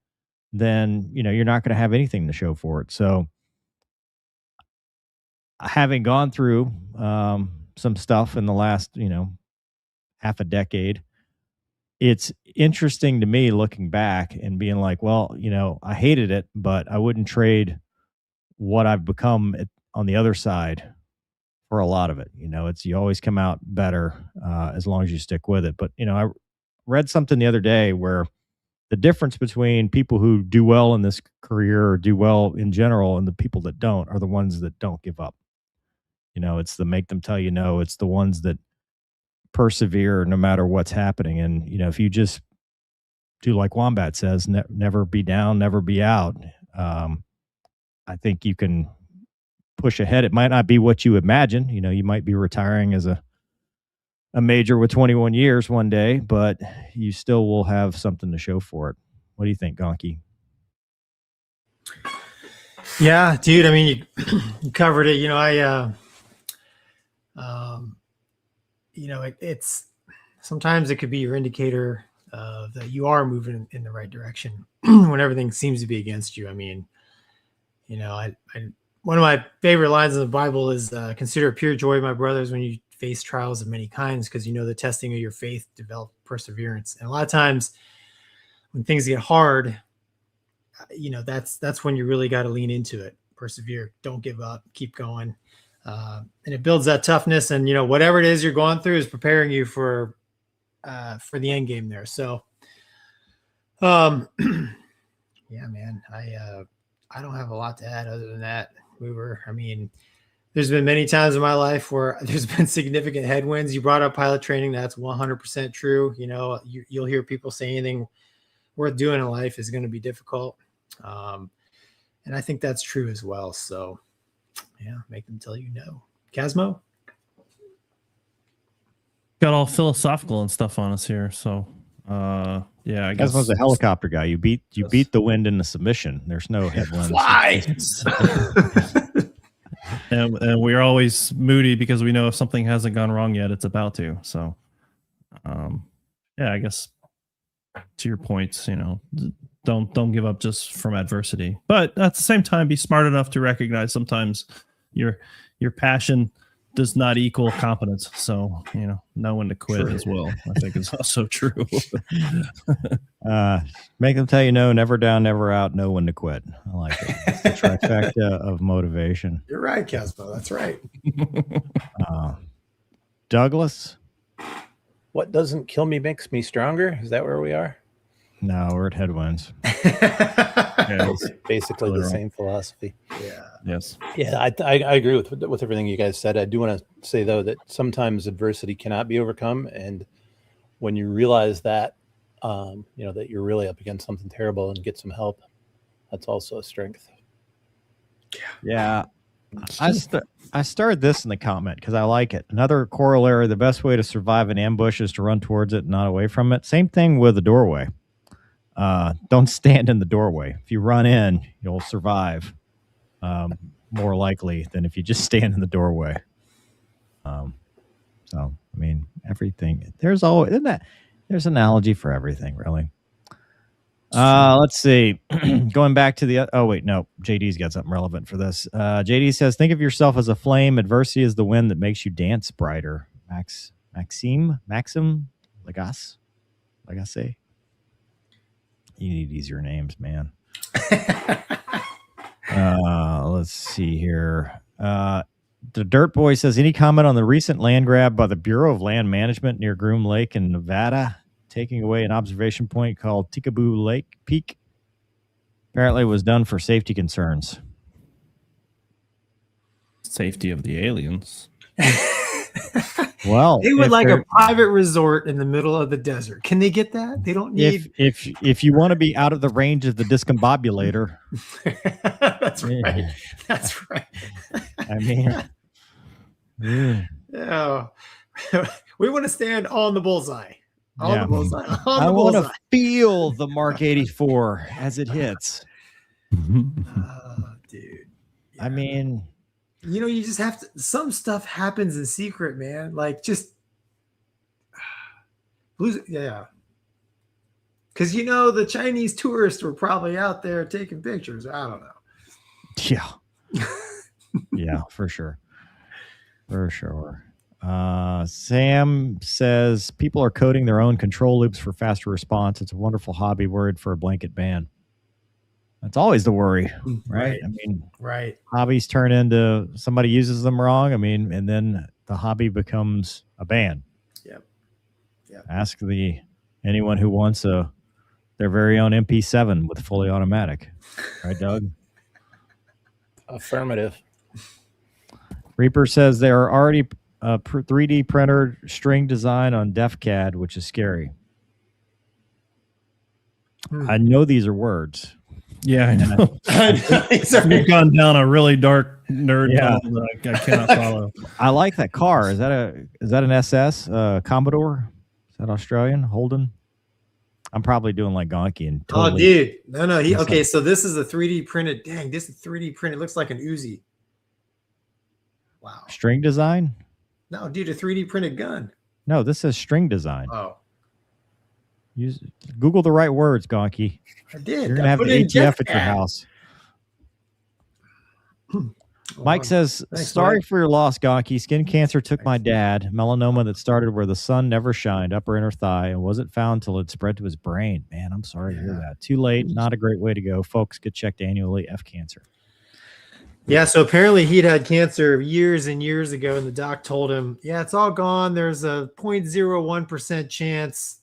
then, you know, you're not going to have anything to show for it. So having gone through some stuff in the last, half a decade, it's interesting to me looking back and being like, well, I hated it, but I wouldn't trade what I've become on the other side for a lot of it. You always come out better as long as you stick with it. But, I read something the other day where the difference between people who do well in this career or do well in general and the people that don't are the ones that don't give up. It's the make them tell you no. It's the ones that persevere no matter what's happening. And, if you just do like Wombat says, never be down, never be out, I think you can push ahead. It might not be what you imagine. You might be retiring as a major with 21 years one day, but you still will have something to show for it. What do you think, Gonky? Yeah, dude. I mean, you covered it. It's sometimes it could be your indicator that you are moving in the right direction when everything seems to be against you. I mean, I one of my favorite lines in the Bible is consider it pure joy, my brothers, when you face trials of many kinds, because you know the testing of your faith develop perseverance. And a lot of times when things get hard, that's when you really got to lean into it. Persevere. Don't give up. Keep going. And it builds that toughness. And, whatever it is you're going through is preparing you for the end game there. So, yeah, man, I don't have a lot to add other than that. There's been many times in my life where there's been significant headwinds. You brought up pilot training. That's 100% true. You'll hear people say anything worth doing in life is going to be difficult. And I think that's true as well. So yeah, make them tell you no. Casmo? Got all philosophical and stuff on us here. So yeah, I guess Casmo's a helicopter guy. You beat the wind into submission. There's no headwinds. Fly! and we're always moody because we know if something hasn't gone wrong yet, it's about to. So yeah, I guess to your points, don't give up just from adversity, but at the same time, be smart enough to recognize sometimes your passion does not equal competence. So, know when to quit as well. I think it's also true. Make them tell you no, never down, never out, know when to quit. I like it. It's the trifecta of motivation. You're right, Casmo. That's right. Douglas? What doesn't kill me makes me stronger. Is that where we are? No, we're at headwinds. Yeah, it's basically the same philosophy. Yeah. Yes. Yeah, I agree with everything you guys said. I do want to say though that sometimes adversity cannot be overcome, and when you realize that, that you're really up against something terrible and get some help, that's also a strength. Yeah. I started this in the comment because I like it. Another corollary: the best way to survive an ambush is to run towards it, not away from it. Same thing with the doorway. Don't stand in the doorway. If you run in, you'll survive more likely than if you just stand in the doorway. Everything. There's there's an analogy for everything, really. Let's see. Going back to the JD's got something relevant for this. JD says, think of yourself as a flame. Adversity is the wind that makes you dance brighter. Maxim Lagasse. You need easier names, man. Let's see here. The Dirt Boy says, any comment on the recent land grab by the Bureau of Land Management near Groom Lake in Nevada, taking away an observation point called Tikaboo Lake Peak? Apparently it was done for safety concerns. Safety of the aliens. Well, they would like a private resort in the middle of the desert. Can they get that? They don't need. If you want to be out of the range of the discombobulator. That's right. That's right. I mean, yeah. We want to stand on the bullseye. The bullseye. I want to feel the Mark 84 as it hits. Dude. Yeah. I mean, you just have to. Some stuff happens in secret, man. Like just yeah. Because the Chinese tourists were probably out there taking pictures. I don't know. Yeah. Yeah, for sure. For sure. Sam says people are coding their own control loops for faster response. It's a wonderful hobby word for a blanket ban. That's always the worry, right? I mean, right. Hobbies turn into somebody uses them wrong. And then the hobby becomes a ban. Yep. Ask anyone who wants their very own MP7 with fully automatic, right, Doug? Affirmative. Reaper says there are already 3D printer string design on DefCAD, which is scary. I know these are words. Yeah, I know. We've gone down a really dark nerd tunnel that I cannot follow. I like that car. Is that an SS Commodore? Is that Australian Holden? I'm probably doing like Gonky and totally. Oh, dude, no. Okay, so this is a 3D printed. Dang, this is 3D printed. It looks like an Uzi. Wow. String design? No, dude, a 3D printed gun. No, this says string design. Oh. Google the right words, Gonky. I did. You're going to have the ATF at your house. Mike says, Thanks, sorry Mike. for your loss, Gonky. Skin cancer took my dad. Melanoma that started where the sun never shined, upper inner thigh, and wasn't found till it spread to his brain. Man, I'm sorry to hear that. Too late. Not a great way to go. Folks, get checked annually. F cancer. Yeah, so apparently he'd had cancer years and years ago, and the doc told him, yeah, it's all gone. There's a 0.01% chance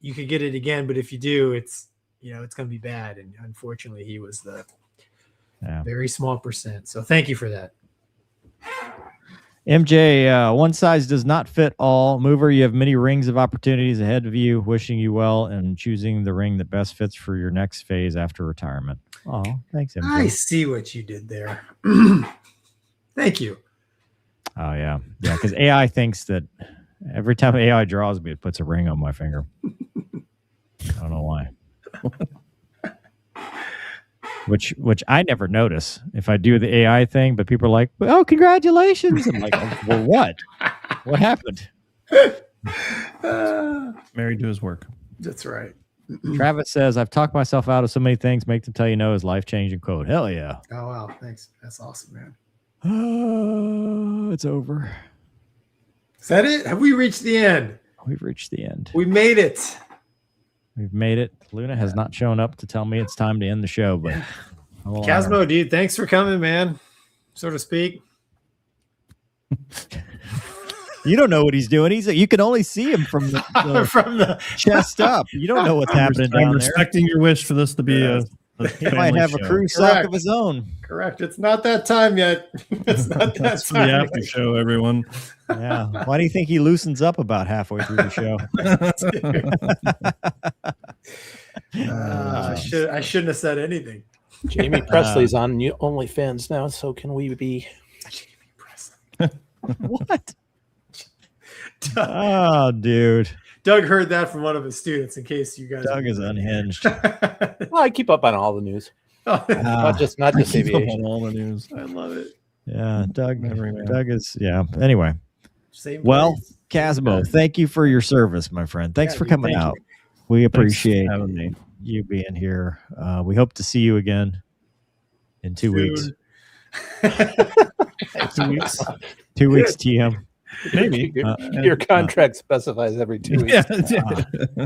you could get it again, but if you do, it's going to be bad. And unfortunately, he was the very small percent. So thank you for that. MJ, one size does not fit all. Mover, you have many rings of opportunities ahead of you. Wishing you well and choosing the ring that best fits for your next phase after retirement. Oh, thanks, MJ. I see what you did there. Thank you. Oh, yeah. Yeah, because AI thinks that every time AI draws me, it puts a ring on my finger. I don't know why. Which I never notice if I do the AI thing, but people are like, oh, congratulations. I'm like, oh, well, what? What happened? Married to his work. That's right. Travis says, I've talked myself out of so many things. Make them tell you no is life-changing quote. Hell yeah. Oh, wow. Thanks. That's awesome, man. It's over. Is that it? Have we reached the end? We've reached the end. We made it. We've made it. Luna has not shown up to tell me it's time to end the show, but Casmo, dude, thanks for coming, man. So to speak. You don't know what he's doing. You can only see him from the from the chest up. You don't know what's happening down I'm there. respecting your wish for this to be a He might have a crew sock of his own. Correct. It's not that time yet. It's not that That's for time. the after show, everyone. Yeah. Why do you think he loosens up about halfway through the show? I shouldn't have said anything. Jamie Presley's on OnlyFans now, so can we be? What? Oh, dude. Doug heard that from one of his students. In case you guys, Doug is unhinged. Well, I keep up on all the news, not just aviation. All the news. I love it. Yeah, Doug Everywhere. is, yeah. Anyway, Same well, place. Casmo, thank you for your service, my friend. Thanks Yeah, for dude, coming thank out. you. We appreciate having me. you being here. We hope to see you again in 2 weeks. 2 weeks. 2 weeks, TM. Maybe. Your contract specifies every 2 weeks. Yeah.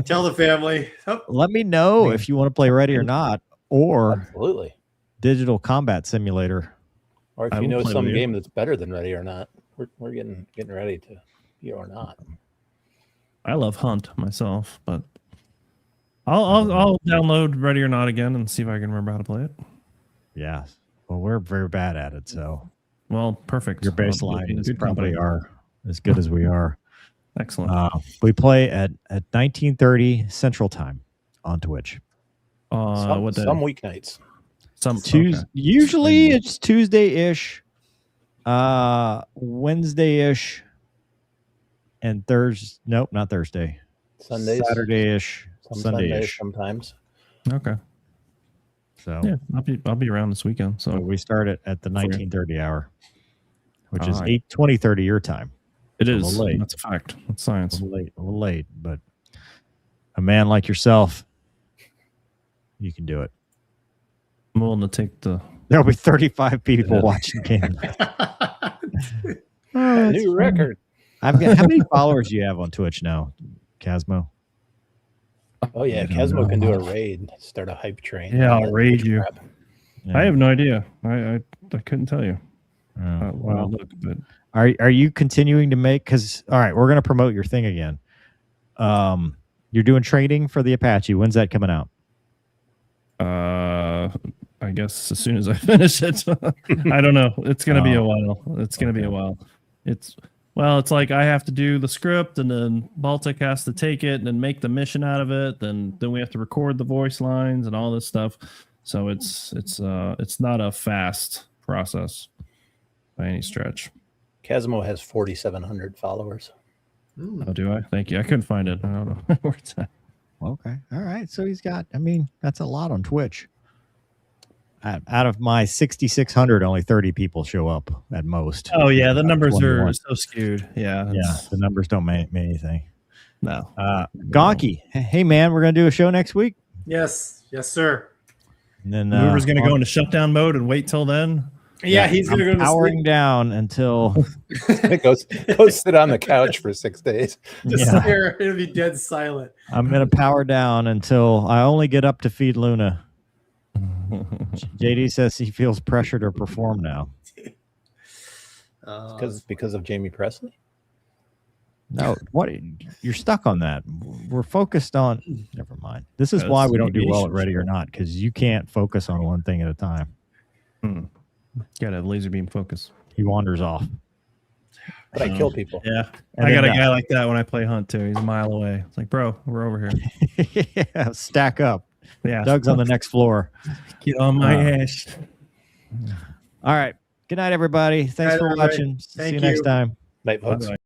Tell the family. Oh, Let me know if you want to play Ready or Not or Absolutely. Digital Combat Simulator. Or if I you will know play some with you. game that's better than Ready or Not, we're getting ready to be or not. I love Hunt myself, but I'll download Ready or Not again and see if I can remember how to play it. Yeah. Well, we're very bad at it, so Well, perfect. your baseline is Good probably company. as good as we are. Excellent. We play at 19:30 Central Time on Twitch. What day? Some weeknights. Okay. Usually it's Tuesday-ish, Wednesday-ish, and Thursday. Nope, not Thursday. Sundays. Saturday-ish, Some Sundays Sunday-ish. sometimes. Okay. So Yeah, I'll be around this weekend. So we start it at the 19:30 hour, which is All right. 8:20:30 your time. it a is. little late. That's a fact. That's A science. little late, but a man like yourself, you can do it. I'm willing to take the. There'll be 35 people watching the game. Oh, New record. I've got how many followers do you have on Twitch now, Casmo? Oh yeah, Casmo can do a raid, start a hype train. Yeah, I'll raid you. Crap. I have no idea. I couldn't tell you. Oh, Well, look, but are you continuing to make? Because all right, we're going to promote your thing again. You're doing trading for the Apache. When's that coming out? I guess as soon as I finish it. I don't know. It's gonna be a while. It's gonna be a while. It's like I have to do the script, and then Baltic has to take it and then make the mission out of it. Then we have to record the voice lines and all this stuff. So it's not a fast process by any stretch. Casmo has 4,700 followers. Oh, do I? Thank you. I couldn't find it. I don't know where it's at. Okay, all right. So he's got. I mean, that's a lot on Twitch. Out of my 6,600, only 30 people show up at most. Oh yeah, the numbers 21. are so skewed. Yeah, Yeah, the numbers don't mean anything. No. Gonky, hey man, we're gonna do a show next week. yes, sir. And then Mover's going to go into shutdown mode and wait till then. Yeah, he's going to go to powering sleep. down until go sit on the couch for 6 days. Just Yeah. stare. It'll be dead silent. I'm going to power down until I only get up to feed Luna. JD says he feels pressure to perform now. Because of Jamie Presley? No, what? You're stuck on that. We're focused on. Never mind. This is why we don't do well at Ready or Not, because you can't focus on one thing at a time. Gotta have laser beam focus. He wanders off. But I kill people. Yeah, And I got a then, guy like that when I play Hunt too. He's a mile away. It's like, bro, we're over here. Yeah, stack up. Yeah, Doug's on the next floor. Get on my ass. All right. Good night, everybody. Thanks Good night, for everybody. watching. See Thank you next you. time. Night, folks. Bye-bye.